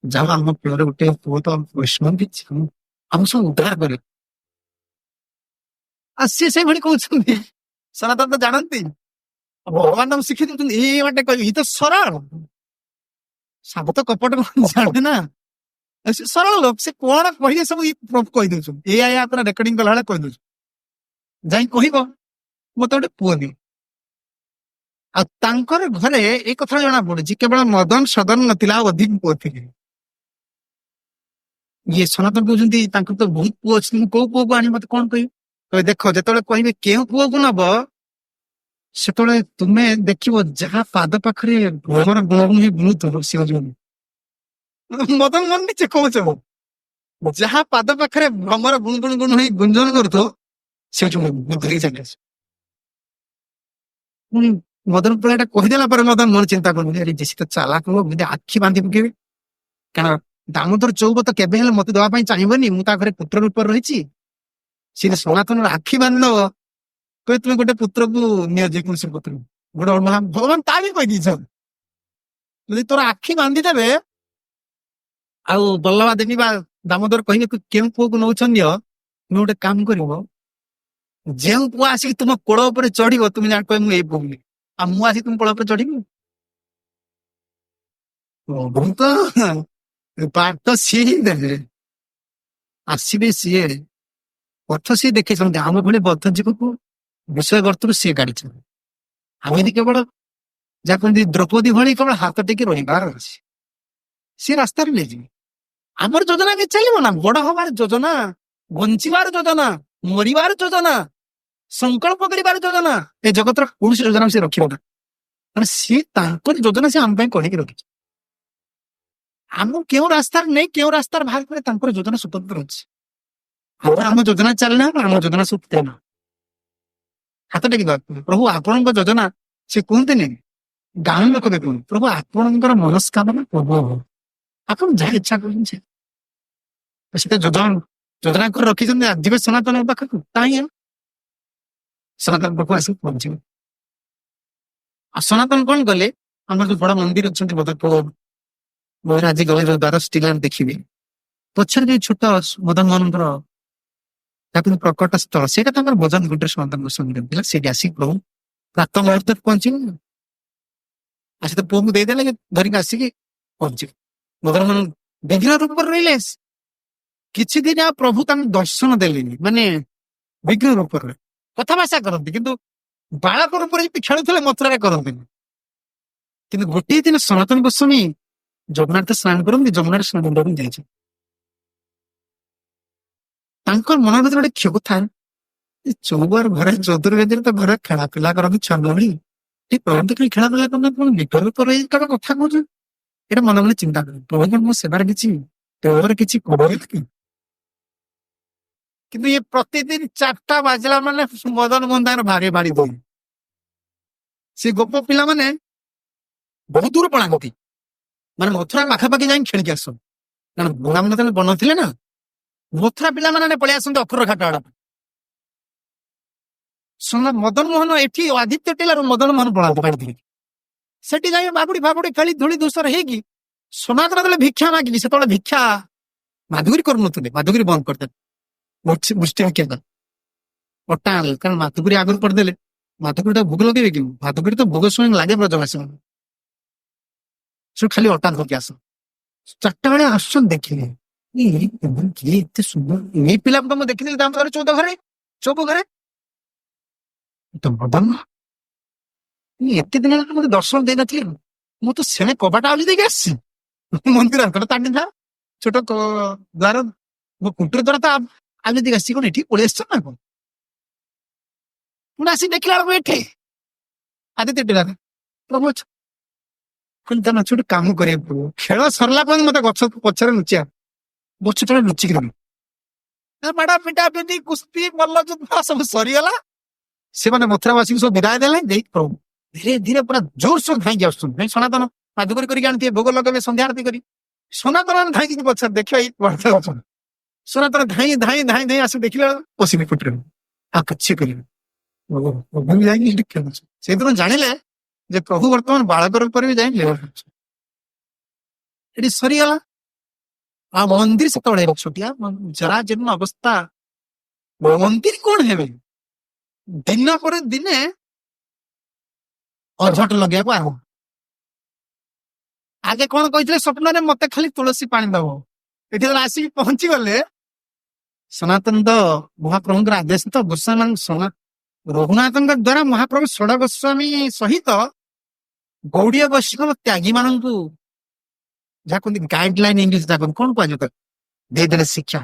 S1: ଯାହା ଆମ ପିଲାରେ ଗୋଟେ ପୁଅ ତ ବୈଷ୍ଣବ କିଛି ଆମ ସବୁ ଉଦ୍ଧାର କରେ ଆଉ ସିଏ ସେଇଭଳି କହୁଛନ୍ତି ସନାତନ ତ ଜାଣନ୍ତି ଭଗବାନ ତାଙ୍କୁ ଶିଖେଇ ଦଉଛନ୍ତି ଏଇ ବାଟେ କହିବି ଇଏ ତ ସରଳ ସାବୁ ତ କପଟ ଜାଣେ ନା ସେ ସରଳ ଲୋକ ସେ କଣ କହିଲେ ସବୁ କହିଦଉଛନ୍ତି ଏଇଆ ପୁରା ରେକର୍ଡିଂ କଲା ବେଳେ କହିଦଉଛନ୍ତି ଯାଇ କହିବ ମତେ ଗୋଟେ ପୁଅ ଦିଅ ଆଉ ତାଙ୍କର ଘରେ ଏଇ କଥା ଜଣା ପଡୁଛି କେବଳ ମଦନ ସଦନ ନଥିଲା ଆଉ ଅଧିକ ପୁଅ ଥିଲେ ଇଏ ସନାତନ କହୁଛନ୍ତି ତାଙ୍କର ତ ବହୁତ ପୁଅ ଅଛି ମୁଁ କୋଉ ପୁଅକୁ ଆଣି ମତେ କଣ କହିବି କହିବେ ଦେଖ ଯେତେବେଳେ କହିବେ କେଉଁ ପୁଅକୁ ନବ ସେତେବେଳେ ତୁମେ ଦେଖିବ ଯାହା ପାଦ ପାଖରେ ଭ୍ରମର ଗୁଣଗୁଣ ହେଇ ବୁଲୁଥିବ ସେ ମଦନ ମନ ନିଜେ କହୁଛ ଯାହା ପାଦ ପାଖରେ ଭ୍ରମର ଗୁଣ ଗୁଣ ଗୁଣ ହେଇ ଗୁଞ୍ଜନ କରୁଥିବ ସେ ଧରିକି ଚାଲି ଆସ ପୁଣି ମଦନ ପୁରା ଏଟା କହିଦେଲା ପରେ ମଦନ ମନ ଚିନ୍ତା କରୁନି ସେ ତ ଚାଲାକ ହବ ଆଖି ବାନ୍ଧି ପକେଇବି କାରଣ ଦାମୋଦର ଚୌବ ତ କେବେ ହେଲେ ମତେ ଦେବା ପାଇଁ ଚାହିଁବନି ମୁଁ ତା ଘରେ ପୁତ୍ର ରୂପରେ ରହିଛି ସିଏ ସନାତନର ଆଖି ବାନ୍ଧି ଦବ କହିବେ ତୁମେ ଗୋଟେ ପୁତ୍ରକୁ ନିଅ ଯେକୌଣସି ପୁତ୍ର ଗୋଟେ ଭଗବାନ ତା ବି କହିଦେଇଛ ଯଦି ତୋର ଆଖି ବାନ୍ଧିଦେବେ ଆଉ ବଲ୍ଲଭା ଦେବୀ ବା ଦାମୋଦର କହିବେ ତୁ କେଉଁ ପୁଅକୁ ନଉଛ ନିଅ ତୁମେ ଗୋଟେ କାମ କରିବ ଯେଉଁ ପୁଅ ଆସିକି ତୁମ କୋଳ ଉପରେ ଚଢିବ ତୁମେ ଜାଣି କହିବ ମୁଁ ଏଇ ପୁଅ ଆଉ ମୁଁ ଆସିକି ତୁମ କୋଳ ଉପରେ ଚଢିବି ପାଠ ସିଏ ହିଁ ଦେବେ ଆସିବେ ସିଏ ପଥ ସିଏ ଦେଖେଇଛନ୍ତି ଆମ ଭଳି ବଦ୍ଧ ଜୀବକୁ ବିଷୟ ବର୍ତ୍ତରୁ ସିଏ ଗାଡିଛନ୍ତି ଆମେ କେବଳ ଯାହା କହନ୍ତି ଦ୍ରୌପଦୀ ଭଳି କେବଳ ହାତ ଟେକି ରହିବାର ଅଛି ସିଏ ରାସ୍ତାରେ ନେଇଯିବେ ଆମର ଯୋଜନା କିଛି ଚାଲିବ ନା ବଡ ହବାର ଯୋଜନା ବଞ୍ଚିବାର ଯୋଜନା ମରିବାର ଯୋଜନା ସଂକଳ୍ପ କରିବାର ଯୋଜନା ଏ ଜଗତର କୌଣସି ଯୋଜନା ସେ ରଖିବ ନା କାରଣ ସିଏ ତାଙ୍କର ଯୋଜନା ସେ ଆମ ପାଇଁ କହିକି ରଖିଛି ଆମକୁ କେଉଁ ରାସ୍ତାରେ ନେଇ କେଉଁ ରାସ୍ତାରେ ବାହାର করে ତାଙ୍କର ଯୋଜନା ସ୍ୱତନ୍ତ୍ର ଅଛି। ଆମ ଯୋଜନା ଚାଲିଲା ଆମ ଯୋଜନା ସୁତେନ ହାତ ଟେକିବା ପ୍ରଭୁ ଆପଣଙ୍କ ଯୋଜନା ସେ କୁହନ୍ତିନି ଗାଁ ଲୋକ ଦେଖୁନ ପ୍ରଭୁ ଆପଣଙ୍କର ମନସ୍କାମନା ପୂର୍ଣ୍ଣ ହଉ ଆପଣ ଯାହା ଇଚ୍ଛା କରୁଛନ୍ତି ସେଟା ଯୋଜନା କରି ରଖିଛନ୍ତି ଯିବେ ସନାତନ ପାଖକୁ କାହିଁ ସନାତନ ପାଖକୁ ଆସିକି ପହଞ୍ଚିବ। ଆଉ ସନାତନ କଣ କଲେ ଆମର ଯୋଉ ବଡ ମନ୍ଦିର ଅଛନ୍ତି ଆଜି ଗଳିର ଦ୍ୱାରସ୍ଥି ଦେଖିବେ ପଛରେ ଯୋଉ ଛୋଟ ମଦନ ମୋହନଙ୍କର ତାକୁ ପ୍ରକଟ ସ୍ଥଳ ସେଇଟା ତାଙ୍କର ଭଜନ ଗୋଟେ ସନାତନ ସଙ୍ଗୀତ ଥିଲା ସେଇଠି ଆସିକି ପ୍ରଭୁ ପ୍ରାତ ମୁହୂର୍ତ୍ତରେ ପହଞ୍ଚିବ ଆଉ ସେତ ପୁଅକୁ ଦେଇଦେଲେ ଧରିକି ଆସିକି ପହଞ୍ଚିବ। ମଦନ ମୋହନ ବିଘ୍ନ ରୂପରେ ରହିଲେ କିଛି ଦିନ ଆଉ ପ୍ରଭୁ ତାଙ୍କୁ ଦର୍ଶନ ଦେଲେନି ମାନେ ବିଘ୍ନ ରୂପରେ କଥାଭାଷା କରନ୍ତି କିନ୍ତୁ ବାଳକ ରୂପରେ ଯେମିତି ଖେଳୁଥିଲେ ମଥୁରାରେ କରନ୍ତିନି। କିନ୍ତୁ ଗୋଟିଏ ଦିନ ସନାତନ ଗୋସ୍ୱାମୀ ଯମୁନାରେ ସ୍ନାନ କରନ୍ତି ଯମୁନାରେ ସ୍ନାନ କରିବାକୁ ଯାଇଛି ତାଙ୍କର ମନ ଭିତରେ ଗୋଟେ କ୍ଷୋଭ ଥାଏ ଚଉବାର ଘରେ ଚତୁର୍ବେଦୀରେ ତ ଘରେ ଖେଳା ପିଲା କରନ୍ତି ଛୁଆ ଭଳି ଟିକେ ପ୍ରଭୁ ଖାଲି ଖେଳା ପିଲା କରନ୍ତି କଣ ବିଘ୍ନ ରୂପରେ କାରଣ କଥା କହୁଛନ୍ତି ଏଇଟା ମନେ ମନେ ଚିନ୍ତା କରେ ପ୍ରଭୁ ମୋ ସେବାରେ କିଛି ଦେହରେ କିଛି କବର କି କିନ୍ତୁ ଇଏ ପ୍ରତିଦିନ 4ଟା ବାଜିଲା ମାନେ ମଦନ ମୋହନ ତାଙ୍କର ଭାରି ଭାରି ଦଉ ସେ ଗୋପ ପିଲାମାନେ ବହୁତ ଦୂର ପଳାନ୍ତି ମାନେ ମଥୁରା ପାଖାପାଖି ଯାଇକି ଖେଳିକି ଆସନ୍ତି କାରଣ ବୁଢାମାନେ ତାହେଲେ ବନ ଥିଲେ ନା ମଥୁରା ପିଲାମାନେ ପଳେଇ ଆସନ୍ତି ଅକ୍ଷର ଘାଟ ଆଡ ମଦନ ମୋହନ ଏଠି ଆଦିତ୍ୟ ଟିଲାରୁ ମଦନ ମୋହନ ପଳାନ୍ତି ପାଣି ଧରିକି ସେଠି ଯାଇ ବାଗୁଡି ଫାଗୁଡି ଖେଳି ଧୂଳି ଧୂସର ହେଇକି ସନାତନ ଦେଲେ ଭିକ୍ଷା ମାଗିଲି ସେତେବେଳେ ଭିକ୍ଷା ମାଧୁଗିରି କରୁନଥିଲେ ମାଧୁଗିରି ବନ୍ଦ କରିଦେଲେ ମୁଷ୍ଟି ଭିକ୍ଷା ଅଟା ଆଣିଲେ କାରଣ ମାଧୁଗିରି ଆଗରୁ କରିଦେଲେ ମାଧୁଗିରି ଟା ଭୋଗ ଲଗେଇବେ କି ମାଧୁଗିରି ତ ଭୋଗ ସ୍ୱୟଂ ଲାଗେ ବ୍ରଜବାସୀ ସବୁ ଖାଲି ଅଟା ଧରିକି ଆସ 4ଟା ବେଳେ ଆସୁଛନ୍ତି ଦେଖିଲେ କିଏ ଏତେ ସୁନ୍ଦର ଏଇ ପିଲାକୁ ତ ମୁଁ ଦେଖିଥିଲି ତାଙ୍କ ଘରେ ଚୌପ ଘରେ ତ ମଦନ ଏତେ ଦିନ ହେଲା ମତେ ଦର୍ଶନ ଦେଇନଥିଲି ମୁଁ ତ ସେଣେ କବାଟ ଆଉଲି ଦେଇକି ଆସିଛି ମନ୍ଦିର ତାଣ୍ଡି ଥା ଛୋଟ ଦ୍ୱାର ମୋ କୁଟୁର ଦ୍ୱାର ତ ଆଉଲି ଦେଇକି ଆସିଛି କଣ ଏଠି ପଳେଇ ଆସିଛ ନା କଣ ମୁଁ ଆସିକି ଦେଖିଲା ବେଳକୁ ଏଠି ଆଦିତ୍ୟ ଟିଲାରେ ପ୍ରଭୁ ଗୋଟେ କାମ କରିବାକୁ ପଡିବ ଖେଳ ସରିଲା ପରେ ମତେ ଗଛ ପଛରେ ଲୁଚିଆ ଗଛ ତଳେ ଲୁଚିକି ରହି ମାଡା ପିଟା ପିଟି କୁସ୍ତି ମଲ୍ଲ ଯୁଦ୍ଧ ସବୁ ସରିଗଲା ସେମାନେ ମଥୁରାବାସୀଙ୍କୁ ସବୁ ବିଦାୟ ଦେଲେ ଦେଇ ପ୍ରଭୁ ଧୀରେ ଧୀରେ ପୁରା ଜୋରସୋର ଧାଇଁକି ଆସୁଛନ୍ତି ସନାତନ ମାଧୁକରୀ କରିକି ଆଣିଥିବେ ଭୋଗ ଲଗେଇବେ ସନ୍ଧ୍ୟା ଆରତି କରି ସନାତନ ଧାଇଁକି ପଛରେ ଦେଖିବା ଏଇ ଅଛନ୍ତି ସନାତନ ଧାଇଁ ଧାଇଁ ଧାଇଁ ଧାଇଁ ଆସି ଦେଖିଲା ପଶିନି କୁଟରେ ଆଉ କିଛି କରିବେ ଯାଇକି ସେଠି ଖେଳୁଛୁ ସେଇଦିନ ଜାଣିଲେ ଯେ ପ୍ରଭୁ ବର୍ତ୍ତମାନ ବାଳକ ରୂପରେ ବି ଯାଇ ଲୀଳା କରୁଛୁ ଏଠି ସରିଗଲା ଆଉ ମନ୍ଦିର ସେତେବେଳେ ଛୋଟିଆ ଜରା ଜୀର୍ଣ୍ଣ ଅବସ୍ଥା ମନ୍ଦିର କଣ ହେବେ ଦିନ ପରେ ଦିନେ ଅଝଟ ଲଗେଇବାକୁ ଆରମ୍ଭ ଆଗେ କଣ କହିଥିଲେ ସ୍ୱପ୍ନରେ ମତେ ଖାଲି ତୁଳସୀ ପାଣି ଦବ ଏଠି ଆସିକି ପହଞ୍ଚି ଗଲେ ସନାତନ ତ ମହାପ୍ରଭୁଙ୍କର ଆଦେଶ ତ ଗୋସ୍ୱାମୀ ରଘୁନାଥଙ୍କ ଦ୍ଵାରା ମହାପ୍ରଭୁ ଷୋଡ ଗୋସ୍ୱାମୀ ସହିତ ଗୌଡୀୟ ବୈଷ୍ଣବ ତ୍ୟାଗୀ ମାନଙ୍କୁ ଯାହା କୁହନ୍ତି ଗାଇଡ ଲାଇନ ଇଂଲିଶ ଯାହା କଣ କୁହାଯିବ ତାକୁ ଦେଇଦେଲେ ଶିକ୍ଷା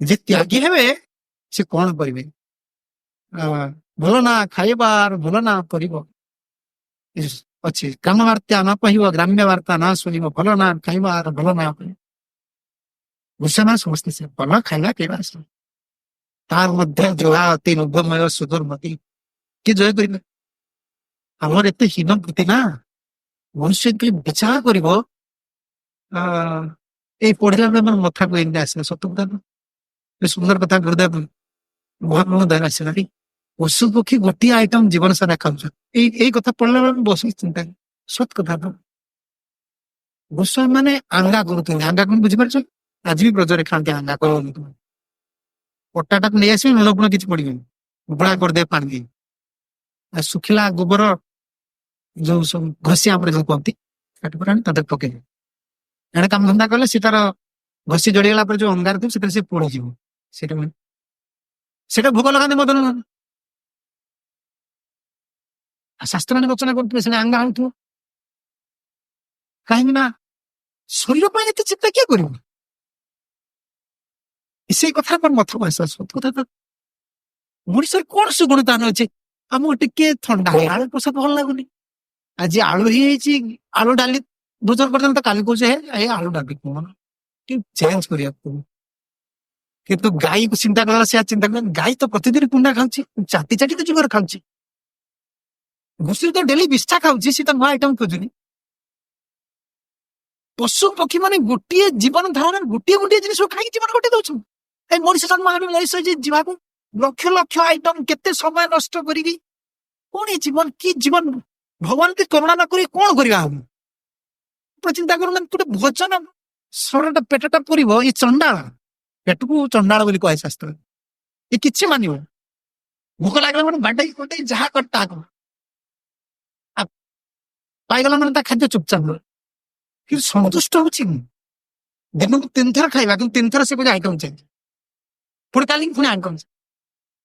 S1: ଯେ ତ୍ୟାଗୀ ହେବେ ସେ କଣ କରିବେ ଭଲ ନା ଖାଇବା ଭଲ ନା କରିବ ଅଛି ଗ୍ରାମ ବାର୍ତ୍ତା ନ କହିବ ଗ୍ରାମ୍ୟ ବାର୍ତ୍ତା ନ ଶୁଣିବ ଭଲ ନା ଖାଇବା ଭଲ ନା ଗୋସ୍ୱାମୀ ସମସ୍ତେ ସେ ଭଲ ଖାଇବା ପିଇବା ତାର ମଧ୍ୟ ଯୋହା ଅତି ଲୋଭମୟ ସୁଦୂରମତି କିଏ ଜୟ କରିବେ ଆମର ଏତେ ହୀନ ବୃତ୍ତି ନା ମନୁଷ୍ୟ ବିଚାର କରିବ ଏଇ ପଢିଲା ବେଳେ ଆମର ମଥାକୁ ଏମିତି ଆସିଲା ସତ କଥା ସୁନ୍ଦର କଥା ଗୁରୁଦେବ ମହାପ୍ରଭୁ ଦୟା ଆସିଲା ପଶୁ ପକ୍ଷୀ ଗୋଟିଏ ଆଇଟମ ଜୀବନ ସାରା ଖାଉଛନ୍ତି ଏଇ କଥା ପଢିଲା ବେଳେ ବସିକି ଚିନ୍ତା ସତ କଥା ତ ଗୋସ୍ୱାମୀ ମାନେ ଆଙ୍ଗା କରୁଛନ୍ତି ଆଙ୍ଗା କଣ ବୁଝିପାରୁଛ ଆଜି ବି ବ୍ରଜରେ ଖାଆନ୍ତି ଆଙ୍ଗା କରନ୍ତୁ ଅଟାଟାକୁ ନେଇ ଆସିବେ ଲୁଣ ଫୁଣ କିଛି ପଡିବନି ଉଭଳା କରିଦେବେ ପାଣି ଦେଇ ଆଉ ଶୁଖିଲା ଗୋବର ଯୋଉ ସବୁ ଘଷି ଆମର ଯୋଉ କୁହନ୍ତି କାଟି ଆଣି ତା ଦେହରେ ପକେଇବେ ଏଣେ କାମ ଧନ୍ଦା କଲେ ସେ ତାର ଘଷି ଜଳିଗଲା ପରେ ଯୋଉ ଅଙ୍ଗାର ଥିବ ସେଥିରେ ସେ ପୋଡିଯିବ ସେଇଟା ଭୋଗ ଲଗାନ୍ତି ମଦନ ଶାସ୍ତ୍ରମାନେ ରଚନା କରୁଥିବେ ସେଟା ଆଙ୍ଗା ହଉଥିବ କାହିଁକି ନା ଶରୀର ପାଇଁ ଏତେ ଚିନ୍ତା କିଏ କରିବ ସେଇ କଥା ମୋର ମଥ ବୟସ ସତ କଥା ତ ମଣିଷରେ କଣ ସୁଗୁଣ ତାନ ଅଛି ଆମକୁ ଟିକେ ଥଣ୍ଡା ଆଳୁ ପ୍ରସାଦ ଭଲ ଲାଗୁନି ଆଜି ଆଳୁ ହେଇଯାଇଛି ଆଳୁ ଡାଲି भोजन करते काली कौचे हे आलू डाली कौन चेंज करिया किंतु गाई को चिंता कला से चिंता कर गाई तो प्रतिदिन कुंडा खाऊची चाटी चाटी तो जीवर खाऊची घुसरी तो डेली बिस्टा खाऊची सी तो नया आइटम खोजुनी पशु पक्षी माने गोटे जीवन धारण गोटे गोटे जिनिस खाई जीवन गोटे दउछु ए मनुष्य जन्म हामी मनुष्य जे जीवा को लक्ष लक्ष आइटम केते समय नष्ट करी कौन जीवन की जीवन भगवान के करुणा न करी कौन करवा हम चिंता करूना गोटे भोजन शरीर पेटटा पूरीब ये चंडाल पेट को चंडाल बोली कहे शास्त्र ये किसी मानिब भोक लगला मैंने बाटे गोटे जहा करता पाईगला मैंने खाद्य चुपचाप फिर संतुष्ट हो दिन को 3 थर खाइबा कि 3 थर से कुछ आइटम चेंज पुणी काली पुणी आइटम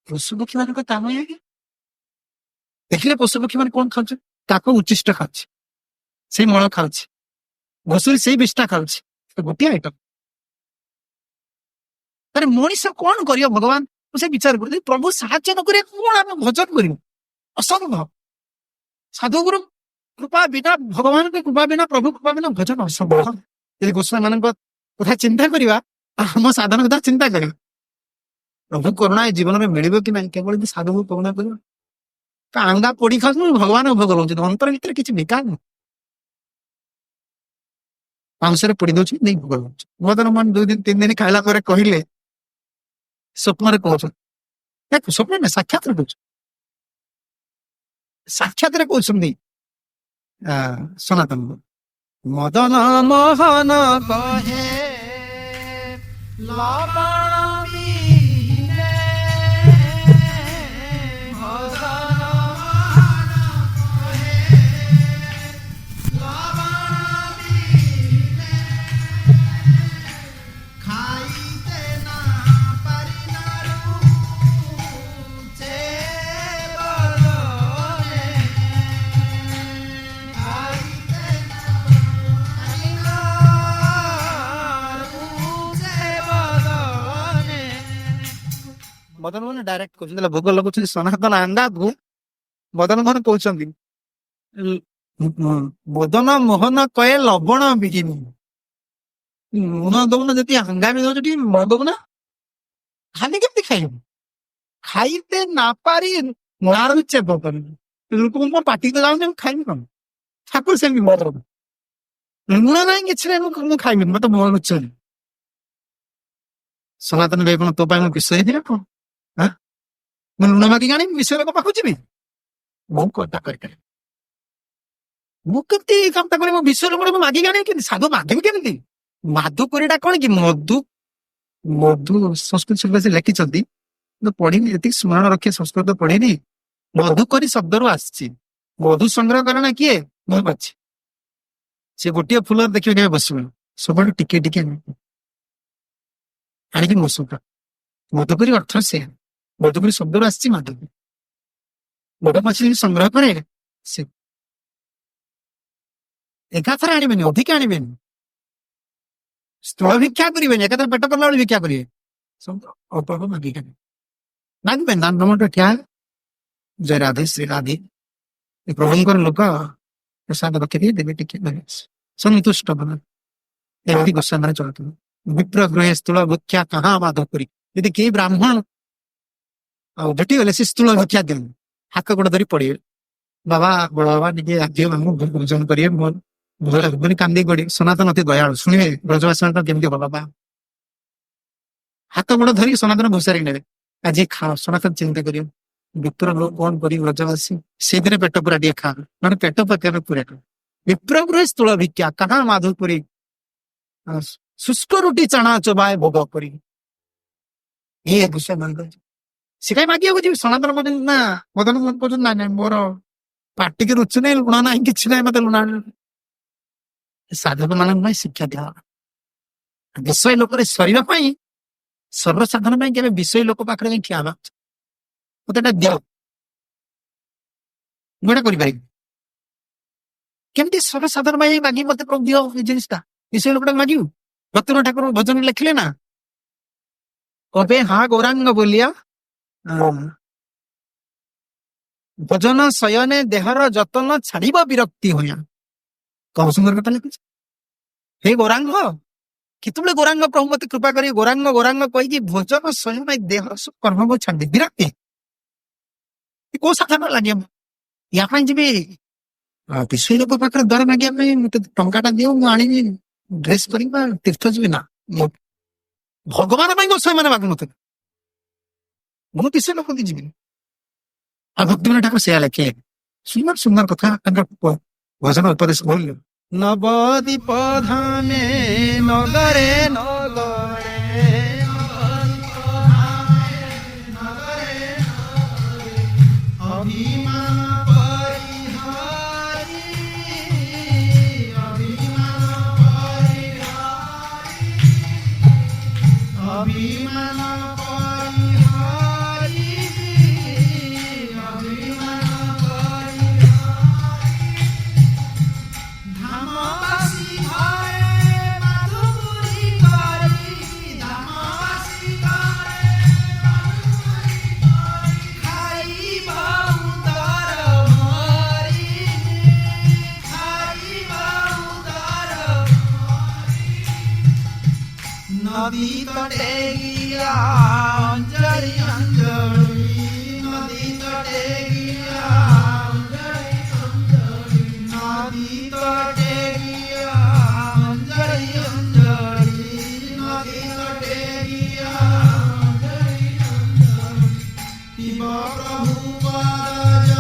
S1: पशु पक्षी मान काम है देखिले पशु पक्षी मैंने कौन खाऊचे ताको उच्चिष्ट खाऊचे से मल खाऊचे घसुरी से बिष्टा खाऊचे गोटे आइटम अरे मनीष कौन कर भगवान से विचार कर प्रभु साहाଯ୍ୟ न करे कौन आम भजन कर असंभव साधुगुरु कृपा बिना भगवान के कृपा बिना प्रभु कृपा बिना भजन असंभव यदि गोस्वामी मान कथा चिंता करवा आम साधन कथा चिंता कर प्रभु करुणा जीवन में मिल कि नहीं केवल साधु को करुणा कर अंगा पोड़ी खाऊ भगवान भोग लौच अंतर भर किसी बेकार नहीं पांचशे पोड़ी दौर नहीं भोग लौच बर्तमान मन 2 दिन 3 दिन खाइला कहले स्वप्न कह स्वप्न ना साक्षात साक्षात कहते सनातन मदन मोहन कहे लवण बीने मदन मोहन कहे लवण बीने खाइते ना परिनारू चे बदने मदन मोहन डायरेक्ट कहते भोग लगुच सनातन आंगा को मदन मोहन कहते मदन मोहन कहे लवण बिगिनी लुण दौन जी आंगा भी दौर मन दौना खाली केमती खाइब खाइते ना पारी नार भी चेप कर लोक पाटी तो जाऊँ खाइबी कौन ठाकुर से लुण ना कि खाइबी मत मन चल सनातन भाई कौन तो विषय है कौन मैं लुण मागिक आनी विषय लोक पाखु जी मुझे कामता कर विषय लोक मागिक आनी कि साधु मागिबी केमती माधुकरीटा कौन कि मधु मधु संस्कृत शब्द से लिखिं पढ़ी जी स्मरण रखे संस्कृत पढ़ी मधुकरी शब्द रू आसी मधु संग्रह करना किए मधुमाछी से गोटे फूल देखिए क्या बस सब टिके टिके आणिक मसुका मधुकरी अर्थ से मधुकरी शब्द रू आसी माधुकरी मधुमाछी संग्रह करे से एकाथर आने अधिक आने स्थल भिक्षा करेंगे एक पेट कला भिक्षा करेंगे सब अल्प अल्प मागिक मागे दान ठिया जय राधे श्री राधे प्रभुंर लोक प्रसाद रखिए देवे टिके संतुष्ट बना एमती गोस्वामी चलते विप्र गृह स्थूल भिक्षा कहाँ माधुकरी यदि कई ब्राह्मण भेटी गले से स्थूल भिक्षा दे हाथ गोड़ धरी पड़े बाबा बड़ बाबा निजे आद्य भोजन करेंगे कांदी गड़ी सनातन अति दयालु शुणे ब्रजवासन केमती भल बा हाथ गोड़ धरी सनातन घोषारी ने आज खाओ सनातन चिंता करिए विप्र लोग कौन करी ब्रजवासी से दिन पेट पूरा टे खा ना पेट पकड़ पूरा विप्र गृह स्थूल भिक्षा कहाँ माधुपुरी शुष्क रोटी चना चबाए भोग करी ये विषय मन शिकाई मागे जी सनातन ना मदन मोहन कहते ना ना मोर पार्टी के रुचि नहीं लुण ना कि मत लुण साधक मान शिक्षा दिया विषय लोक शरीर सर्वसाधारण के विषय लोक पाखे ठिया मत दि मुझे करें केमती सर्वसाधारण मांगी मत दियो जिनटा विषय लोक मांगू भक्तन ठाकुर भजन लिखले ना कबे हाँ गौरांग बोलिया भजन शयने देहर जतन छाड़ विरक्ति होया कम सुंदर कथा लिखुଛି हे गौरांग केतुबले गौरांग प्रभु मते कृपा करी गौरांग गौरांग कहि कि भोजन स्वयं देह सब कर्म को छाड़ी विरक्ति को साथा न लागे या ପାଇଁ ଯିବି ବିଶ୍ୱ ଲୋକ ପାଖରେ ଦର ମାଗିବା ପାଇଁ ମତେ ଟଙ୍କାଟା ଦିଅ ମୁଁ ଆଣିବି ଡ୍ରେସ କରିବା ତୀର୍ଥ ଯିବି ନା ଭଗବାନ ପାଇଁ ସେମାନେ ମାଗୁନଥିଲେ ମୁଁ ବିଶ୍ୱ ଲୋକ ଯିବିନି ଆଉ ଭକ୍ତିମାନେ ଠାକୁର ସେୟା ଲେଖେ ସୁନ୍ଦର ସୁନ୍ଦର କଥା ତାଙ୍କ ଭଜନ ଉପଦେଶ କହିଲେ ନବଦୀପ ଧାମେ ନଗରେ ନଗରେ ଅଭିମାନ ପରିହାରି ଅଭିମାନ नदी तटे गिया अंजलि अंजलि नदी तटे गिया अंजलि अंजलि नदी तटे गिया अंजलि अंजलि नदी तटे गिया अंजलि अंजलि शिव प्रभु पद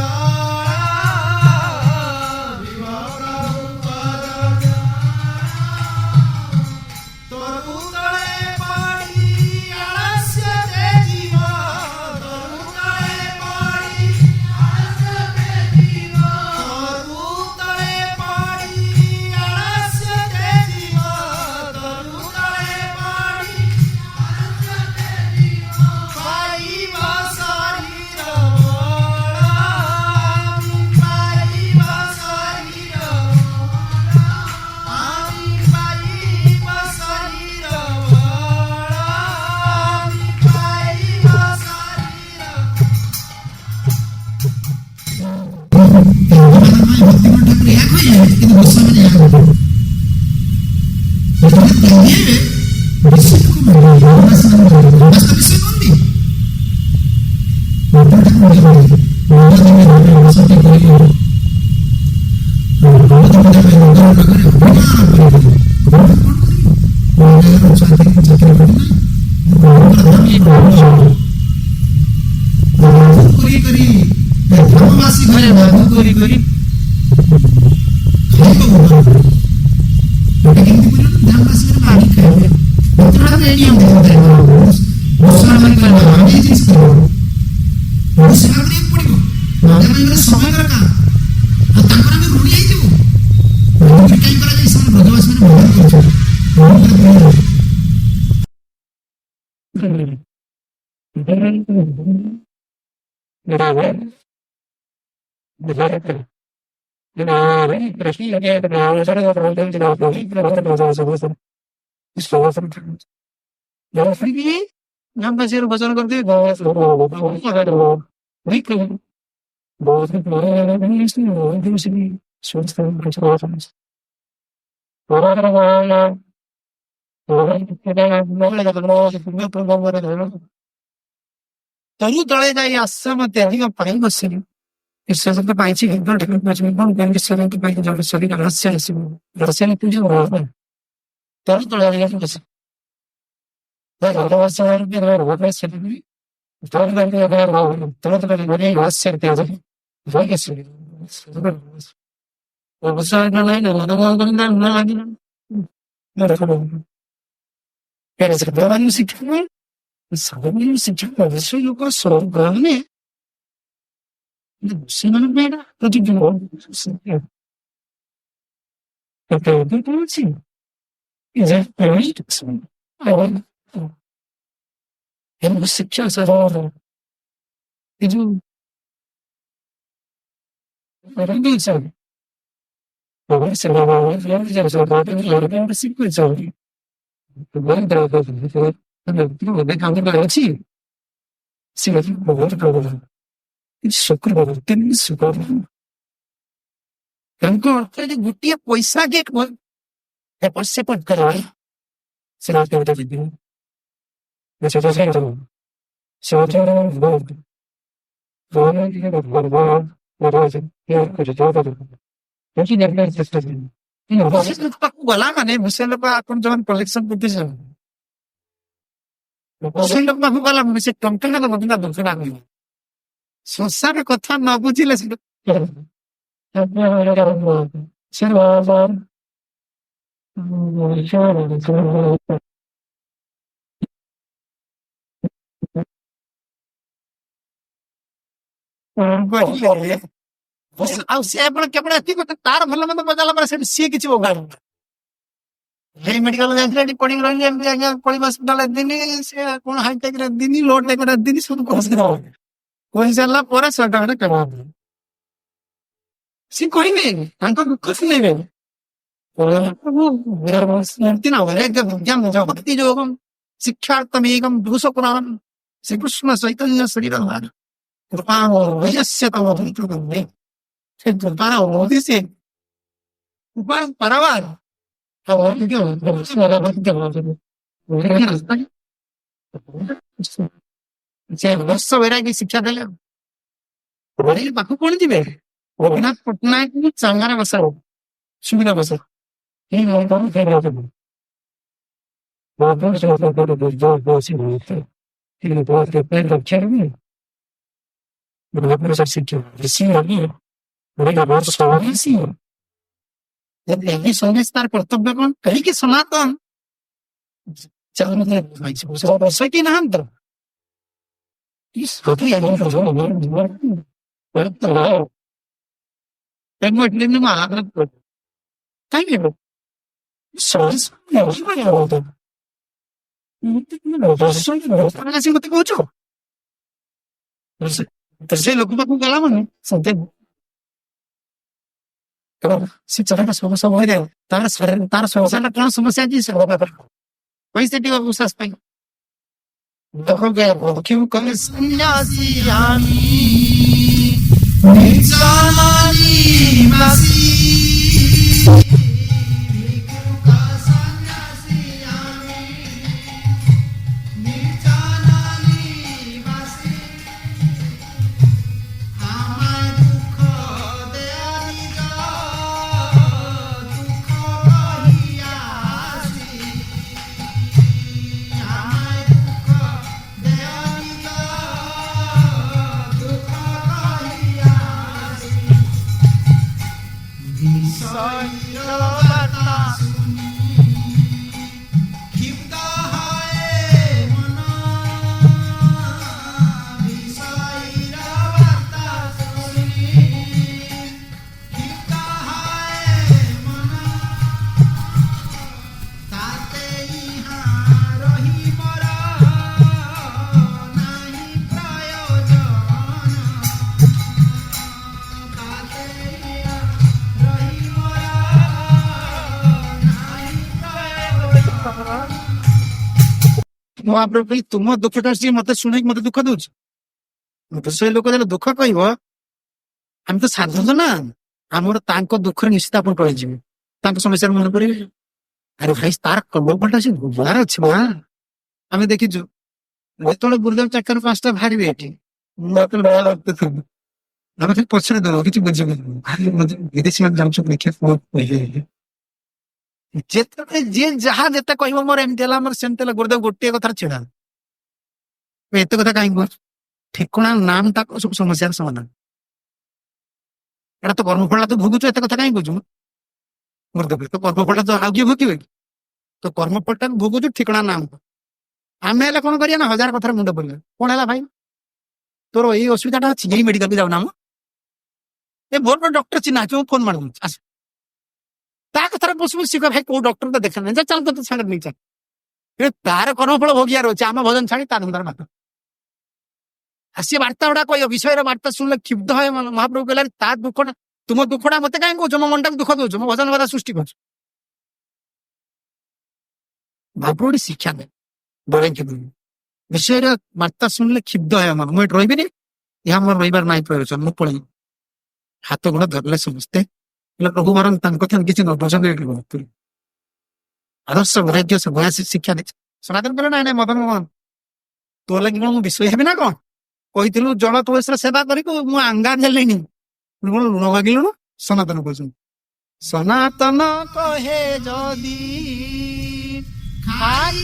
S1: धर्मवासी घरे भागु करी करी खाइबो गोटे केमती पुरो धर्मवासी घरे मागी खाइबे बतरा ने नियम देखते मुसलमान मन कर आगे चीज करो मुसलमान ने पड़िबो मागे मागे समय रखा आ तांकर में रुड़ी आई दिबो रुड़ी टाइम करा जाई समय ब्रजवासी ने मदद भजन करते तरु तले जाई आश्रम त्यागी पाई बसली ईश्वर तो पाइछि एकदम ठाकुर पाइछि एकदम ज्ञान ईश्वर के पाइ जब सभी का रहस्य है रहस्य ने पूजा हो तरु तले जाई बस रहस्य के रहस्य से भी तरु तले जाई तरु तले जाई रहस्य के त्यागी भाई के से और बस ना नहीं ना ना लगी ना रखो कैसे से बाबा ने सिखाया सामने सिखाया विश्व योग का स्वर्ग में मुसलमान बेटा तो जो तो सी इसे पेरिट और हम शिक्षा से और ये जो रंग सब और से बाबा यार जब से बात है और भी सीख जाओगी तो बहुत तरह का तो देखा हमने कहा अच्छी सीख बहुत प्रॉब्लम शुक्र भगवान शुक्र ତାଙ୍କ ଅର୍ଥରେ ଗୋଟିଏ ପଇସା କି ଏପଟ ସେପଟ କର ସେ ରାଜନୀତି ଯିବି ଗଲା ମାନେ ମୁସଲିମ ଲୋକ ଆପଣ ଯখন କଲେକ୍ସନ କରତେ ମୁସଲିମ ଲୋକ ପାଖକୁ ଗଲା ସେ ଟଙ୍କା ଦବ କିମ୍ବା ଦକ୍ଷିଣା ମିଳିବ ସଂସାର କଥା ନ ବୁଝିଲେ ସେ ଆଉ ସେ ଆପଣ କେବଳ ଏତିକି କଥା ତାର ଭଲ ମନ୍ଦ ବଜାଲା ପରେ ସେଠି ସିଏ କିଛି ବଗାଡ ହେଇ ମେଡିକାଲ ଯାଇଥିଲେ ଏଠି ପଡିକି ରହିଲି ଏମିତି ଆଜ୍ଞା ପଡି ହସ୍ପିଟାଲ ଦିନି ସେ କଣ ହାଇଟେକ ରେ ଦିନି ଲୋ ଟେକ ରେ ଦିନି ସବୁ କହିସାରିଲା ପରେ ଶହେ ଟଙ୍କା କେବଳ ସିଏ କହିବେ ତାଙ୍କ ଦୁଃଖ ଶୁଣେଇବେ ଏମିତି ନା ଭକ୍ତି ଯୋଗମ୍ ଶିକ୍ଷାର୍ଥମେକಂ ପୁରୁଷ ପୁରାଣ ଶ୍ରୀକୃଷ୍ଣ ଚୈତନ୍ୟ ଶ୍ରୀରାମ कृपा वयस्य तव भवितुर्गम्ये ସେ कृपा मोदी से कृपा परवार ସେ ବର୍ଷ ବୈରାଗୀ ଶିକ୍ଷା ଦେଲେ ପାଖକୁ କଣ ଯିବେ ରଘୁନାଥ ପଟ୍ଟନାୟକ ଚାଙ୍ଗାରେ ବସ ସୁବିଧା ବସ ସନ୍ଦେଶ ତାର କର୍ତ୍ତବ୍ୟ କଣ କାହିଁକି ସନାତନ କି ନାହାନ୍ତି କାହିଁକି ମତେ କହୁଛ ସେ ଲୋକ ପାଖକୁ ଗଲା ମାନେ ସେ ଚଢାଟା ସବୁ ସବୁ ହେଇଯାଉ ତାର ସଂସାର କଣ ସମସ୍ୟା ଅଛି ସେ ପଇସା ଟିକେ ବିଶ୍ୱାସ ପାଇଁ କଲେ ସନ୍ନ୍ୟାସୀ ମହାପ୍ରଭୁ କହିଲେ ତୁମ ଦୁଃଖଟା ସିଏ ମତେ ଶୁଣେଇକି ମତେ ଦୁଃଖ ଦଉଛି ସେ ଲୋକ ଯେତେବେଳେ ଦୁଃଖ କହିବ ଆମେ ତ ସାଧୁ ନା ଆମର ତାଙ୍କ ଦୁଃଖରେ ନିଶ୍ଚିତ ଆପଣ କହିଯିବେ ତାଙ୍କ ସମସ୍ୟାର ମନେ କରିବେ ଆରେ ଭାଇ ତାର କର୍ମଫଳଟା ସେ ଭୋଗଳାର ଅଛି ମା ଆମେ ଦେଖିଛୁ ଯେତେବେଳେ ଗୁରୁଦେବ ଚାକାରୁ 5ଟା ବାହାରିବେ ଏଠି ଆମେ ଖାଲି ପଛରେ ଦଉ କିଛି ବୁଝିବୁନି ବିଦେଶୀ ମାନେ ଯାଉଛନ୍ତି ଦେଖିବା ଯେତେବେଳେ ଯିଏ ଯାହା ଯେତେ କହିବ ମୋର ଏମିତି ହେଲା ମୋର ସେମିତି ହେଲା ଗୁରୁଦେବ ଗୋଟିଏ କଥାରେ ଛିଡା ଏତେ କଥା କାହିଁକି କହୁଛୁ ଠିକଣା ନାମ ତାକୁ ସବୁ ସମସ୍ୟାର ସମାଧାନ ଏଟା ତ କର୍ମଫଳଟା ତୁ ଭୋଗୁଛୁ ଏତେ କଥା କାହିଁକି କହୁଛୁ ଗୁରୁଦେବ ତ କର୍ମଫଳଟା ତ ଆଉ କିଏ ଭୋଗିବେ କି ତ କର୍ମଫଳଟାକୁ ଭୋଗୁଛୁ ଠିକଣା ନାମ ଆମେ ହେଲେ କଣ କରିବା ନା 1000 କଥାରେ ମୁଣ୍ଡ ପଡିବା କଣ ହେଲା ଭାଇ ତୋର ଏଇ ଅସୁବିଧାଟା ଅଛି ଏଇ ମେଡିକାଲ ଯାଉନା ମ ଏ ମୋର ଡକ୍ଟର ଚିହ୍ନା ଅଛି ମୁଁ ଫୋନ ମାରିଦଉଛି ଆସ ତା କଥାରେ ବସିବୁ ଶିଖ ଭାଇ କୋଉ ଡକ୍ଟର ତ ଦେଖା ନାହିଁ ଚାଲ ତ ସାଙ୍ଗରେ ନେଇ ଚାଲ ତାର କର୍ମଫଳ ଭୋଗିବାର ଅଛି ଆମ ଭଜନ ଛାଡି ତା ଧନ୍ଦାର ମାତ୍ର ଆସିଏ ବାର୍ତ୍ତା ଗୁଡା କହିବ ବିଷୟର ବାର୍ତ୍ତା ଶୁଣିଲେ କ୍ଷୁବ୍ଧ ହୁଏ ମହାପ୍ରଭୁ କହିଲା ତା ଦୁଃଖଟା ତୁମ ଦୁଃଖଟା ମତେ କାହିଁ କହୁଛ ମୋ ମନଟାକୁ ଦୁଃଖ ଦଉଛ ମୋ ଭଜନ କଥା ସୃଷ୍ଟି କରୁଛ ମହାପ୍ରଭୁ ଶିକ୍ଷା ଦେ ଡରେଇକି ବିଷୟରେ ବାର୍ତ୍ତା ଶୁଣିଲେ କ୍ଷୁବ୍ଧ ହୁଏ ମୁଁ ଏଠି ରହିବିନି ଏହା ମୋର ରହିବାର ନାହିଁ ପ୍ରୟୋଜନ ମୁଁ ପଳେଇବି ହାତ ଗୋଡ ଧରିଲେ ସମସ୍ତେ ହେଲେ ପ୍ରଭୁ ବରଂ ତାଙ୍କ କଥା କିଛି ନ ବୁଝନ୍ତି ଆଦର୍ଶ ବୈରାଗ୍ୟ ସେ ବୟାସୀ ଶିକ୍ଷା ଦେଇଛି। ସନାତନ କହିଲେ ନାଇଁ ନାଇଁ ମଦନ ମୋହନ ତୋ ଲାଗି କଣ ମୁଁ ବିଷୟ ହେବି ନା କଣ? କହିଥିଲୁ ଜଳ ତୁଳସୀର ସେବା କରିକୁ ମୁଁ ଆଙ୍ଗା ଦେଲିଣି, କଣ ଲୁଣ ମାଗିଲୁଣୁ? ସନାତନ କହୁଛନ୍ତି ସନାତନ କହେ ଯଦି ଖାଇ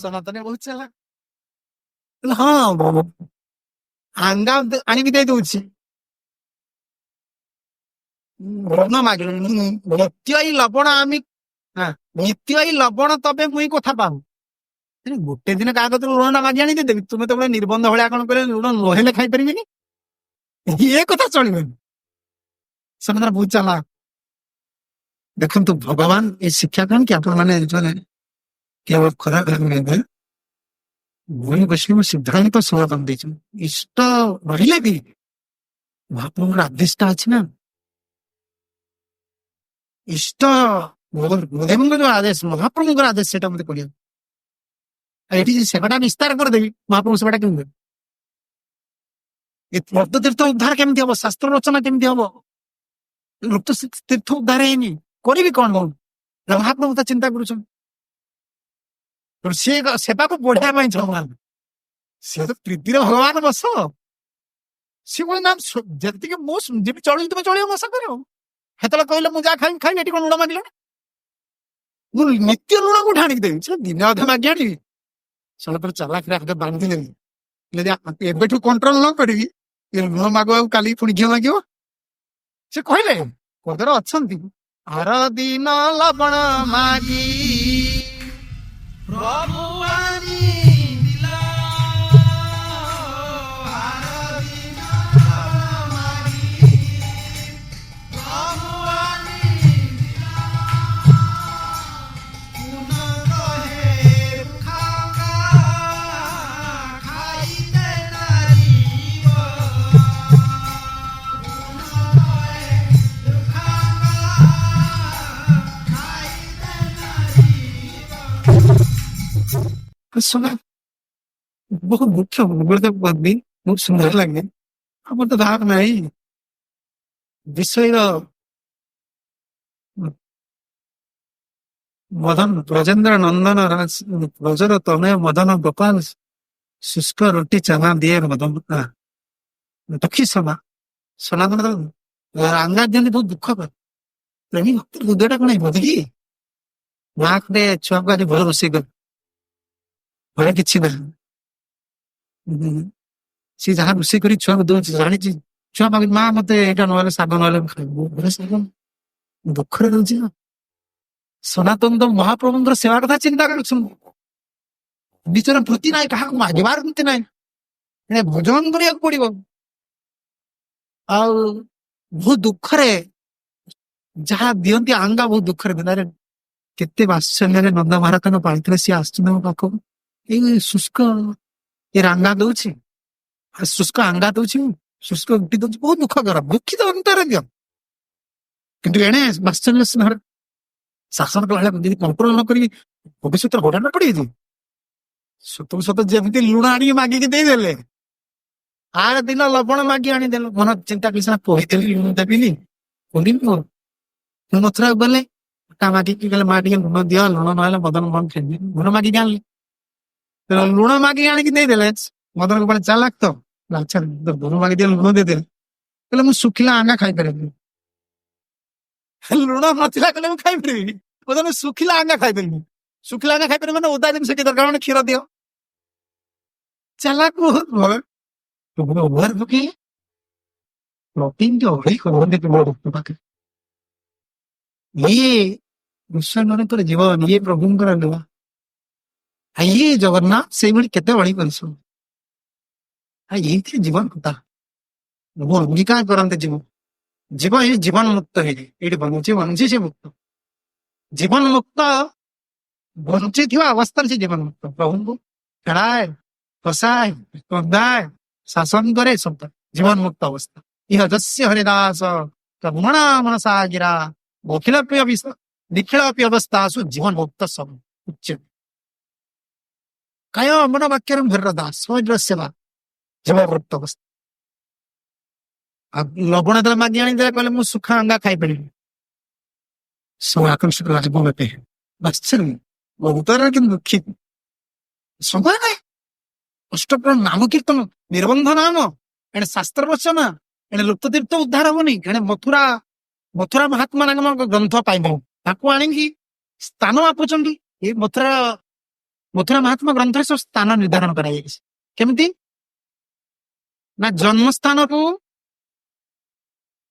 S1: ସନାତନ ବହୁତ ଚାଲା ହଁ ଆଙ୍ଗା ଆଣିକି ଦେଇ ଦଉଛି ଲବଣ ମାଗିଲୁଣି ନିତ୍ୟ ଲବଣ ଆମେ ନିତ୍ୟ ଲବଣ ତବେ ମୁଇଁ କଥା ପାଉ ଗୋଟେ ଦିନ କାହା କତରୁ ଲୁଣଟା ମାଗି ଆଣି ଦେଇଦେବି ତୁମେ ତମେ ନିର୍ବନ୍ଧ ଭଳିଆ କଣ କହିଲେ ଲୁଣ ନହେଲେ ଖାଇପାରିବିନି ଏ କଥା ଚଳିବନି। ସେମାନେ ବହୁତ ଚାଲା ଦେଖନ୍ତୁ ଭଗବାନ ଏ ଶିକ୍ଷା କଣ କି ଆପଣ ମାନେ କେବଳ ଖରାପ ଭାବିବେ ଭୂମି ବୈଷ୍ଣବ ସିଦ୍ଧାନ୍ତ ସମାଧାନ ଦେଇଛନ୍ତି। ଇଷ୍ଟ ରହିଲେ ବି ମହାପ୍ରଭୁଙ୍କର ଆଦେଶଟା ଅଛି ନା ଇଷ୍ଟ ଗୁରୁଦେବଙ୍କ ଯୋଉ ଆଦେଶ ମହାପ୍ରଭୁଙ୍କର ଆଦେଶ ସେଇଟା ମତେ କରିବାକୁ ଏଠି ସେବାଟା ବିସ୍ତାର କରିଦେବି ମହାପ୍ରଭୁ ସେବାଟା କେମିତି ଦେବେ? ମର୍ତ୍ତ ତୀର୍ଥ ଉଦ୍ଧାର କେମିତି ହବ? ଶାସ୍ତ୍ର ରଚନା କେମିତି ହବ? ଲୁପ୍ତ ତୀର୍ଥ ଉଦ୍ଧାର ହେଇନି କରିବି କଣ ହଉ ମହାପ୍ରଭୁ ତା ଚିନ୍ତା କରୁଛନ୍ତି ସିଏ ସେବାକୁ ବଢିବା ପାଇଁ ଚାହୁଁନାହାନ୍ତି। ସିଏ ତ ପ୍ରୀତିରେ ଭଗବାନ ବସ ସିଏ କଣ ନା ଯେତିକି ମୁଁ ଯେମିତି ଚଳିବି ତୁମେ ଚଳିବ ବସ କରିବ ସେତେବେଳେ କହିଲେ ମୁଁ ଯାହା ଖାଇବି ଖାଇବି ଏଠି କଣ ଲୁଣ ମାଗିଲାଣି ମୁଁ ନିତ୍ୟ ଲୁଣ କୋଉଠି ଆଣିକି ଦେବି ସେ ଦିନେ ଅଧେ ମାଗି ଆଣିବି ସେତେବେଳେ ଚାଲାକରେ ଆଗ ବାନ୍ଧିଦେବି ଯଦି ଏବେଠୁ କଣ୍ଟ୍ରୋଲ ନ କରିବି ଲୁଣ ମାଗିବାକୁ କାଲି ପୁଣି ଘିଅ ମାଗିବ। ସେ କହିଲେ ପଦରେ ଅଛନ୍ତି ଆର ଦିନ ଲବଣ ମାଗି ପ୍ରଭୁ ଶୁଣା ବହୁତ ମୁଖ୍ୟ ବି ବହୁତ ସୁନ୍ଦର ଲାଗେ ଆମର ତ ଧାର ନାହିଁ ବିଷୟର ମଦନ ବ୍ରଜେନ୍ଦ୍ର ନନ୍ଦନ ବ୍ରଜର ତନୟ ମଦନ ଗୋପାଳ ଶୁଷ୍କ ରୁଟି ଚାନା ଦିଏ ମଦନ ଦୁଃଖୀ ସମା ସନାତନ ଆଙ୍ଗା ଦିଅନ୍ତି ବହୁତ ଦୁଃଖ କରେ ପ୍ରେମୀ ଭକ୍ତି ହୃଦୟଟା କଣ ବଦକି ମାରେ ଛୁଆକୁ ଆଜି ଭଲ ରୋଷେଇ କରେ ଘରେ କିଛି ନାହିଁ ସିଏ ଯାହା ରୋଷେଇ କରି ଛୁଆକୁ ଦଉଛି ଜାଣିଛି ଛୁଆ ପାଖରେ ମା ମତେ ଏଇଟା ନହେଲେ ଶାଗ ନହେଲେ ଖାଇବୁ ଘରେ ଶାଗ ଦୁଃଖରେ ଦଉଛି ନା ସନାତନ ତ ମହାପ୍ରଭୁଙ୍କର ସେବା କଥା ଚିନ୍ତା କରୁଛନ୍ତି ନିଜର ବୃତ୍ତି ନାହିଁ କାହାକୁ ମାଗିବାର ବୃତ୍ତି ନାହିଁ ଭୋଜନ କରିବାକୁ ପଡିବ ଆଉ ବହୁତ ଦୁଃଖରେ ଯାହା ଦିଅନ୍ତି ଆଙ୍ଗା ବହୁତ ଦୁଃଖରେ ଦିନରେ କେତେ ବାତ୍ସଲ୍ୟରେ ନନ୍ଦ ମହାରାଜ ପାଳିଥିଲେ ସିଏ ଆସୁଛନ୍ତି ମୋ ପାଖକୁ ଏଇ ଶୁଷ୍କ ଏ ରାଙ୍ଗା ଦଉଛି ଶୁଷ୍କ ଆଙ୍ଗା ଦଉଛି ଶୁଷ୍କ ରୁଟି ଦଉଛି ବହୁତ ଦୁଃଖ କର ଦୁଃଖିତ ଅନ୍ତରରେ ଦିଅ କିନ୍ତୁ ଏଣେ ବାତ୍ସଲ୍ୟ ସ୍ନେହରେ ଶାସନ କଲା ଯଦି କଣ୍ଟ୍ରୋଲ ନ କରିକି ଭବିଷ୍ୟତରେ ହଇରାଣ ପଡିଯାଇଛି ସତକୁ ସତ ଯେମିତି ଲୁଣ ଆଣିକି ମାଗିକି ଦେଇଦେଲେ ଆର ଦିନ ଲବଣ ମାଗି ଆଣିଦେଲୁ ମନ ଚିନ୍ତା କରି କହିଦେଲି ଲୁଣ ଦେବିନି କହିଲି ମଥୁରା ଗଲେ ତା ମାଗିକି ଗଲେ ମା ଟିକେ ଲୁଣ ଦିଅ ଲୁଣ ନହେଲେ ମଦନ ମୋହନ ଖାଇବି ଲୁଣ ମାଗିକି ଆଣିଲେ ଲୁଣ ମାଗିକି ଆଣିକି ଦେଇଦେଲେ ମଦନ ଗୋପାଳ ଚାଲାକ ତ ଆଚ୍ଛା ଲୁଣ ମାଗି ଦିଅ ଲୁଣ ଦେଇଦେଲେ କହିଲେ ମୁଁ ଶୁଖିଲା ଆଙ୍ଗା ଖାଇପାରିବିନି ଲୁଣ ନଥିଲା କହିଲେ ମୁଁ ଖାଇପାରିବି ମୁଁ ଶୁଖିଲା ଆଙ୍ଗା ଖାଇପାରିବି ଶୁଖିଲା ଆଙ୍ଗା ଖାଇପାରିବି ମାନେ ଓଦା ଜିନିଷ କି ଦରକାର ମାନେ କ୍ଷୀର ଦିଅ ଚାଲାକ ଓଭର ପକେଇଲେ ପାଖରେ ଇଏ କୃଷ୍ଣଙ୍କର ଜୀବନ ଇଏ ପ୍ରଭୁଙ୍କର ଲୁହା ଇଏ ଜଗନ୍ନାଥ ସେଇଭଳି କେତେ ବଳି କରିଛୁ ଏଇଥିରେ ଜୀବନ କଥା ଅଙ୍ଗୀକାର କରନ୍ତେ ଜୀବନ जीव ही जीवन मुक्त है ये बनुची बनुची से मुक्त जीवन मुक्त बनुची थी अवस्था से जीवन मुक्त प्रभु को खेलाए फसाए कंदाए शासन करे सब जीवन मुक्त अवस्था यह जस्य हरिदास करुणा मनसा गिरा निखिल अवस्थासु जीवन मुक्त सब उच्च काय मन वाक्य भीरदास सेवा जीवन मुक्त अवस्था लवण दल मागी आनी कहले मु सुखा अंगा खाई पारि सब आकर्षित राजभूमि आश्चर्य बहुत कि दुखी समय ना अष्टप्र नाम कीर्तन निर्बंध नाम एणे शास्त्र वचन एणे लुप्त तीर्थ उद्धार होनी एणे मथुरा मथुरा महात्मा नाम ग्रंथ पाइब ताकू आଣିକି स्थान मापुचंडी ये मथुरा मथुरा महात्मा ग्रंथ सब स्थान निर्धारण कराई केमती ना जन्म स्थान को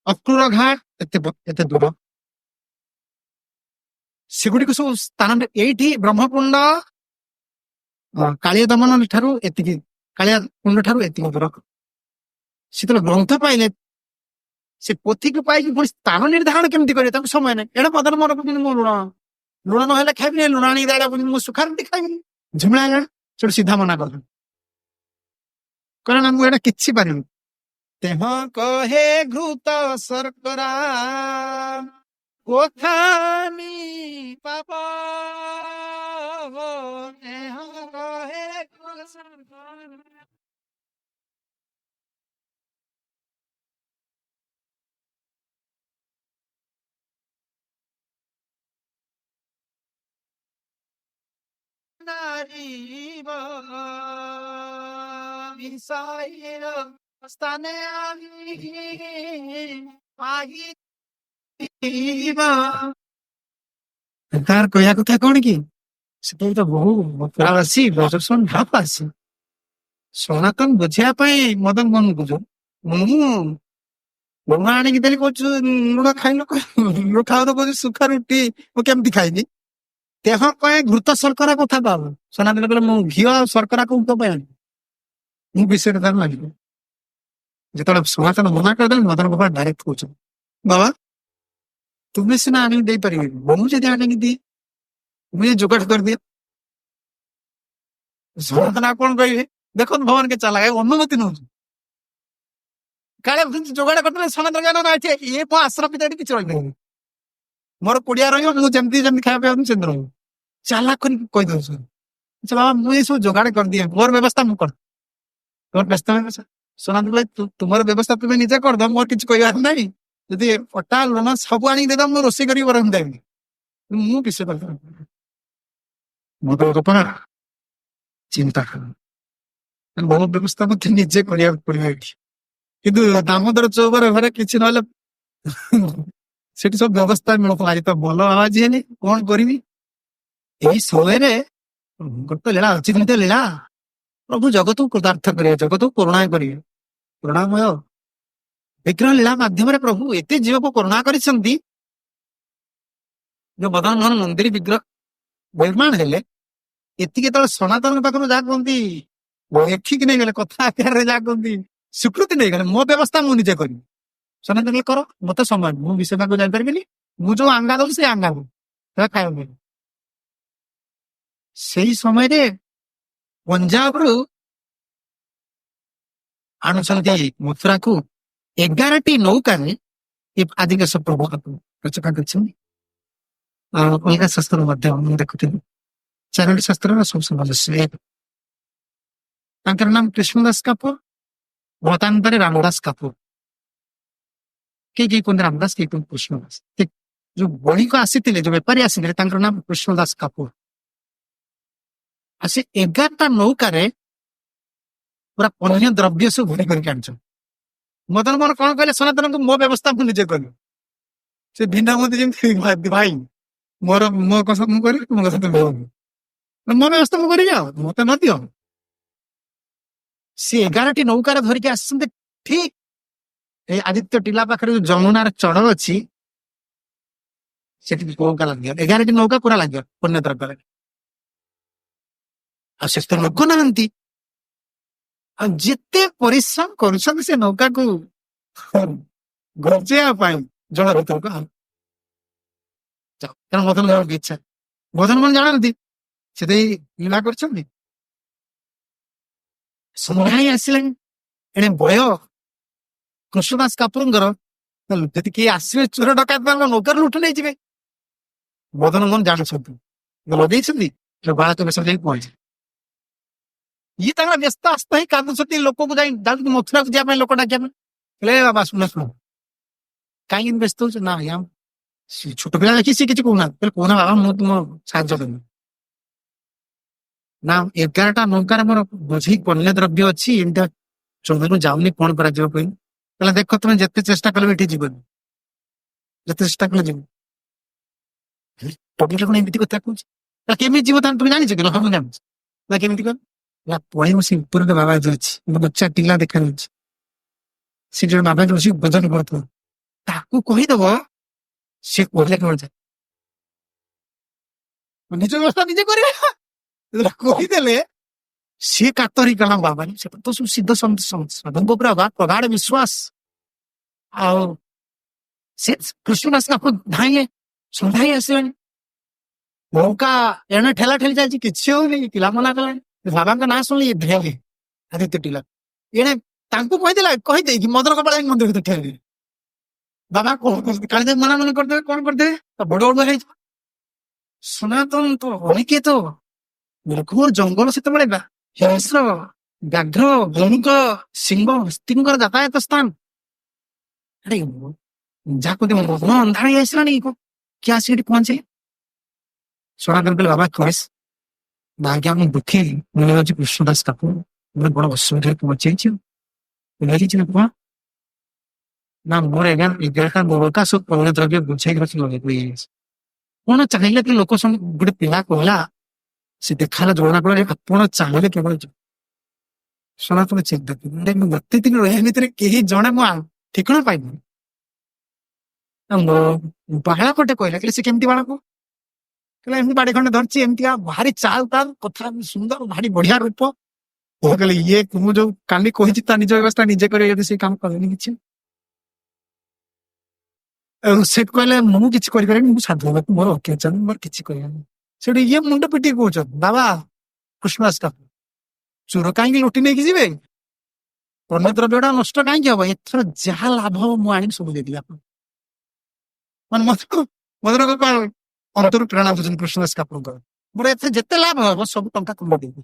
S1: अक्रूर घाट एते दूर सेगुड़ी को सब स्थान एठी ब्रह्मकुंड कालिया दमन ठारू एतिकी कालिया कुंड ठारू एतिकी दूर से ग्रंथ पाइले से पोथी को पाई पुणी स्थान निर्धारण केमती करे ताको समय नै एडा पदर मोर को मु लुण लुण न हेले खाइबि लुणाणी दाडा पुणी मु सुखार खाइबि झुमला चोट सीधा मना कर कारण मु एडा किछि पारिनु तेह कहे घृत शर्करा कोथामी पापा तेह कहे घृत शर्करा नारीव विसाइर स्थाने तार कहया कथा कौन कि से तो बहु मथुरावासी ब्रजसन भापासी सनातन बुझिया मदन मन बुझो लुण आनिकी देली कह लुण खाइल लुण खाओ तो कह सुखा रुटी मु केमती खाइबी तेह कहे घृत शर्करा कथा पाब सनातन कहले मु घी शर्करा को मु विषय तार लगे जो सनातन मना करदे मदन बाबा डायरेक्ट कह बाबा तुम्हें सीना आने दे पारि मुझे आने दी मुझे जोगाड़ कर दिया सनातन कौन कहे देखो भवन के चला अनुमति नौ काले जोगाड़ करते सनातन ज्ञान ना ये मो आश्रम पिता किसी रही मोर कुड़िया रही खाया से रही चाला कही दौ बाबा मुझे सब जोगाड़ कर दिए मोर व्यवस्था मुझे तुम व्यस्त सनातन भाई तुम्हार व्यवस्था तुम्हें निजे कर दो मोर किसी कह ना जदि अटा लुण सब आनी दे मुझे रोसे कर देवी मुझे चिंता कर बहुत व्यवस्था मत निजे करा पड़ा कि दामोदर चौक घरे किसी ना से सब व्यवस्था मिल आज तो भल आवाज है कौन करी यही समय गोटे लीला अचिंत्य लीला प्रभु जगत को कृतार्थ करेंगे जगत को करुणा करेंगे करुणामय विग्रह लीला माध्यम प्रभु एत जीव को करुणा कर जो मदन मोहन मंदिर विग्रह निर्माण हेले एति सनातन पाखर जहाँ कहती लेखिक नहीं गले कथा आकार जहाँ कहती स्वीकृति नहीं गले मो व्यवस्था मुझे करी सनातन कर मत समय मुझे विषय को जापारि मुझे जो आंगा दौर से आंगा को खाया से समय पंजाब रु आणुचंती मथुरा को 11टी नौका आदिक प्रभु रचना कर शास्त्र देखुली 4टी शास्त्र सब सामंजस्य नाम कृष्णदास कापुर मतांतरे रामदास कापुर किए कहते रामदास किए कहते कृष्णदास ठीक जो बणिक आसी जो बेपारी आसी नाम कृष्णदास कापुर आसी 11टा नौकार पूरा अन्य द्रव्य सब भरी करके आन मदन मोहन कौन कहले सनातन को मो व्यवस्था मुझे करी से भिन्ना मत भाई मोर मो कस मो करी मो मो व्यवस्था मुझे मत न दियो सी 11टी नौकार धरिकी आस ठीक आदित्य टीला पाखे जो जमुनार चढ़ अच्छी से नौका लगे 11टी नौका पूरा लगे पुण्य द्रव्य लगे आ लोक ना जिते परिश्रम कर नौका को ଗଞ୍ଜେଇବା ପାଇଁ ଜଳ ଭିତରକୁ ଯାଅ। କାରଣ ମଦନ ଯାବାକୁ ଇଚ୍ଛା। ମଦନ କଣ ଜାଣନ୍ତି ସେ ଦେଇ ଲୀଳା କରିଛନ୍ତି। ସମୟ ଆସିଲାଣି, ଏଣେ ଭୟ କୃଷ୍ଣଦାସ କାପୁରଙ୍କର ଯଦି କିଏ ଆସିବେ ଚୋର ଡକାୟତ ନୌକାର ଲୁଟ ନେଇଯିବେ। ମଦନ ମୋହନ ଜାଣିଛନ୍ତି, ଲଗେଇଛନ୍ତି ବାଳକ ବେଶ ଯାଇ ପହଞ୍ଚେ। ଇଏ ତାଙ୍କର ବ୍ୟସ୍ତ ଆସ୍ତ ହେଇ କାନ୍ଦୁଛନ୍ତି, ଲୋକକୁ ଯାଉଛନ୍ତି ମଥୁରାକୁ ଯିବା ପାଇଁ ଲୋକ ଡାକିବା ପାଇଁ। ହେଲେ ବାବା ଶୁଣ ଶୁଣ, କାହିଁକି ବ୍ୟସ୍ତ ହଉଛ? ନା ଆଜ୍ଞା ଛୋଟ ପିଲା ଦେଖି ସିଏ କିଛି କହୁନାହାନ୍ତି। କହୁନା ବାବା ମୁଁ ତୁମ ସାହାଯ୍ୟ କରିବି। ନା 11ଟା ନୌକାରେ ମୋର ବୋଝେଇ ପଣ୍ୟ ଦ୍ରବ୍ୟ ଅଛି, ଏମିତିଆ ଚନ୍ଦ୍ରକୁ ଯାଉନି, କଣ କରାଯିବ କହିଲି। କହିଲା ଦେଖ ତମେ ଯେତେ ଚେଷ୍ଟା କଲେ ଏଠି ଯିବନି, ଯେତେ ଚେଷ୍ଟା କଲେ ଯିବ। ପବିତ୍ର କଣ ଏମିତି କଥା କହୁଛି? କେମିତି ଯିବ ତାହେଲେ ତୁମେ ଜାଣିଛ କି? ହଁ ମୁଁ ଜାଣିଛି। ନା କେମିତି କର? ପଳେଇବ ସେ ଉପରକୁ ବାବା ଯୋଉ ଅଛି, ବଚ୍ଚା ଟିଲା ଦେଖାଯାଉଛି, ସେ ଜଣେ ବାବା ଯୋଉ ଅଛି ଭଜନ କରୁଥିବ, ତାକୁ କହିଦବ ସେ କହିଲେ କେବଳ ଯାଏ। ନିଜ ବ୍ୟବସ୍ଥା ନିଜେ କରିବେ। କହିଦେଲେ ସିଏ କାତରି କଲା ବାବା, ସେ ତ ସବୁ ସିଦ୍ଧ ସାଧୁଙ୍କ ଉପରେ ପ୍ରଗାଢ ବିଶ୍ୱାସ। ଆଉ ସେ କୃଷ୍ଣଦାସ କାପୁର ଧାଇଁଲେ, ସନ୍ଧ୍ୟାଇ ଆସିଲାଣି, ନୌକା ଏଣେ ଠେଲା ଠେଲି ଚାଲିଛି, କିଛି ହଉନି। ପିଲା ମନା କଲାଣି, ବାବାଙ୍କ ନାଁ ଶୁଣିଲି ଧେଇଲେ ଆଦିତ୍ୟ ଟିଲା। ଏଣେ ତାଙ୍କୁ କହିଦେଇକି ମଦନ କପାଳ ମନ୍ଦିର ଭିତରେ ଠେଲି ବାବା କଣ କରୁଛନ୍ତି, କାଳିଦାସ ମନା ମନେ କରିଦେବେ, କଣ କରିଦେବେ, ବଡ ବଡ ହେଇଯିବ। ସନାତନ ତ ଅନିକେତ ଘୋର ଜଙ୍ଗଲ ସେତେବେଳେ ହିଂସ୍ର ବ୍ୟାଘ୍ର ଭୌଣିକ ସିଂହ ହସ୍ତୀଙ୍କର ଯାତାୟାତ ସ୍ଥାନ। ଯାହାକୁ ମନ ଅନ୍ଧାର ହେଇ ଆସିଲାଣି, କିଏ ଆସି ଏଠି ପହଞ୍ଚେ। ସନାତନ କହିଲେ ବାବା କହେସ୍ ନା ଆଜ୍ଞା ମୁଁ ଦୁଃଖୀ, ମୁଁ ହେଉଛି କୃଷ୍ଣଦାସ କାପୁର, ମୁଁ ବଡ ଅସୁବିଧାରେ ପହଞ୍ଚେଇଛି। ନା ମୋର 11ଟା ନୌକା ସବୁ ପଣ୍ୟ ଦ୍ରବ୍ୟ ବୁଝେଇ ରଖି ଲଗେଇ କଣ ଚାହିଁଲେ କି ଲୋକ ସଙ୍ଗେ ଗୋଟେ ପିଲା କହିଲା, ସେ ଦେଖାହେଲା ଜଣା ପଡେ ଆପଣ ଚାହିଁଲେ କେବଳ ସନାତନ ଚିନ୍ତା ମତେ ଦିନ ଏହା ଭିତରେ କେହି ଜଣେ ମୁଁ ଠିକଣା ପାଇନି। ବାଳକଟେ କହିଲା, ସେ କେମିତି ବାଳକ? କହିଲା ଏମିତି ବାଡି ଖଣ୍ଡେ ଧରିଛି, ଏମିତିକା ଭାରି ଚାଲ ତାର, କଥା ସୁନ୍ଦର, ଭାରି ବଢିଆ ରୂପ। କହିଲେ ଇଏ ମୁଁ ଯୋଉ କାଲି କହିଛି ତା ନିଜ ବ୍ୟବସ୍ଥା ନିଜେ କରିବେ, ଯଦି ସେଇ କାମ କଲେନି କିଛି। ସେ କହିଲେ ମୁଁ କିଛି କରିପାରିବିନି, ମୁଁ ସାଧୁ ବାବାକୁ ମୋର ଅତ୍ୟାଚାର, ମୋର କିଛି କରିବାନି। ସେଠି ଇଏ ମୁଣ୍ଡ ପିଟି କହୁଛନ୍ତି ବାବା କୃଷ୍ଣଦାସ କାପୁର ଚୋର କାହିଁକି ଲୁଟି ନେଇକି ଯିବେ, ପଣ୍ୟ ଦ୍ରବ୍ୟଟା ନଷ୍ଟ କାହିଁକି ହବ, ଏଥର ଯାହା ଲାଭ ହବ ମୁଁ ଆଣିକି ସବୁ ଦେଇଦେବି ଆପଣ। ମାନେ ମଦନ ଅନ୍ତରୁ ପ୍ରେରଣା ବୁଝୁଛନ୍ତି କୃଷ୍ଣଦାସ କାପୁରଙ୍କର, ମୋର ଏଥିରେ ଯେତେ ଲାଭ ହବ ସବୁ ଟଙ୍କା ତୁମ ଦେବି।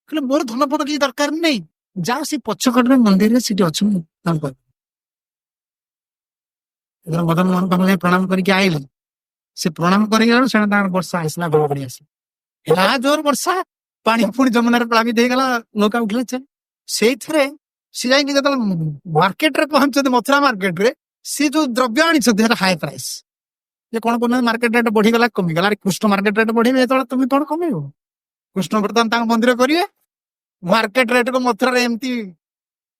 S1: କହିଲେ ମୋର ଧନପଦ କିଛି ଦରକାର ନାହିଁ, ଯାଅ ସେ ପଛ କଟରେ ମନ୍ଦିରରେ ସେଠି ଅଛନ୍ତି ତାଙ୍କ। ମଦନ ମୋହନ ପାଖକୁ ଯାଇ ପ୍ରଣାମ କରିକି ଆଇଲେ। ସେ ପ୍ରଣାମ କରିଗଲା, ସେଣେ ତାଙ୍କର ବର୍ଷା ଆସିଲା, ଗୋଳ କରି ଆସିଲା, ହେଲା ଜୋର ବର୍ଷା, ପାଣି ପୁଣି ଯମୁନାରେ ପ୍ଳାବିତ ହେଇଗଲା, ନୌକା ଉଠିଲା। ସେଇଥିରେ ସେ ଯାଇକି ଯେତେବେଳେ ମାର୍କେଟରେ ପହଞ୍ଚୁଛନ୍ତି, ମଥୁରା ମାର୍କେଟରେ, ସେ ଯୋଉ ଦ୍ରବ୍ୟ ଆଣିଛନ୍ତି ସେଟା ହାଇ ପ୍ରାଇସ୍। ଯେ କଣ କରୁଛନ୍ତି, ମାର୍କେଟ ରେଟ୍ ବଢିଗଲା କମିଗଲା, କୃଷ୍ଣ ମାର୍କେଟ ରେଟ୍ ବଢିବେ, ଯେତେବେଳେ তুমি କଣ କମେଇବ? କୃଷ୍ଣ ବର୍ତ୍ତମାନ ତାଙ୍କ ମନ୍ଦିର କରିବେ, ମାର୍କେଟ ରେଟ୍ ମଥୁରାରେ ଏମିତି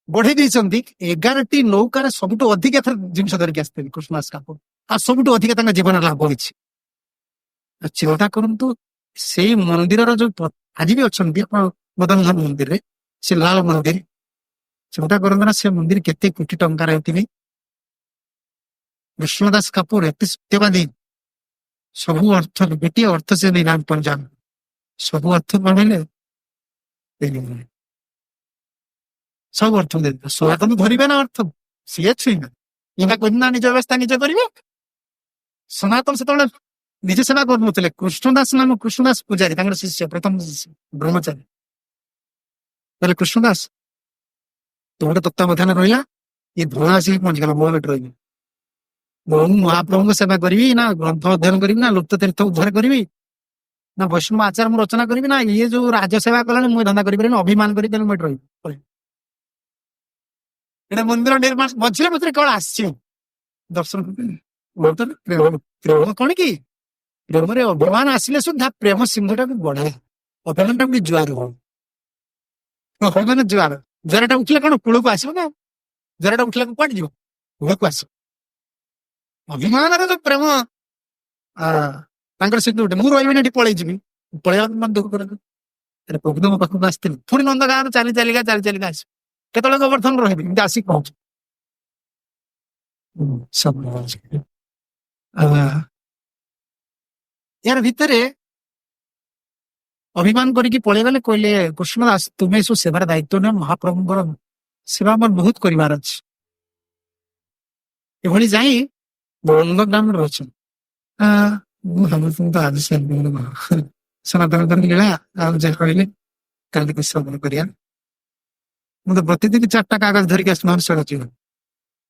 S1: ବଢେଇ ଦେଇଛନ୍ତି। 11ଟି ନୌକାରେ ସବୁଠୁ ଅଧିକ ଏଥର ଜିନିଷ ଧରିକି ଆସିଥିଲେ କୃଷ୍ଣଦାସ କାପୁର, ଆଉ ସବୁଠୁ ଅଧିକ ତାଙ୍କ ଜୀବନରେ ଲାଭ ହେଇଛି। ଚିନ୍ତା କରନ୍ତୁ, ସେଇ ମନ୍ଦିରର ଯୋଉ ଆଜି ବି ଅଛନ୍ତି ଆପଣ ମଦନ ମୋହନ ମନ୍ଦିରରେ, ସେ ଲାଲ ମନ୍ଦିର, ଚିନ୍ତା କରନ୍ତୁ ନା ସେ ମନ୍ଦିର କେତେ କୋଟି ଟଙ୍କାର ହେଇଥିବେ। କୃଷ୍ଣଦାସ କାପୁର ଏତେ ସତ୍ୟବାଦୀ, ସବୁ ଅର୍ଥ ଗୋଟିଏ ଅର୍ଥ ସେ ଦେଇନାହାନ୍ତି ପଞ୍ଜାବ, ସବୁ ଅର୍ଥ ବନେଇଲେ ସବୁ ଅର୍ଥ ଦେଇଦେବେ। ସନାତନ ଧରିବେ ନା ଅର୍ଥ, ସିଏ ଛୁଇଁବେ। ଏଇଟା କହିନା ନିଜ ବ୍ୟବସ୍ଥା ନିଜେ କରିବେ। ସନାତନ ସେତେବେଳେ ନିଜେ ସେବା କରୁନଥିଲେ, କୃଷ୍ଣଦାସ ନାମ କୃଷ୍ଣଦାସ ପୂଜାରୀ ତାଙ୍କର ଶିଷ୍ୟ, ପ୍ରଥମ ଶିଷ୍ୟ ବ୍ରହ୍ମଚାରୀ। କହିଲେ କୃଷ୍ଣଦାସ ତୁ ଗୋଟେ ତତ୍ତ୍ୱାବଧାନ ରହିଲା, ଇଏ ଧୂଆଁ ଆସିକି ପହଞ୍ଚିଗଲା, ମୋ ଏଠି ରହିବି। ମୁଁ ମହାପ୍ରଭୁଙ୍କ ସେବା କରିବି, ନା ଗ୍ରନ୍ଥ ଅଧ୍ୟୟନ କରିବି, ନା ଲୁପ୍ତ ତୀର୍ଥ ଉଦ୍ଧାର କରିବି, ନା ବୈଷ୍ଣବ ଆଚାର ମୁଁ ରଚନା କରିବି, ନା ଇଏ ଯୋଉ ରାଜ ସେବା କଲାଣି ମୁଁ ଧନ୍ଦା କରିପାରିବିନି, ଅଭିମାନ କରି ତେଣୁ ମୁଁ ଏଠି ରହିବି। ଏଟା ମନ୍ଦିର ନିର୍ମାଣ ମଝିରେ ମଝିରେ କେବଳ ଆସିଛି ଦର୍ଶନ। ପ୍ରେମ କଣ କି, ପ୍ରେମରେ ଅଭିମାନ ଆସିଲେ ସୁଦ୍ଧା ପ୍ରେମ ସିଂହଟାକୁ ବଢାଏ, ଅଭିମାନଟା ବି ଜୁଆର ହଉ। ଅଭିମାନ ଜୁଆର, ଜୁଆରଟା ଉଠିଲେ କଣ କୂଳକୁ ଆସିବ ନା, ଜୁଆରଟା ଉଠିଲେ କୁଆଡେ ଯିବ, କୂଳକୁ ଆସିବ। ଅଭିମାନର ଯୋଉ ପ୍ରେମ ତାଙ୍କର ସେଠି ଗୋଟେ, ମୁଁ ରହିବିନି ଏଠି ପଳେଇ ଯିବି, ପଳେଇବାକୁ ମନ ଦୁଃଖ କରନ୍ତୁ। ପ୍ରଭୁ ମୋ ପାଖକୁ ଆସିଥିଲି, ପୁଣି ନନ୍ଦ ଗାଁରୁ ଚାଲି ଚାଲିକା ଆସିବ, କେତେବେଳେ ଗୋବର୍ଦ୍ଧନ ରହିବି, ଏମିତି ଆସିକି ପହଞ୍ଚୁ। सब यार भितर अभिमान करके पलैगले कहले कृष्णदास तुम्हें सब सेवार दायित्व न महाप्रभुଙ୍କର सेवा मोर बहुत करिवार अछि एभली जाई नंदग्राम रहुछन हम तो आज से सनातन धर्म लीला आप जे कहले काली को श्रवण करिया ମୁଁ ତ ପ୍ରତିଦିନ 4ଟା କାଗଜ ଧରିକି ଆସି ମହର୍ଷି ରଚିବ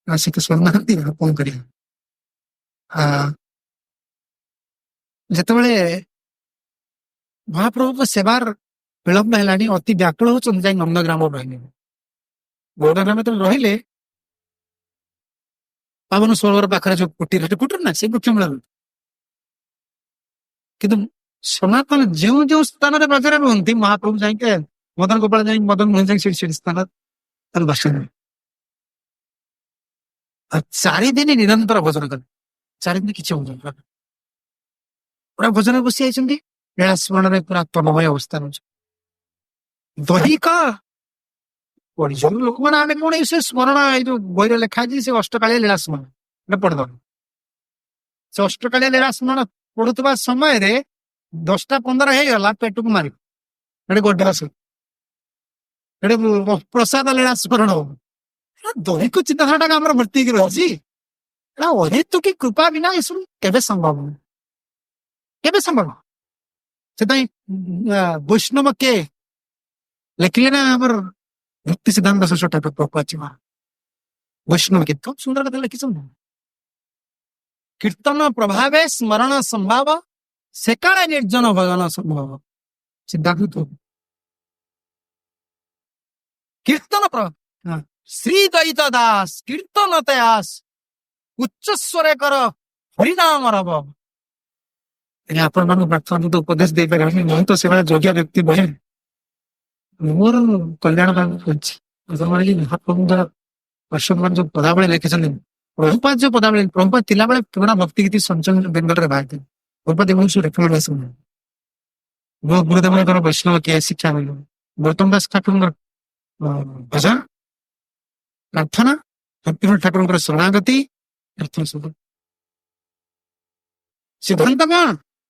S1: ଆସିକି ଶୁଣୁନାହାନ୍ତି ଆଉ କଣ କରିବା ଯେତେବେଳେ ମହାପ୍ରଭୁଙ୍କ ସେବାର ବିଳମ୍ବ ହେଲାଣି ଅତି ବ୍ୟାକୁଳ ହଉଛନ୍ତି ଯାଇ ନନ୍ଦଗ୍ରାମ ରହିଲେ ଗୌଡ଼ଗ୍ରାମ ଯେତେବେଳେ ରହିଲେ ପାବନ ସରୋବର ପାଖରେ ଯୋଉ କୁଟୀର ନା ସେ ବୃକ୍ଷ ମୂଳ କିନ୍ତୁ ସନାତନ ଯେଉଁ ଯେଉଁ ସ୍ଥାନରେ ବ୍ରଜରେ ରୁହନ୍ତି ମହାପ୍ରଭୁ ଯାଇକି ମଦନ ଗୋପାଳ ଯାଇ ମଦନ ମୋହନ ଯାଇ ସେଠି ସ୍ଥାନ ବାସ ଆଉ 4 ଦିନ ନିରନ୍ତର ଭୋଜନ କଲେ 4 ଦିନ କିଛି ଭୋଜନ କଲେ ପୁରା ଭୋଜନରେ ବସି ଯାଇଛନ୍ତି ଲୀଳା ସ୍ମରଣରେ ପୁରା ତନ୍ମୟ ଅବସ୍ଥା ରହୁଛି ଦୈହିକ ପଢିଛନ୍ତି ଲୋକମାନେ ଆମେ କଣ ସେ ସ୍ମରଣ ଏଇ ଯୋଉ ବହିରେ ଲେଖା ହେଇଛି ସେ ଅଷ୍ଟକାଳିଆ ଲୀଳା ସ୍ମରଣ ଏଟା ପଢିଦବ ସେ ଅଷ୍ଟକାଳିଆ ଲୀଳା ସ୍ମରଣ ପଢୁଥିବା ସମୟରେ 10ଟା 15 ହେଇଗଲା ପେଟକୁ ମାରି ଏଠି ଗୋଟେ ଆସ ଏଠି ପ୍ରସାଦ ଲୀଳା ସ୍ମରଣ ହବ ଦୈହିକ ଚିନ୍ତାଧାରାଟା ଆମର ଭର୍ତ୍ତି ହେଇକି ରହିଛି ଏଟା ଅହେତୁକି କୃପା ବିନା ଏସବୁ କେବେ ସମ୍ଭବ ନୁହେଁ କେବେ ସମ୍ଭବ ସେଥିପାଇଁ ବୈଷ୍ଣବ କେ ଲେଖିଲେ ନା ଆମର ଭକ୍ତି ସିଦ୍ଧାନ୍ତ ଷଷ୍ଠ ପ୍ରପାଚିବ ବୈଷ୍ଣବ କେ ଖୁବ ସୁନ୍ଦର କଥା ଲେଖିଛନ୍ତି କୀର୍ତ୍ତନ ପ୍ରଭାବେ ସ୍ମରଣ ସମ୍ଭାବ ସେକାଳେ ନିର୍ଜନ ଭଜନ ସମ୍ଭବ ସିଦ୍ଧାନ୍ତ କୀର୍ତ୍ତନ ଶ୍ରୀ ଦୈତ ଦାସ କୀର୍ତ୍ତନ ତେଆସ ଉଚ୍ଚସ୍ୱରେ କର ହରିନାମ ରବ ଆପଣମାନଙ୍କୁ ପ୍ରାର୍ଥନା ତ ଉପଦେଶ ଦେଇପାରିବେନି ମୁଁ ତ ସେଭଳିଆ ଯୋଗ୍ୟ ବ୍ୟକ୍ତି ବହେ ମୋର କଲ୍ୟାଣ ପାଇଁ କରିଛି ମହାପ୍ରଭୁଙ୍କର ବର୍ଷମାନ ଯୋଉ ପଦାବଳୀ ଲେଖିଛନ୍ତି ପ୍ରଭୁପାଦ ଯୋଉ ପଦାବଳୀ ପ୍ରଭୁପାଦ ଥିଲାବେଳେ ପୁରୁଣା ଭକ୍ତି ଗୀତି ସଞ୍ଚୟ ବେଙ୍ଗଲରେ ବାହାରିଥିଲେ ପ୍ରଭୁପାଦ ଏଭଳି ସବୁ ରେକମେଣ୍ଡେସନ ମୋ ଗୁରୁଦେବଙ୍କର ବୈଷ୍ଣବ କିଏ ଶିକ୍ଷା ମିଳିବ ଗୌତମ ଦାସ ଠାକୁରଙ୍କର ଭଜନ ପ୍ରାର୍ଥନା ଭକ୍ତିନାଥ ଠାକୁରଙ୍କର ଶରଣାଗତି ପ୍ରାର୍ଥନା ସବୁ ସିଦ୍ଧାନ୍ତ କଣ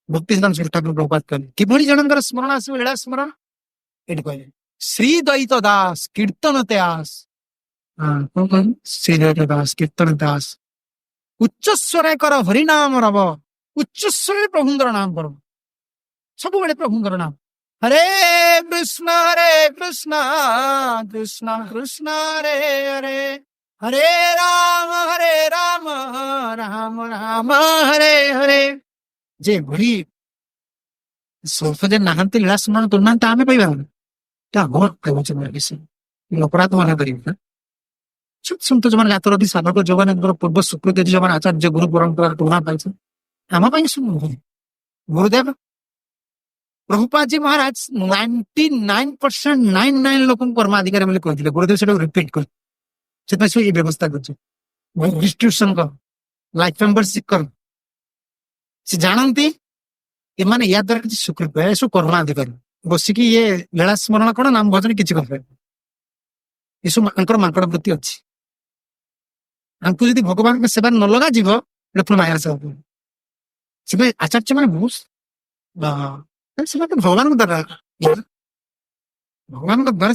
S1: ଭକ୍ତି ସିଦ୍ଧାନ୍ତ ଠାକୁର ପ୍ରଭୁପାଦ କହିଲେ କିଭଳି ଜଣଙ୍କର ସ୍ମରଣ ଆସିବ ଲୀଳା ସ୍ମରଣ ଏଠି କହିଲେ ଶ୍ରୀ ଦୈତ ଦାସ କୀର୍ତ୍ତନ ତେଆସ କଣ କହିଲେ ଶ୍ରୀ ଦୈତ ଦାସ କୀର୍ତ୍ତନ ଦାସ ଉଚ୍ଚସ୍ୱରେ କର ହରିନାମ ରବ ଉଚ୍ଚସ୍ୱରରେ ପ୍ରଭୁଙ୍କର ନାମ କର ସବୁବେଳେ ପ୍ରଭୁଙ୍କର ନାମ ହରେ କୃଷ୍ଣ କୃଷ୍ଣ କୃଷ୍ଣ ହରେ ହରେ ହରେ ରାମ ରାମ ରାମ ହରେ ହରେ ଯେଭଳି ସ୍ୱଳ୍ପ ଯେ ନାହାନ୍ତି ଲୀଳା ସ୍ମରଣ କରୁନାହାନ୍ତି ଆମେ ପାଇବାନି ଆମର ପ୍ରବଚନ ଅପରାଧ ମାନେ କରିବେ ସନ୍ତ ଯୋଉମାନେ ଗାତରଥୀ ସାଧକ ଯୋଉମାନଙ୍କର ପୂର୍ବ ସ୍ୱୀକୃତି ଯୋଉମାନେ ଆଚାର୍ଯ୍ୟ ଗୁରୁ ପରମ୍ପରା ପୁରୁଣା ପାଇଛନ୍ତି ଆମ ପାଇଁ ଶୁଣ ଗୁରୁଦେବ ପ୍ରଭୁପାଦଜୀ ମହାରାଜ 99.99 ଲୋକଙ୍କୁ କର୍ମାଧିକାରୀ ବୋଲି କହିଥିଲେ ଗୁରୁଦେବ ସେଟାକୁ ରିପିଟ କଲେ ସେଥିପାଇଁ ସେ ଏଇ ବ୍ୟବସ୍ଥା କରୁଛି ରେଷ୍ଟ୍ରିକ୍ସନ କର ଲାଇଫ ମେମ୍ବରସିପ କର ସେ ଜାଣନ୍ତି ଏମାନେ ୟା ଦ୍ୱାରା କିଛି ସ୍ୱୀକୃତି ଏସବୁ କର୍ମାଧିକାରୀ ବସିକି ଇଏ ଲୀଳା ସ୍ମରଣ କଣ ନାମ ଭଜନ କିଛି କରିପାରିବେ ଏସବୁ ତାଙ୍କର ମାଙ୍କଡ ବୃତ୍ତି ଅଛି ତାଙ୍କୁ ଯଦି ଭଗବାନଙ୍କ ସେବାରେ ନ ଲଗାଯିବ ଏଟା ପୁଣି ମାୟାର ସେବା ସେଥିପାଇଁ ଆଚାର୍ଯ୍ୟ ମାନେ ବହୁତ ସେମାନେ ଭଗବାନଙ୍କ ଦ୍ୱାରା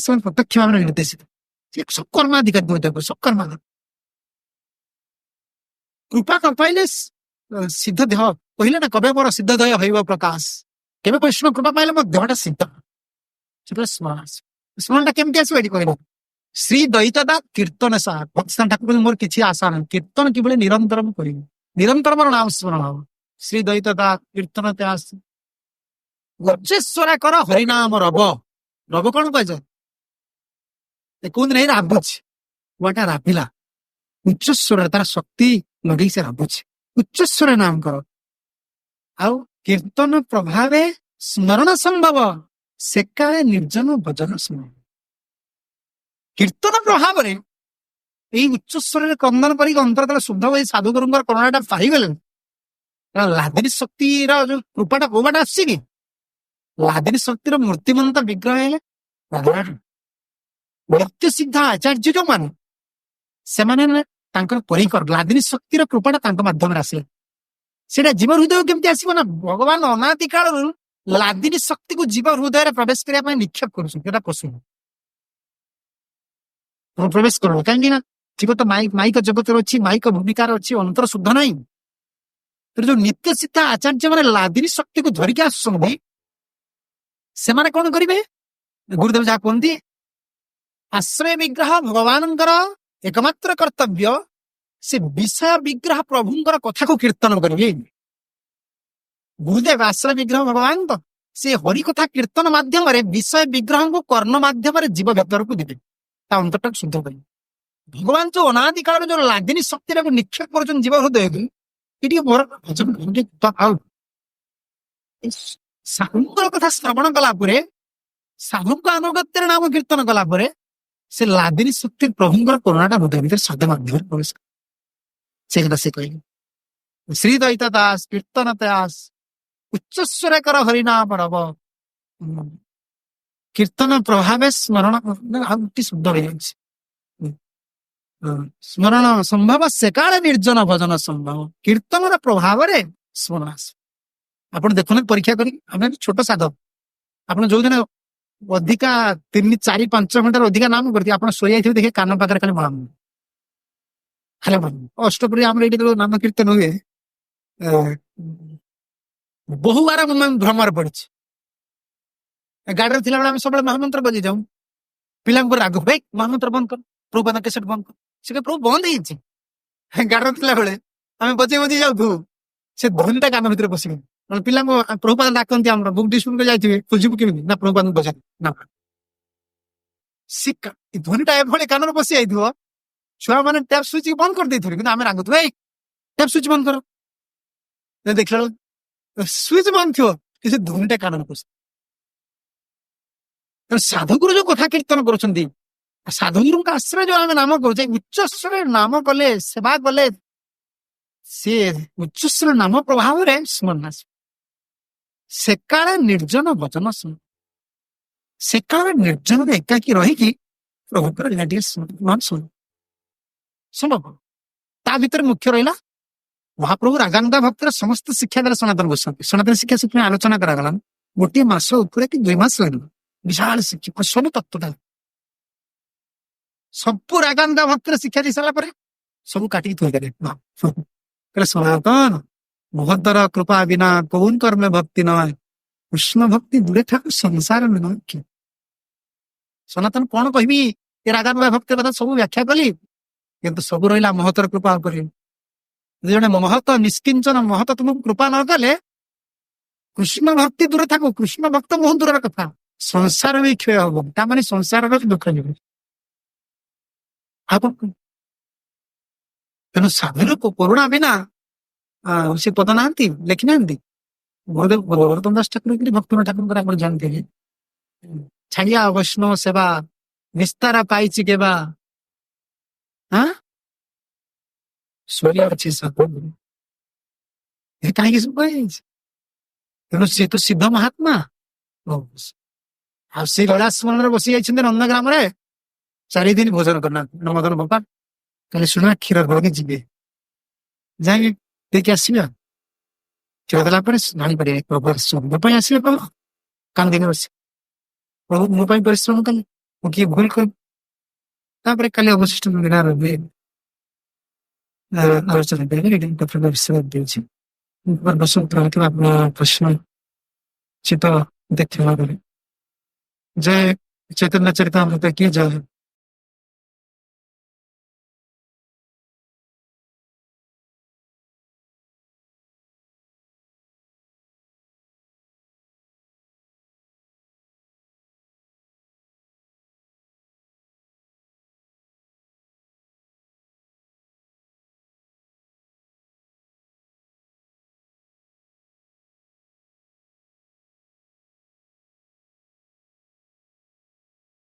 S1: ସେମାନେ ପ୍ରତ୍ୟକ୍ଷ ଭାବରେ ନିର୍ଦ୍ଦେଶିତ ସକର୍ମାଧିକାରୀ ସକର୍ମାଧିକାରୀ କୃପା ନ ପାଇଲେ ସିଦ୍ଧ ଦେହ କହିଲେ ନା କବେ ମୋର ସିଦ୍ଧ ଦେହ ହଇବ ପ୍ରକାଶ କେବେ କୃଷ୍ଣ କୃପା ପାଇଲେ ମୋ ଦେହଟା ସିଦ୍ଧ ସେତେବେଳେ ସ୍ମରଣଟା କେମିତି ଆସିବ ଏଠି କହିଲେ ଶ୍ରୀ ଦୈତଦା କୀର୍ତ୍ତନ ସାର ଭକ୍ତି ଠାକୁର ମୋର କିଛି ଆଶା ନାହିଁ କୀର୍ତ୍ତନ କିଭଳି ନିରନ୍ତର ମୁଁ କରିବି ନିରନ୍ତର ମୋର ନାମ ସ୍ମରଣ ହବ ଶ୍ରୀ ଦୈତଦା କୀର୍ତ୍ତନ ତେଆସ ଗର୍ଜେଶ୍ୱର କର ହରିନାମ ରବ ରବ କଣ କୁହାଯାଏ କୁହନ୍ତି ନାହିଁ ରାବୁଛି କୁଆଟା ରାବିଲା ଉଚ୍ଚସ୍ୱର ତାର ଶକ୍ତି ଲଗେଇ ସେ ରାବୁଛି ଉଚ୍ଚସ୍ୱର ନାମ କର ଆଉ କୀର୍ତ୍ତନ ପ୍ରଭାବେ ସ୍ମରଣ ସମ୍ଭବ ସେକାଳେ ନିର୍ଜନ ଭଜନ ସ୍ମରଣ କୀର୍ତ୍ତନ ପ୍ରଭାବରେ ଏଇ ଉଚ୍ଚସ୍ୱରରେ କ୍ରନ୍ଦନ କରିକି ଅନ୍ତର ଶୁଦ୍ଧ ହୋଇ ସାଧୁଗୁରୁଙ୍କର କରୁଣାଟା ପାଇଗଲେ ଲାଦିନୀ ଶକ୍ତିର ଯୋଉ କୃପାଟା କୋଉବାଟା ଆସିଛି କି ଲାଦିନୀ ଶକ୍ତିର ମୂର୍ତ୍ତିମନ୍ତ ବିଗ୍ରହ ହେଲେ ନିତ୍ୟ ସିଦ୍ଧ ଆଚାର୍ଯ୍ୟ ଯୋଉମାନେ ସେମାନେ ତାଙ୍କର ପରିକର ଲାଦିନୀ ଶକ୍ତିର କୃପାଟା ତାଙ୍କ ମାଧ୍ୟମରେ ଆସିଲା। ସେଇଟା ଜୀବ ହୃଦୟ କେମିତି ଆସିବ ନା ଭଗବାନ ଅନାଦି କାଳରୁ ଲାଦିନୀ ଶକ୍ତିକୁ ଜୀବ ହୃଦୟରେ ପ୍ରବେଶ କରିବା ପାଇଁ ନିକ୍ଷେପ କରୁଛନ୍ତି। ଏଟା ପଶୁ ପ୍ରବେଶ କର କାହିଁକି ନା ଜୀବ ତ ମାଇକ ଜଗତରେ ଅଛି, ମାଇକ ଭୂମିକାର ଅଛି, ଅନ୍ତର ଶୁଦ୍ଧ ନାହିଁ। ଯୋଉ ନିତ୍ୟ ସିଦ୍ଧା ଆଚାର୍ଯ୍ୟ ମାନେ ଲାଦିନୀ ଶକ୍ତିକୁ ଧରିକି ଆସୁଛନ୍ତି, ସେମାନେ କଣ କରିବେ? ଗୁରୁଦେବ ଯାହା କୁହନ୍ତି, ଆଶ୍ରୟ ବିଗ୍ରହ ଭଗବାନଙ୍କର ଏକମାତ୍ର କର୍ତ୍ତବ୍ୟ ସେ ବିଷୟ ବିଗ୍ରହ ପ୍ରଭୁଙ୍କର କଥାକୁ କୀର୍ତ୍ତନ କରିବେ। ଗୁରୁଦେବ ଆଶ୍ରୟ ବିଗ୍ରହ ଭଗବାନ ତ ସେ ହରି କଥା କୀର୍ତ୍ତନ ମାଧ୍ୟମରେ ବିଷୟ ବିଗ୍ରହଙ୍କୁ କର୍ଣ୍ଣ ମାଧ୍ୟମରେ ଜୀବ ଭିତରକୁ ଦେବେ, ତା ଅନ୍ତରଟାକୁ ଶୁଦ୍ଧ କରିବେ। ଭଗବାନ ଯୋଉ ଅନାଦି କାଳରେ ଯୋଉ ଲାଦିନୀ ଶକ୍ତିଟାକୁ ନିକ୍ଷେପ କରୁଛନ୍ତି ଜୀବ ହୃଦୟକୁ, ଏଠି ମୋର ସାଧୁଙ୍କର କଥା ଶ୍ରବଣ କଲା ପରେ, ସାଧୁଙ୍କ ଆନୁଗତ୍ୟରେ ନାମ କୀର୍ତ୍ତନ କଲା ପରେ ସେ ଲାଦିନୀ ଶକ୍ତି ପ୍ରଭୁଙ୍କର କରୁଣାଟା ହୃଦୟ ଭିତରେ ଶବ୍ଦ ମାଧ୍ୟମରେ ପ୍ରବେଶ କରେ। ସେ କଥା ସେ କହିଲେ, ଶ୍ରୀ ଦୈତ ଦାସ କୀର୍ତ୍ତନ ଦାସ ଉଚ୍ଚସ୍ୱର କର ହରିନାମ ରବ କୀର୍ତ୍ତନ ପ୍ରଭାବେ ସ୍ମରଣ ଶବ୍ଦ ହେଇଯାଉଛି। ସ୍ମରଣ ସମ୍ଭବ ସେକାଳେ ନିର୍ଜନ ଭଜନ ସମ୍ଭବ, କୀର୍ତ୍ତନର ପ୍ରଭାବରେ ସ୍ମରଣ ଆସ। ଆପଣ ଦେଖୁନ ପରୀକ୍ଷା କରି, ଆମେ ଛୋଟ ସାଧକ, ଆପଣ ଯୋଉଦିନ ଅଧିକା 3, 4, 5 ଘଣ୍ଟାର ଅଧିକା ନାମ କରିଥିବେ, ଆପଣ ଶୋଇଯାଇଥିବେ ଦେଖେ କାନ ପାଖରେ ଖାଲି ମହାମ ଖାଲି ଅଷ୍ଟପ୍ରହରୀ ଆମର ଏଇଠି ନାମ କୀର୍ତ୍ତନ ହୁଏ, ବହୁ ବାର ଭ୍ରମରେ ପଡିଛି। ଗାଡିରେ ଥିଲାବେଳେ ଆମେ ସବୁବେଳେ ମହାମନ୍ତ୍ର ବଜେଇ ଯାଉ, ପିଲାଙ୍କ ରାଗ ଭାଇ ମହାମନ୍ତ୍ର ବନ୍ଦ କର, ପ୍ରଭୁପାଦ କେସେଟ ବନ୍ଦ କର। ସେ ପ୍ରଭୁ ବନ୍ଦ ହେଇଛି, ଗାଡିରେ ଥିଲାବେଳେ ଆମେ ବଜେଇ ବଜେଇ ଯାଉଥିବୁ, ସେ ଧ୍ୱନିଟା କାନ ଭିତରେ ପଶିବ। ପିଲାଙ୍କୁ ପ୍ରଭୁପାଦ ଡାକନ୍ତି, ଆମର ବୁକ୍ ଡିସ୍ପ୍ଲେ ଯାଇଥିବେ, ଖୋଜିବୁ କେମିତି ନା ପ୍ରଭୁପାଦ ବଜାନ୍ତି ନା, ସେ ଧ୍ୱନିଟା ଏଭଳି କାନରେ ପଶି ଯାଇଥିବ, ଛୁଆମାନେ ଟ୍ୟାପ ସୁଇଚ ବନ୍ଦ କରିଦେଇଥିବେ, କିନ୍ତୁ ଆମେ ରାଗୁଥିବୁ ଏଇ ଟ୍ୟାପ ସୁଇଚ ବନ୍ଦ କର। ଦେଖିଲା ସୁଇଚ ବନ୍ଦ ଥିବ, ସେ ଧ୍ୱନିଟା କାନରେ ପଶି। ସାଧୁଗୁରୁ ଯୋଉ କଥା କୀର୍ତ୍ତନ କରୁଛନ୍ତି, ସାଧୁଗୁରୁଙ୍କ ଆଶ୍ରୟ ଯୋଉ ଆମେ ନାମ କରୁଛେ, ଉଚ୍ଚସ୍ୱରରେ ନାମ କଲେ, ସେବା କଲେ, ସେ ଉଚ୍ଚସ୍ୱର ନାମ ପ୍ରଭାବରେ ସ୍ମରଣ ଆସିବ। ସେକାଳେ ନିର୍ଜନ ଭଜନ ଶୁଣ, ସେକାଳେ ନିର୍ଜନରେ ଏକାକି ରହିକି ପ୍ରଭୁଙ୍କର ଲୀଳା ଟିକେ ଶୁଣ ସମ୍ଭବ। ତା ଭିତରେ ମୁଖ୍ୟ ରହିଲା ମହାପ୍ରଭୁ ରାଗାନନ୍ଦ ଭକ୍ତର ସମସ୍ତ ଶିକ୍ଷା ଦ୍ୱାରା ସନାତନ ଗୋସ୍ୱାମୀ, ସନାତନ ଶିକ୍ଷା ସେଥିପାଇଁ ଆଲୋଚନା କରାଗଲା। ଗୋଟିଏ ମାସ ଉପରେ କି 2 ମାସ ଲାଗିବ, ବିଶାଳ ଶିକ୍ଷା ସବୁ ତତ୍ଵଟା ସବୁ ରାଗାନନ୍ଦ ଭକ୍ତର ଶିକ୍ଷା ଦେଇ ସାରିଲା ପରେ ସବୁ କାଟିକି ଥୋଇଦେଲେ। ସନାତନ ମହତ୍ତର କୃପା ବିନା କୌନ କର୍ମେ ଭକ୍ତି ନୟ, କୃଷ୍ଣ ଭକ୍ତି ଦୂରେ ଠାକୁ ସଂସାର ନୟ। ସନାତନ କଣ କହିବି, ଏ ରାଗାନନ୍ଦ ଭକ୍ତର କଥା ସବୁ ବ୍ୟାଖ୍ୟା କଲି, କିନ୍ତୁ ସବୁ ରହିଲା ମହତ୍ତର କୃପା ଉପରେ। ଜଣେ ମହତ ନିଷ୍କିଞ୍ଚନ ମହତ ତୁମକୁ କୃପା ନ କଲେ କୃଷ୍ଣ ଭକ୍ତି ଦୂରେ ଥାକୁ, କୃଷ୍ଣ ଭକ୍ତ ବହୁତ ଦୂରର କଥା, ସଂସାର ବି କ୍ଷୟ ହବ, ତାମାନେ ସଂସାରର ଦୁଃଖ ଯିବ। ତେଣୁ ସାଧୁର କରୁଣା ବିନା ସେ ପଦ ନାହାନ୍ତି, ଲେଖିନାହାନ୍ତି। ଗୌତମ ଦାସ ଠାକୁର ଭକ୍ତର ଠାକୁରଙ୍କର ଆପଣ ଜାଣିଥିବେ, ଛାଡ଼ିଆ ବୈଷ୍ଣବ ସେବା ନିସ୍ତାର ପାଇଛି କେବା, ସ୍ୱର୍ୟ ଅଛି ସଦ୍ଗୁରୁ, କାହିଁକି ସବୁ କୁହାଯାଇଛି? ତେଣୁ ସେ ତ ସିଦ୍ଧ ମହାତ୍ମା, ଆଉ ସେ ଲୀଳା ସ୍ମରଣରେ ବସି ଯାଇଛନ୍ତି ନନ୍ଦଗ୍ରାମରେ, 4 ଦିନ ଭୋଜନ କରିନାହାନ୍ତି। ମଦନ ବାପା କାଲି ଶୁଣିବା କ୍ଷୀର ଘରକୁ ଯିବେ, ଯାଇକି ଦେଇକି ଆସିବା, କ୍ଷୀର ଦେଲା ପରେ ଜାଣିପାରିବେ ପ୍ରଭୁ ମୋ ପାଇଁ ଆସିବେ। ପ୍ରଭୁ କାନ୍ଦିନେ ବସି, ପ୍ରଭୁ ମୋ ପାଇଁ ପରିଶ୍ରମ କଲେ, ମୁଁ କିଏ ଭୁଲ କରିବି। ତାପରେ କାଲି ଅବଶିଷ୍ଟ ଦିନ ରହିବେ ଆଲୋଚନା ବିଷୟ ଦେଉଛି। ପ୍ରଶ୍ନ ଚିତ ଦେଖିବା ଜୟ ଚୈତନ୍ୟ ଚରିତାମୃତ କିଏ ଜୟ।